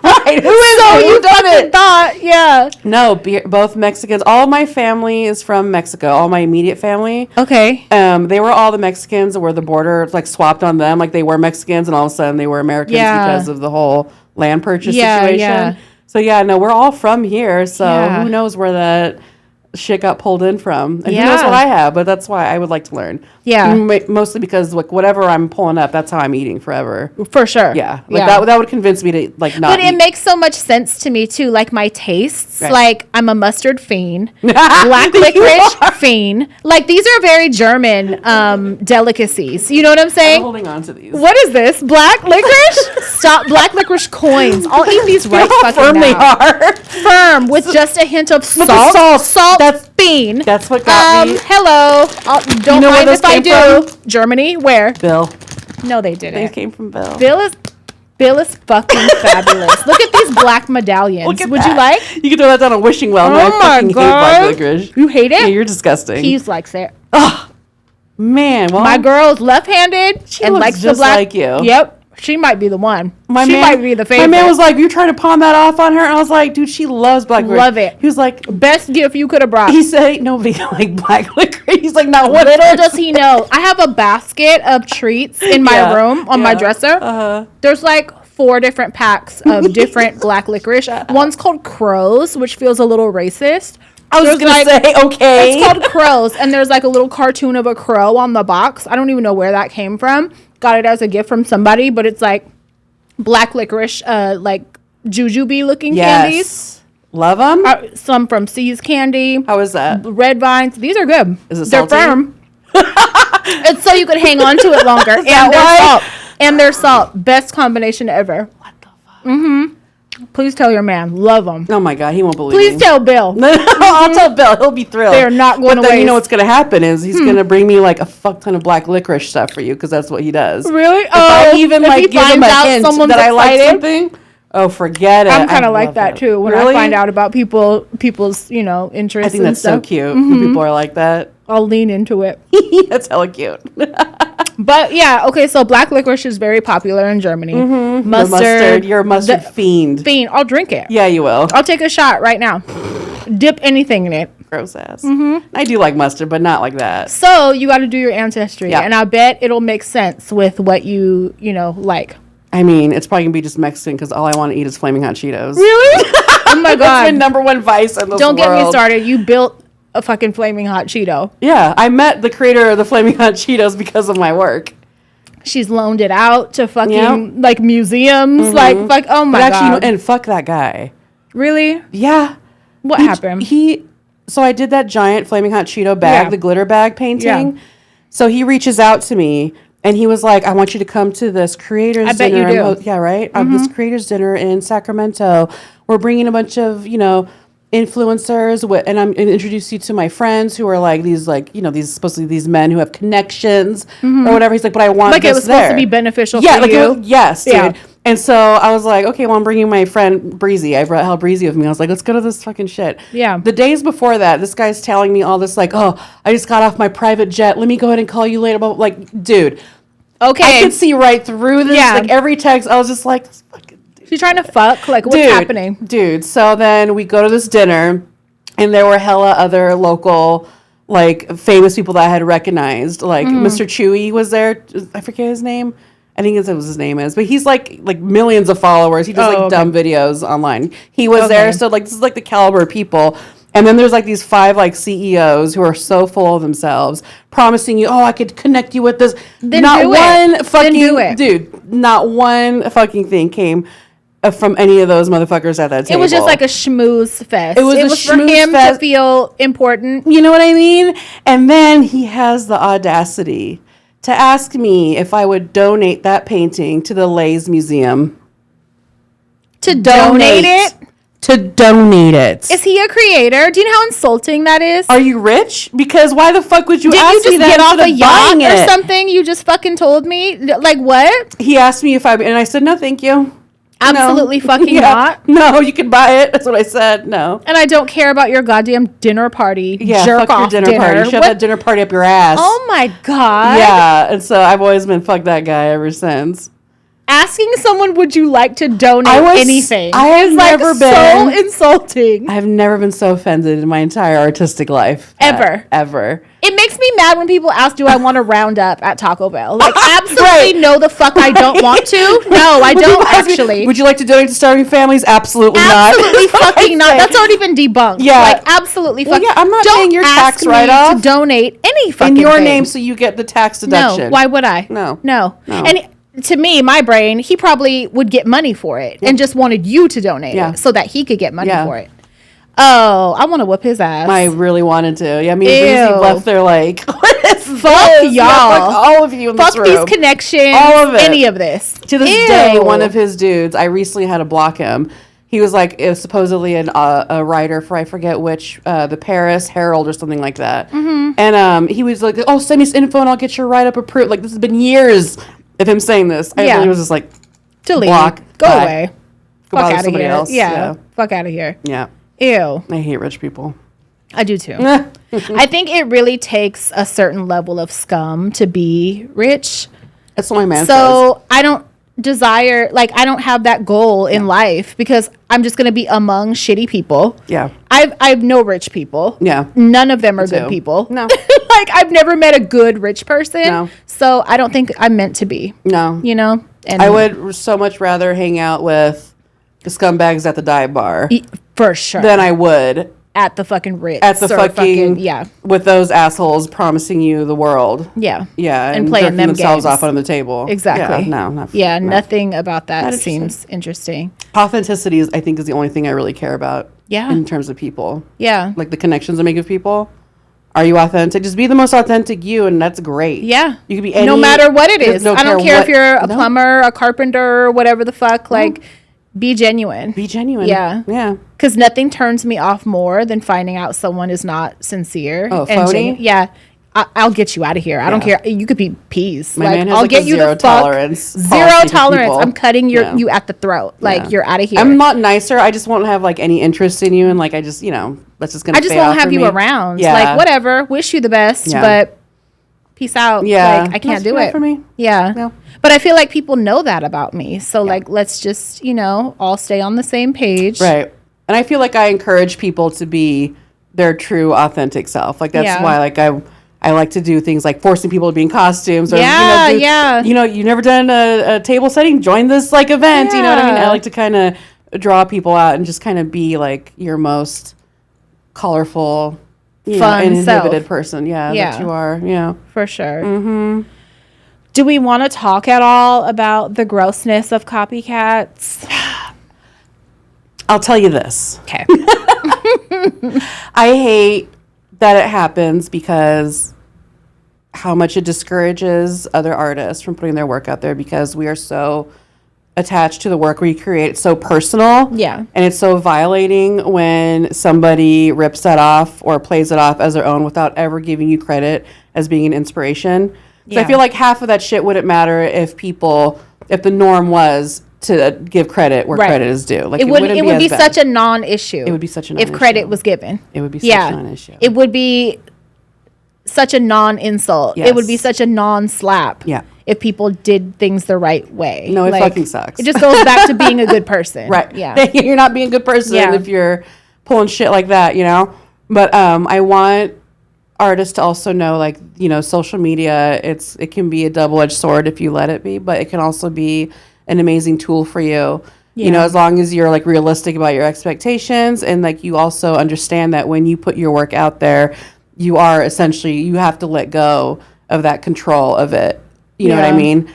Right. Who is so you done it? Thought, yeah. No, both Mexicans. All of my family is from Mexico. All my immediate family. Okay. They were all the Mexicans where the border, like, swapped on them. Like, they were Mexicans, and all of a sudden they were Americans because of the whole land purchase situation. Yeah. So, yeah, no, we're all from here. So who knows where that shit got pulled in from. And who knows what I have, but that's why I would like to learn. Yeah. Mostly because, like, whatever I'm pulling up, that's how I'm eating forever. For sure. Yeah. Like, that would convince me to, like, not But it makes so much sense to me, too. Like, my tastes. Right. Like, I'm a mustard fiend. Black licorice fiend. Like, these are very German delicacies. You know what I'm saying? I'm holding on to these. What is this? Black licorice? Stop. Black licorice coins. I'll eat these right fucking firm now. They are. Firm with just a hint of salt. Salt. That's bean. That's what got me. Hello. Don't mind if I do. From? Germany. Where? Bill. No, they didn't. They came from Bill. Bill is fucking fabulous. Look at these black medallions. Would you like? You can throw that down a wishing well. Oh my God. Hate black licorice. You hate it? Yeah, you're disgusting. He's likes it. Oh, man. Well, my girl's left-handed and likes just the black. Like you. Yep. She might be the one. She might be the favorite. My man was like, "You trying to pawn that off on her?" And I was like, "Dude, she loves black licorice." Love it. He was like, "Best gift you could have brought." He said, "Ain't nobody like black licorice." He's like, "Not one." Little does he know, I have a basket of treats in my room on my dresser. There's like 4 different packs of different black licorice. One's called Crows, which feels a little racist. I was going to say, okay. It's called Crows, and there's like a little cartoon of a crow on the box. I don't even know where that came from. Got it as a gift from somebody, but it's like black licorice, like jujube looking candies. Love them. Some from C's Candy. How is that? Red Vines. These are good. Is it salty? They're firm. It's so you could hang on to it longer. And they're salt. And they're salt. Best combination ever. What the fuck? Please tell your man. Love them. Oh my God, he won't believe me. Please tell Bill. I'll tell Bill. He'll be thrilled. They're not going to waste. Then you know what's going to happen is he's going to bring me like a fuck ton of black licorice stuff for you because that's what he does. Really? If I even like give him a hint that I like something, oh, forget it. I'm kind of like that too. When I find out about people's, interests. I think that's so cute when people are like that. I'll lean into it. That's hella cute. But yeah, okay, so black licorice is very popular in Germany. Mustard. You're a mustard fiend. I'll drink it. Yeah, you will. I'll take a shot right now. Dip anything in it. Gross ass. I do like mustard, but not like that. So you got to do your ancestry. Yeah. And I bet it'll make sense with what you like. I mean, it's probably going to be just Mexican because all I want to eat is Flaming Hot Cheetos. Really? Oh my God. That's my number one vice in this Don't world. Get me started. You built a fucking Flaming Hot Cheeto. Yeah, I met the creator of the Flaming Hot Cheetos because of my work. She's loaned it out to fucking like museums, like oh my God. Actually, and fuck that guy. Really? Yeah. What happened? So I did that giant Flaming Hot Cheeto bag, the glitter bag painting. Yeah. So he reaches out to me and he was like, "I want you to come to this creators dinner." I bet you do. Yeah, right. This creators dinner in Sacramento. We're bringing a bunch of influencers and I'm going to introduce you to my friends who are like these these supposedly these men who have connections or whatever. He's like, "But I want like this it was supposed to be beneficial for you." Yes, dude. Yeah. And so I was like, "Okay, well, I'm bringing my friend Breezy. I brought Hell Breezy with me." I was like, "Let's go to this fucking shit." Yeah. The days before that, this guy's telling me all this like, "Oh, I just got off my private jet. Let me go ahead and call you later." But like, dude, okay, I could see right through this. Yeah. Like every text, I was just like, "This fucking dude." She's trying to fuck. Like, what's happening, dude? So then we go to this dinner. And there were hella other local, like, famous people that I had recognized. Like, Mr. Chewy was there. I forget his name. I think that's what his name is. But he's, like millions of followers. He does, dumb videos online. He was there. So, like, this is, like, the caliber of people. And then there's, like, these 5, like, CEOs who are so full of themselves, promising you, "Oh, I could connect you with this." Then not do one it. fucking... Then do it. Dude, not one fucking thing came from any of those motherfuckers at that table. It was just like a schmooze fest. It was for him to feel important. You know what I mean? And then he has the audacity to ask me if I would donate that painting to the Lay's Museum. To donate it? To donate it. Is he a creator? Do you know how insulting that is? Are you rich? Because why the fuck would you Did ask you just me that get off a yacht or it? something? You just fucking told me? Like what? He asked me if and I said, "No, thank you." Absolutely fucking not. No, you can buy it. That's what I said. No. And I don't care about your goddamn dinner party. Yeah, jerk fuck off your dinner party. Shove that dinner party up your ass. Oh my God. Yeah, and so I've always been fuck that guy ever since. Asking someone, would you like to donate anything? I have never been so insulting. I have never been so offended in my entire artistic life. Ever. It makes me mad when people ask, do I want to round up at Taco Bell? Like, absolutely no, the fuck I don't want to. No, I don't actually. Would you like to donate to starving families? Absolutely not. Absolutely fucking not. That's already been debunked. Yeah. Like, absolutely fucking. Well, yeah, I'm not paying your tax write-off. To donate any fucking in your thing. name so you get the tax deduction. No, why would I? No. And to me, my brain, he probably would get money for it and just wanted you to donate it so that he could get money for it. Oh, I want to whoop his ass. I really wanted to. Yeah, me and Breezy left there like, what is fuck this? y'all. Yeah, fuck all of you in this room. Fuck these connections. All of it. Any of this. To this day, one of his dudes, I recently had to block him. He was like supposedly a writer for I forget which, the Paris Herald or something like that. Mm-hmm. And he was like, oh, send me this info and I'll get your write-up approved. Like, this has been years of him saying this. I really was just like, delete. Block. Go bye. away. Go fuck out of here. else. Yeah. Fuck out of here. Yeah. Ew. I hate rich people. I do too. I think it really takes a certain level of scum to be rich. That's what my man says. So I don't desire, like, I don't have that goal in life because I'm just going to be among shitty people. Yeah. I've no rich people. Yeah. None of them are good people. No. Like, I've never met a good rich person. No. So I don't think I'm meant to be. No. You know? And I would so much rather hang out with the scumbags at the dive bar. For sure. Than I would at the fucking Ritz. At the fucking yeah. With those assholes promising you the world. Yeah. Yeah. And playing them themselves games. off on the table. Exactly. Yeah, no. Nothing about that seems interesting. Authenticity is, I think, is the only thing I really care about. Yeah. In terms of people. Yeah. Like the connections I make with people. Are you authentic? Just be the most authentic you, and that's great. Yeah. You could be any. No matter what it is. I don't care if you're a no. plumber, a carpenter, whatever the fuck. Like, be genuine. Be genuine. Yeah. Yeah. Because nothing turns me off more than finding out someone is not sincere. Oh, phony? Yeah. I'll get you out of here. I don't care. You could be peas. My like, man has I'll like get a you zero the fuck. tolerance. Zero tolerance. People. I'm cutting you at the throat. Like, you're out of here. I'm not nicer. I just won't have like any interest in you, and like I just, that's just gonna. I just won't have you around. Yeah. Like, whatever. Wish you the best, but peace out. Yeah. Like, I can't do it for me. Yeah. No. But I feel like people know that about me. So like, let's just all stay on the same page. Right. And I feel like I encourage people to be their true, authentic self. Like that's why like I like to do things like forcing people to be in costumes or you've never done a table setting, join this like event, you know what I mean? I like to kind of draw people out and just kind of be like your most colorful, fun, uninhibited person. Yeah, that you are. Yeah. For sure. Mm-hmm. Do we want to talk at all about the grossness of copycats? I'll tell you this. Okay. I hate that it happens because how much it discourages other artists from putting their work out there because we are so attached to the work we create. It's so personal. Yeah. And it's so violating when somebody rips that off or plays it off as their own without ever giving you credit as being an inspiration. So I feel like half of that shit wouldn't matter if the norm was to give credit where credit is due. Like it would be such a non-issue. It would be such a non-issue. If credit was given. It would be such a non-issue. It would be such a non-insult. Yes. It would be such a non-slap. Yeah. If people did things the right way. No, it fucking sucks. It just goes back to being a good person. Right. Yeah. You're not being a good person if you're pulling shit like that, But I want artists to also know, like, social media, it can be a double-edged sword if you let it be, but it can also be an amazing tool for you. Yeah. As long as you're like realistic about your expectations and like you also understand that when you put your work out there, you have to let go of that control of it. You know what I mean?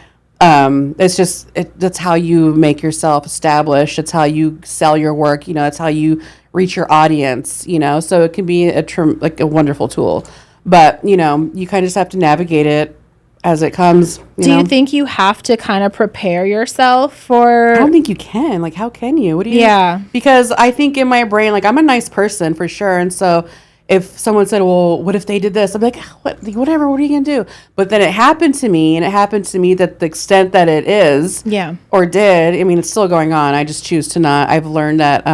It's just, that's how you make yourself established. It's how you sell your work. It's how you reach your audience, so it can be a wonderful tool, but you kind of just have to navigate it as it comes. Do you think you have to kind of prepare yourself for? I don't think you can. Like, how can you? What do you? Yeah. Because I think in my brain, like, I'm a nice person for sure, and so if someone said, well, what if they did this? I'm like, whatever, what are you going to do? But then it happened to me, and it happened to me that the extent that it is or did, I mean, it's still going on. I just choose to not. I've learned that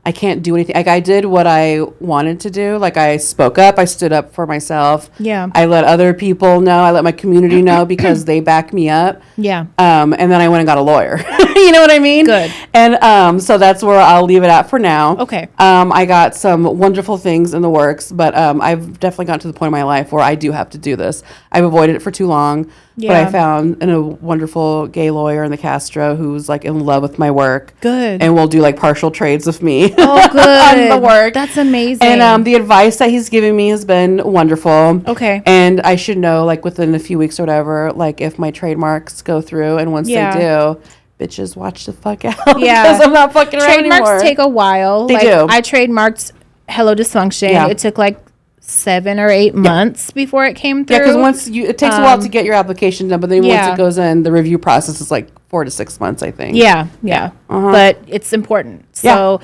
I can't do anything. Like, I did what I wanted to do. Like, I spoke up. I stood up for myself. Yeah. I let other people know. I let my community know because they back me up. Yeah. And then I went and got a lawyer. You know what I mean? Good. And so that's where I'll leave it at for now. Okay. I got some wonderful things in the works, but I've definitely gotten to the point in my life where I do have to do this. I've avoided it for too long. Yeah. But I found a wonderful gay lawyer in the Castro who's like in love with my work. Good. And will do like partial trades with me. Oh, good. On the work. That's amazing. And the advice that he's giving me has been wonderful. Okay. And I should know like within a few weeks or whatever, like if my trademarks go through, and once they do, bitches watch the fuck out. Yeah. Because I'm not fucking around anymore. Trademarks take a while. They do. I trademarked Hello Dysfunction. Yeah. It took like 7 or 8 months before it came through. Yeah, because once it takes a while to get your application done, but then once it goes in, the review process is like 4 to 6 months, I think. Yeah. But it's important. So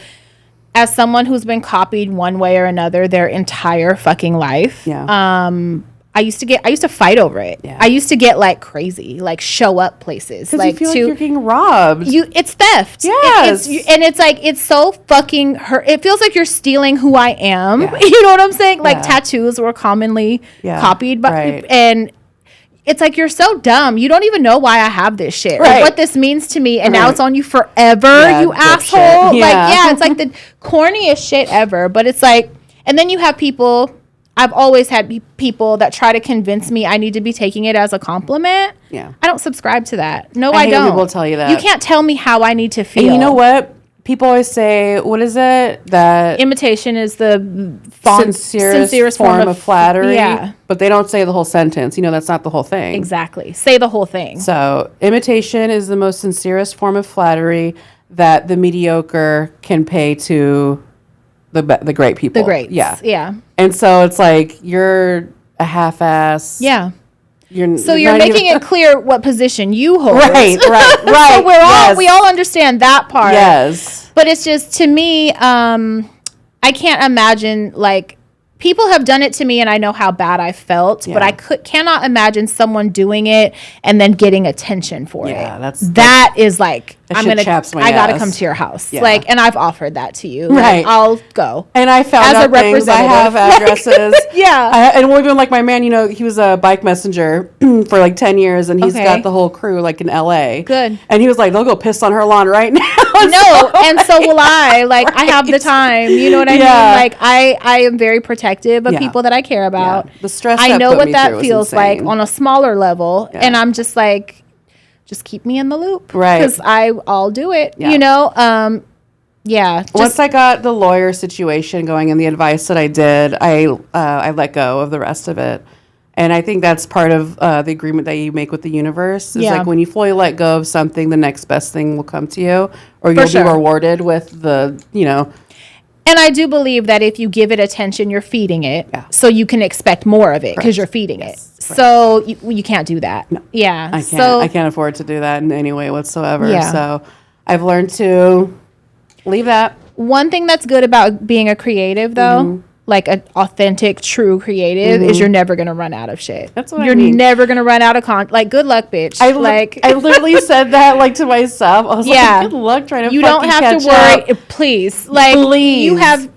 as someone who's been copied one way or another their entire fucking life, I used to fight over it. Yeah. I used to get like crazy, like show up places. Like you feel like you're getting robbed. It's theft. Yes. And it's so fucking hurt. It feels like you're stealing who I am. Yeah. You know what I'm saying? Like tattoos were commonly copied by, and it's like, you're so dumb. You don't even know why I have this shit. Like what this means to me. And now it's on you forever, you asshole. It's like the corniest shit ever. But it's like, and then you have people, I've always had people that try to convince me I need to be taking it as a compliment. Yeah. I don't subscribe to that. No, I don't. People tell you that. You can't tell me how I need to feel. And you know what? People always say, what is it? That imitation is the sincerest form of flattery. Yeah. But they don't say the whole sentence. You know, that's not the whole thing. Exactly. Say the whole thing. So imitation is the most sincerest form of flattery that the mediocre can pay to the great people. The greats. Yeah. Yeah. And so it's like, you're a half-ass. Yeah. You're making it clear what position you hold. Right. So we all understand that part. Yes. But it's just, to me, I can't imagine, like, people have done it to me and I know how bad I felt, but I cannot imagine someone doing it and then getting attention for it. That is like, I gotta come to your house. Yeah. Like, and I've offered that to you. Like, I'll go. And I found out things. I have addresses. And we're doing, like, my man, you know, he was a bike messenger for like 10 years, and he's got the whole crew like in LA. Good. And he was like, they'll go piss on her lawn right now. And so will I. Like, I have the time. You know what I mean? Like, I am very protective of people that I care about. Yeah. The stress I know what that feels like on a smaller level. And I'm just like, just keep me in the loop. Right. Because I'll do it, you know? Once I got the lawyer situation going and the advice that I did, I let go of the rest of it. And I think that's part of the agreement that you make with the universe. It's like, when you fully let go of something, the next best thing will come to you, or you'll be rewarded with the, you know. And I do believe that if you give it attention, you're feeding it. Yeah. So you can expect more of it because you're feeding it. So you can't do that. No. Yeah. I can't. I can't afford to do that in any way whatsoever. Yeah. So I've learned to leave that. One thing that's good about being a creative, though, like an authentic, true creative, is you're never going to run out of shit. That's what I mean. You're never going to run out of like, good luck, bitch. I literally said that, like, to myself. I was like, good luck trying to you don't have to worry. Please. Like, you have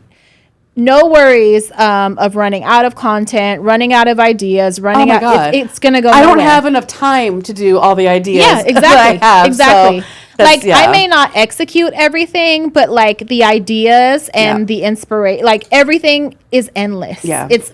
no worries of running out of content, running out of ideas, running out. God. It's going to go nowhere. I don't have enough time to do all the ideas exactly. that I have. Exactly. So like, I may not execute everything, but like the ideas and the inspiration, like everything is endless. Yeah. It's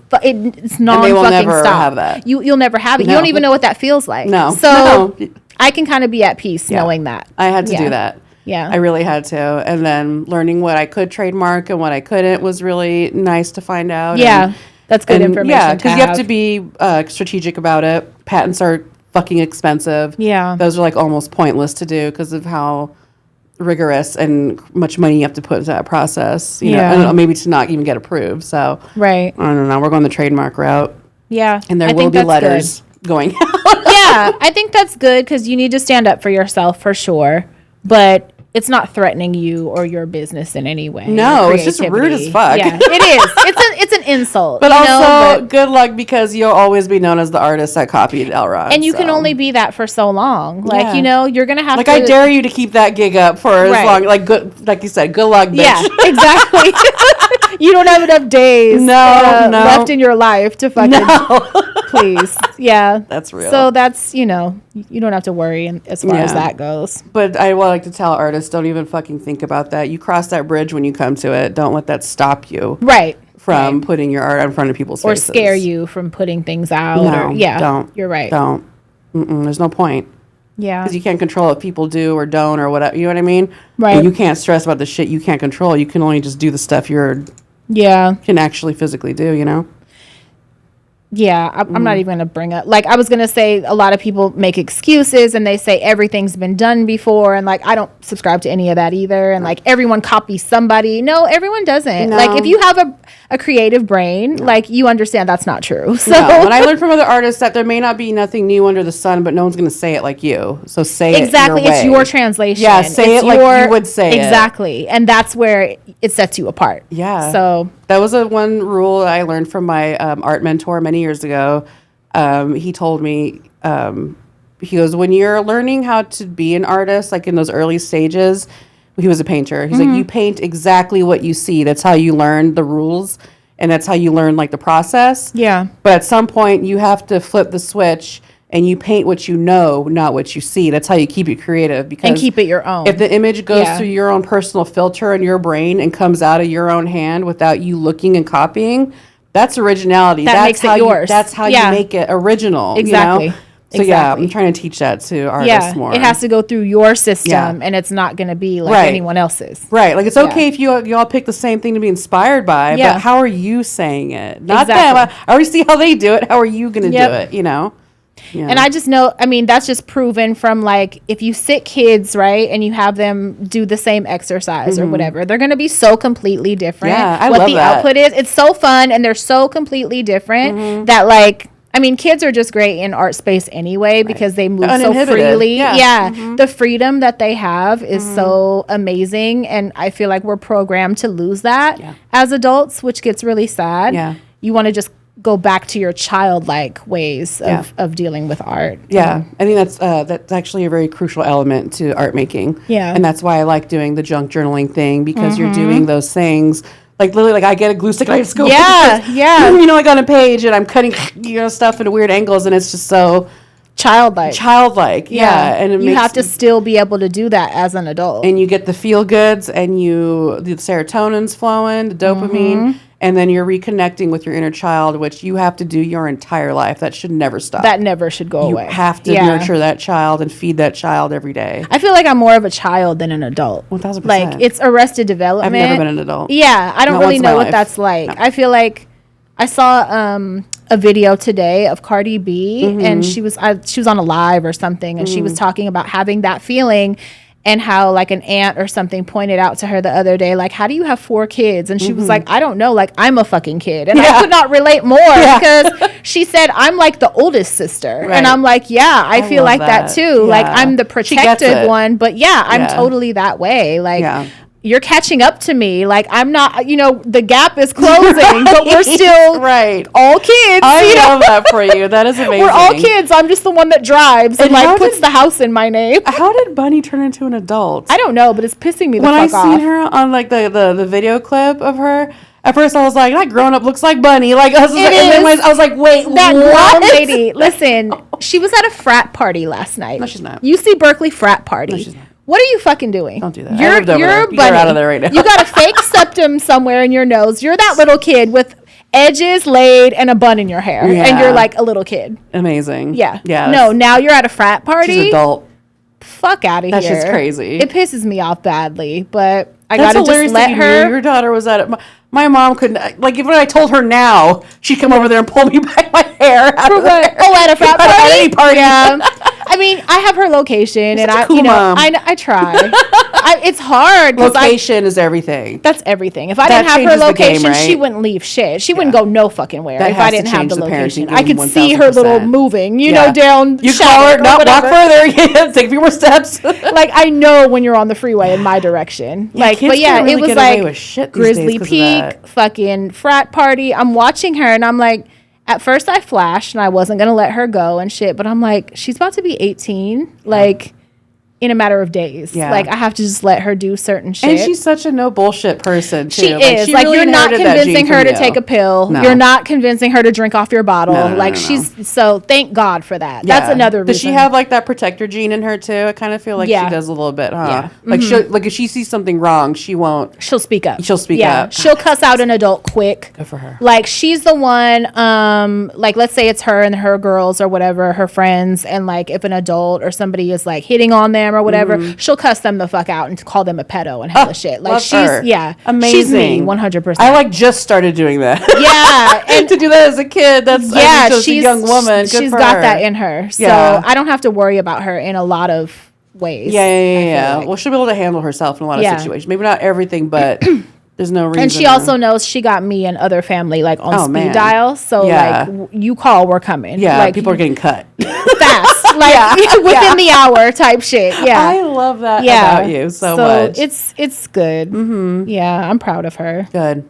non-fucking stop. Have that. You'll never have it. No. You don't even know what that feels like. No. So I can kind of be at peace knowing that. I had to do that. Yeah. I really had to. And then learning what I could trademark and what I couldn't was really nice to find out. Yeah. That's good information. Yeah, because you have to be strategic about it. Patents are fucking expensive. Yeah. Those are like almost pointless to do because of how rigorous and much money you have to put into that process. You know, and maybe to not even get approved. So I don't know. We're going the trademark route. Yeah. And there will be letters going out. Yeah. I think that's good because you need to stand up for yourself for sure. But it's not threatening you or your business in any way. No, it's just rude as fuck. Yeah, it is. It's an insult. But also, good luck, because you'll always be known as the artist that copied Elrod. And you can only be that for so long. Like, you're going to have to. I dare you to keep that gig up for as long. Like you said, good luck, bitch. Yeah, exactly. You don't have enough days left in your life to fucking. Please. Yeah. That's real. So that's, you don't have to worry as far as that goes. But I would like to tell artists, don't even fucking think about that. You cross that bridge when you come to it. Don't let that stop you. Right. From putting your art in front of people's faces. Or scare you from putting things out. Don't. You're right. Don't. There's no point. Yeah. Because you can't control what people do or don't or whatever. You know what I mean? Right. And you can't stress about the shit you can't control. You can only just do the stuff can actually physically do, Yeah, I'm not even going to bring up, I was going to say a lot of people make excuses and they say everything's been done before. And I don't subscribe to any of that either. And everyone copies somebody. No, everyone doesn't. No. If you have a creative brain, you understand that's not true. So and I learned from other artists that there may not be nothing new under the sun, but no one's going to say it like you. So say it exactly. your way. It's your translation. Yeah, say it like you would say it. Exactly. And that's where it sets you apart. Yeah. So that was one rule I learned from my art mentor many years ago. He told me, he goes, when you're learning how to be an artist, in those early stages, he was a painter. He's like, you paint exactly what you see. That's how you learn the rules. And that's how you learn the process. Yeah. But at some point you have to flip the switch and you paint what you know, not what you see. That's how you keep it creative. Because and keep it your own. If the image goes through your own personal filter in your brain and comes out of your own hand without you looking and copying, that's originality. That makes it yours. That's how you make it original. Exactly. So I'm trying to teach that to artists more. It has to go through your system and it's not going to be anyone else's. Right. It's okay if you all pick the same thing to be inspired by, but how are you saying it? Not them. I already see how they do it. How are you going to do it, Yeah. And I just know, that's just proven from if you sit kids, right, and you have them do the same exercise or whatever, they're going to be so completely different. Yeah, I what love the that. output is. It's so fun and they're so completely different that kids are just great in art space anyway because they move so freely. Yeah. The freedom that they have is so amazing. And I feel like we're programmed to lose that as adults, which gets really sad. Yeah. You want to just go back to your childlike ways of dealing with art. Yeah. I think that's actually a very crucial element to art making. Yeah. And that's why I like doing the junk journaling thing because you're doing those things. Literally, I get a glue stick and I just go. Yeah. On a page and I'm cutting, stuff into weird angles and it's just so childlike. Yeah. And you have to still be able to do that as an adult. And you get the feel goods and the serotonin's flowing, the dopamine. And then you're reconnecting with your inner child, which you have to do your entire life. That should never stop. That never should go away. You have to nurture that child and feed that child every day. I feel like I'm more of a child than an adult. 1000%. It's Arrested Development. I've never been an adult. Yeah, I don't really know what that's like. No. I feel like I saw a video today of Cardi B, and she was on a live or something, and she was talking about having that feeling. And how an aunt or something pointed out to her the other day, how do you have 4 kids? And she was like, I don't know, I'm a fucking kid. And I could not relate more because she said, I'm the oldest sister. Right. And I'm I feel like that too. Yeah. I'm the protected one, but I'm totally that way. You're catching up to me. I'm not, the gap is closing, but we're still all kids. I love that for you. That is amazing. We're all kids. I'm just the one that drives and puts the house in my name. How did Bunny turn into an adult? I don't know, but it's pissing me the fuck off. When I seen her on the video clip of her, at first I was like, that grown up looks like Bunny. I was like, wait, that grown lady. Listen, she was at a frat party last night. No, she's not. UC Berkeley frat party. No, she's not. What are you fucking doing? Don't do that. You're a bunny. You're out of there right now. You got a fake septum somewhere in your nose. You're that little kid with edges laid and a bun in your hair. Yeah. And you're a little kid. Amazing. Yeah. Yeah. No, now you're at a frat party. She's adult. Fuck out of here. That's just crazy. It pisses me off badly, but I gotta just let her. Your daughter was at it. My mom couldn't, even when I told her now, she'd come over there and pull me back my hair. At a frat party? At any party. Yeah. I have her location, and I try. it's hard. Location is everything. That's everything. If I didn't have her location, game, right? she wouldn't leave shit. She wouldn't go no fucking where if I didn't have the location. I could 1000%. see her little moving, you know, down. You call her, not walk further. Take a few more steps. Like, I know when you're on the freeway in my direction. Like, but yeah, really it was like Grizzly Peak, fucking frat party. I'm watching her and I'm like, at first I flashed and I wasn't going to let her go and shit. But I'm like, she's about to be 18. Like, in a matter of days. Yeah. Like, I have to just let her do certain shit. And she's such a no bullshit person, too. She is. Like, really, you're not convincing her to take a pill. No. You're not convincing her to drink off your bottle. No, she's... So, thank God for that. Yeah. That's another reason. Does she have, like, that protector gene in her, too? I kind of feel like she does a little bit, huh? Yeah. Like, if she sees something wrong, she won't... She'll speak up. She'll speak up. She'll cuss out an adult quick. Good for her. Like, she's the one, like, let's say it's her and her girls or whatever, her friends, and, like, if an adult or somebody is, like, hitting on them or whatever... She'll cuss them the fuck out and call them a pedo and hella shit. Like, she's amazing. She's me 100%. I like just started doing that. Yeah, and to do that as a kid, that's she's a young woman. She's got that in her, so I don't have to worry about her in a lot of ways. Yeah. Like. Well, she'll be able to handle herself in a lot of situations. Maybe not everything, but there's no reason. And she also knows she got me and other family like on speed dial. So like you call, we're coming. Yeah, like, people are getting cut fast. Like within the hour type shit. Yeah. I love that about you so much. It's good. Mm-hmm. Yeah, I'm proud of her. Good.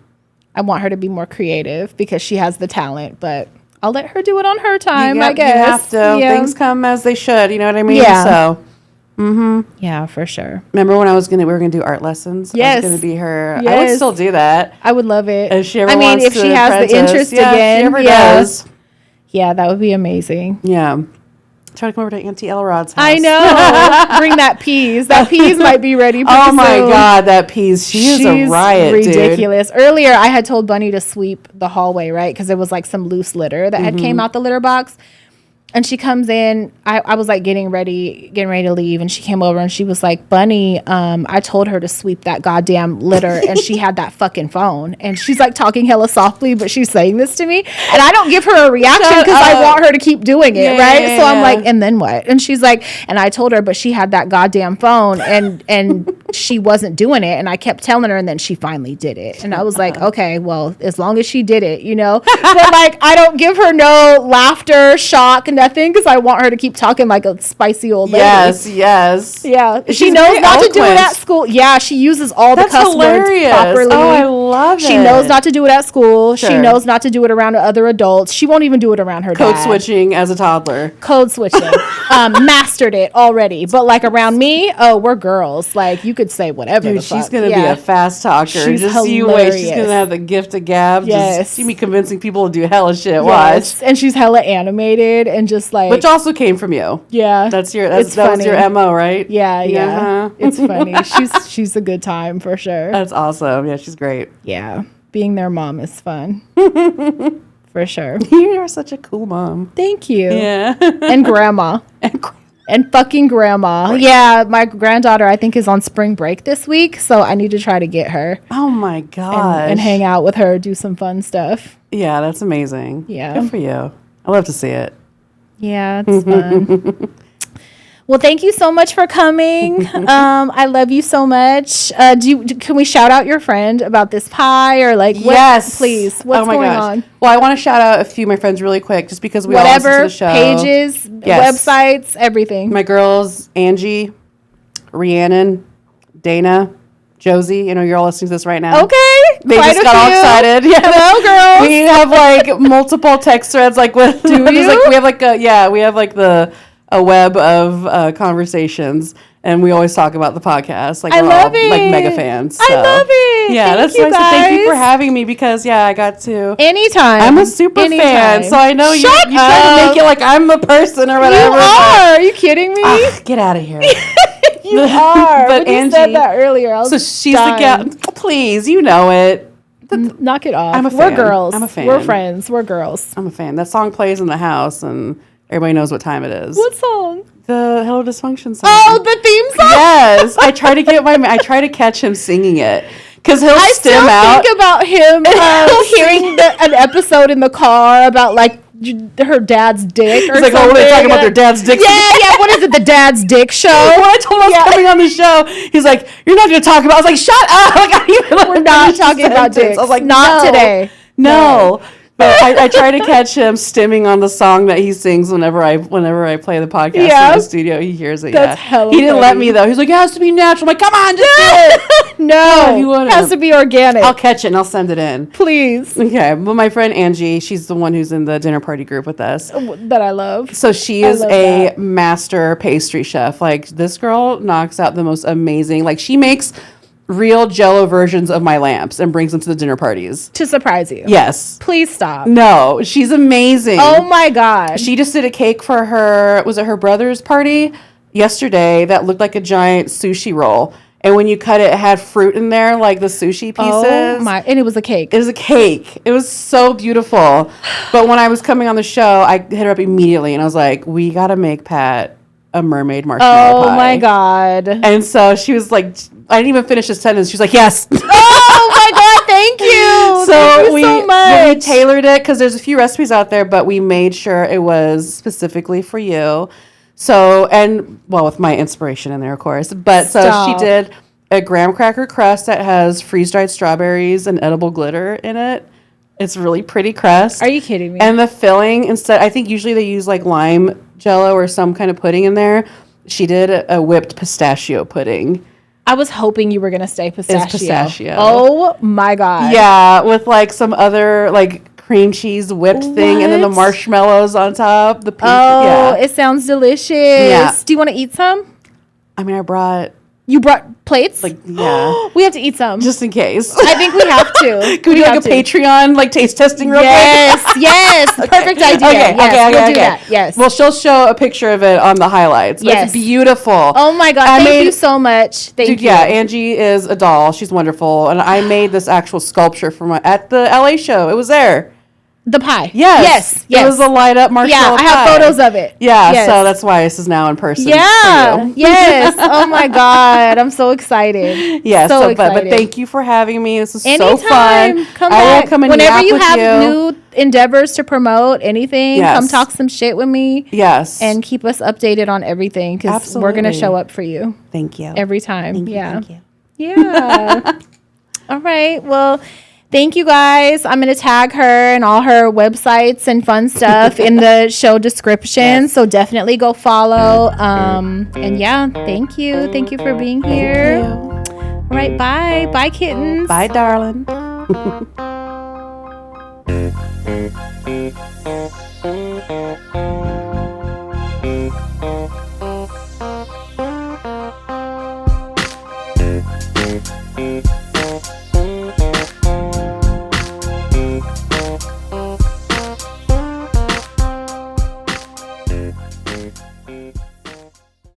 I want her to be more creative because she has the talent, but I'll let her do it on her time, I guess. You have to. Yeah. Things come as they should, you know what I mean? Yeah. So yeah, for sure. Remember when we were gonna do art lessons? Yes. I was gonna be her. Yes. I would still do that. I would love it. If she ever wants if to she has apprentice. the interest again. If she ever does. Yeah, that would be amazing. Yeah. Try to come over to Auntie Elrod's house. I know. Bring that peas. That peas might be ready pretty soon. Oh my God, that peas. She's a riot, ridiculous. Dude. Earlier, I had told Bunny to sweep the hallway, right? Because there was like some loose litter that had came out the litter box. And she comes in, I was like getting ready to leave, and she came over and she was like, Bunny, I told her to sweep that goddamn litter, and she had that fucking phone. And she's like talking hella softly, but she's saying this to me. And I don't give her a reaction because I want her to keep doing it, right? Yeah. So I'm like, and then what? And she's like, and I told her, but she had that goddamn phone and she wasn't doing it. And I kept telling her, and then she finally did it. And I was like, okay, well, as long as she did it, you know? But like, I don't give her no laughter, shock, nothing, because I want her to keep talking like a spicy old lady. Yes. Yeah. She knows not to do it at school. Yeah, she uses all the cuss words properly. Oh, I love it. She knows not to do it at school. Sure. She knows not to do it around other adults. She won't even do it around her dad. Code switching as a toddler. Code switching. Mastered it already. But like around me, we're girls. Like you could say whatever. Dude, the fuck. She's going to be a fast talker. She's just hilarious. You wait. She's going to have the gift of gab. Yes. Just see me convincing people to do hella shit. Watch. And she's hella animated and just like. Which also came from you. Yeah. That was your MO, right? Yeah. Uh-huh. It's funny. She's a good time for sure. That's awesome. Yeah, she's great. Yeah. Being their mom is fun. For sure. You are such a cool mom. Thank you. Yeah. And grandma. And fucking grandma. Yeah, my granddaughter, I think, is on spring break this week, so I need to try to get her. Oh, my gosh. And hang out with her, do some fun stuff. Yeah, that's amazing. Yeah. Good for you. I love to see it. Yeah, it's fun. Well, thank you so much for coming. I love you so much. Can we shout out your friend about this pie or like? Yes, please. What's going on? Well, I want to shout out a few of my friends really quick, just because we all listen to the show. Pages, websites, everything. My girls, Angie, Rhiannon, Dana, Josie. You know, you're all listening to this right now. Okay. They just got all excited. Yeah. Hello, girls. We have like multiple text threads. Like with do you? Like, we have like a web of conversations, and we always talk about the podcast. Like, I we're love all it. Like mega fans. So. I love it. Yeah, that's nice. Thank you for having me, because I got to. Anytime. I'm a super fan, so I know you try to make it like I'm a person or whatever. You are. Are you kidding me? Get out of here. You are. But when you said that earlier, I was so she's dying. The gal. Please, you know it. Knock it off. I'm a fan. We're girls. I'm a fan. We're friends. We're girls. I'm a fan. That song plays in the house, and everybody knows what time it is. What song? The Hello Dysfunction song. Oh, the theme song? Yes. I try to catch him singing it. Because he'll stim out. I think about him hearing an episode in the car about like her dad's dick or He's like, something. oh, they're talking about their dad's dick. Yeah. What is it? The dad's dick show? When I told him I was coming on the show, he's like, you're not going to talk about. I was like, shut up. Like, I didn't even We're not talking about dicks. I was like, not today. No. But I try to catch him stimming on the song that he sings whenever I play the podcast in the studio. He hears it. That's hella He didn't funny. let me though. He's like, it has to be natural. I'm like, come on, just do it. No, he wouldn't. it has to be organic. I'll catch it and I'll send it in. Please. Okay. Well, my friend Angie, she's the one who's in the dinner party group with us. That I love. So she is a master pastry chef. Like, this girl knocks out the most amazing. Like, she makes real Jell-O versions of my lamps and brings them to the dinner parties. To surprise you. Yes. Please stop. No, she's amazing. Oh my God. She just did a cake for her, was it her brother's party yesterday that looked like a giant sushi roll. And when you cut it, it had fruit in there, like the sushi pieces. Oh my, and it was a cake. It was a cake. It was so beautiful. But when I was coming on the show, I hit her up immediately and I was like, we got to make Pat a mermaid marshmallow pie. Oh my God. And so she was like, I didn't even finish the sentence. She was like, yes. Oh my God, thank you. Thank you so much. We tailored it because there's a few recipes out there, but we made sure it was specifically for you. So, and well, with my inspiration in there, of course. But so she did a graham cracker crust that has freeze-dried strawberries and edible glitter in it. It's really pretty crust. Are you kidding me? And the filling, instead, I think usually they use like lime Jell-O or some kind of pudding in there. She did a whipped pistachio pudding. I was hoping you were going to say pistachio. It's pistachio. Oh my God. Yeah, with like some other like cream cheese whipped thing and then the marshmallows on top. The pink, it sounds delicious. Yeah. Do you want to eat some? I mean, I brought... You brought plates? Like, yeah. We have to eat some. Just in case. I think we have to. Can we do like a Patreon, like taste testing real quick? Yes. Perfect idea. Okay. We'll do that. Yes. Well, she'll show a picture of it on the highlights. Yes. It's beautiful. Oh my God. Thank you so much. Thank you. Yeah, Angie is a doll. She's wonderful. And I made this actual sculpture at the LA show. It was there. The pie. Yes. It was a light up marshmallow pie. Yeah, I have photos of it. Yeah, so that's why this is now in person. Yeah. Yes. Oh my God. I'm so excited. Yeah, so excited. But thank you for having me. This is so fun. Come back. I will come and whenever nap you with have new endeavors to promote, anything, Yes. come talk some shit with me. Yes. And keep us updated on everything because we're going to show up for you. Thank you. Every time. Thank you. Yeah. All right. Well, thank you guys. I'm going to tag her and all her websites and fun stuff in the show description. Yes. So definitely go follow. And yeah, thank you. Thank you for being here. All right. Bye. Bye, kittens. Bye, darling.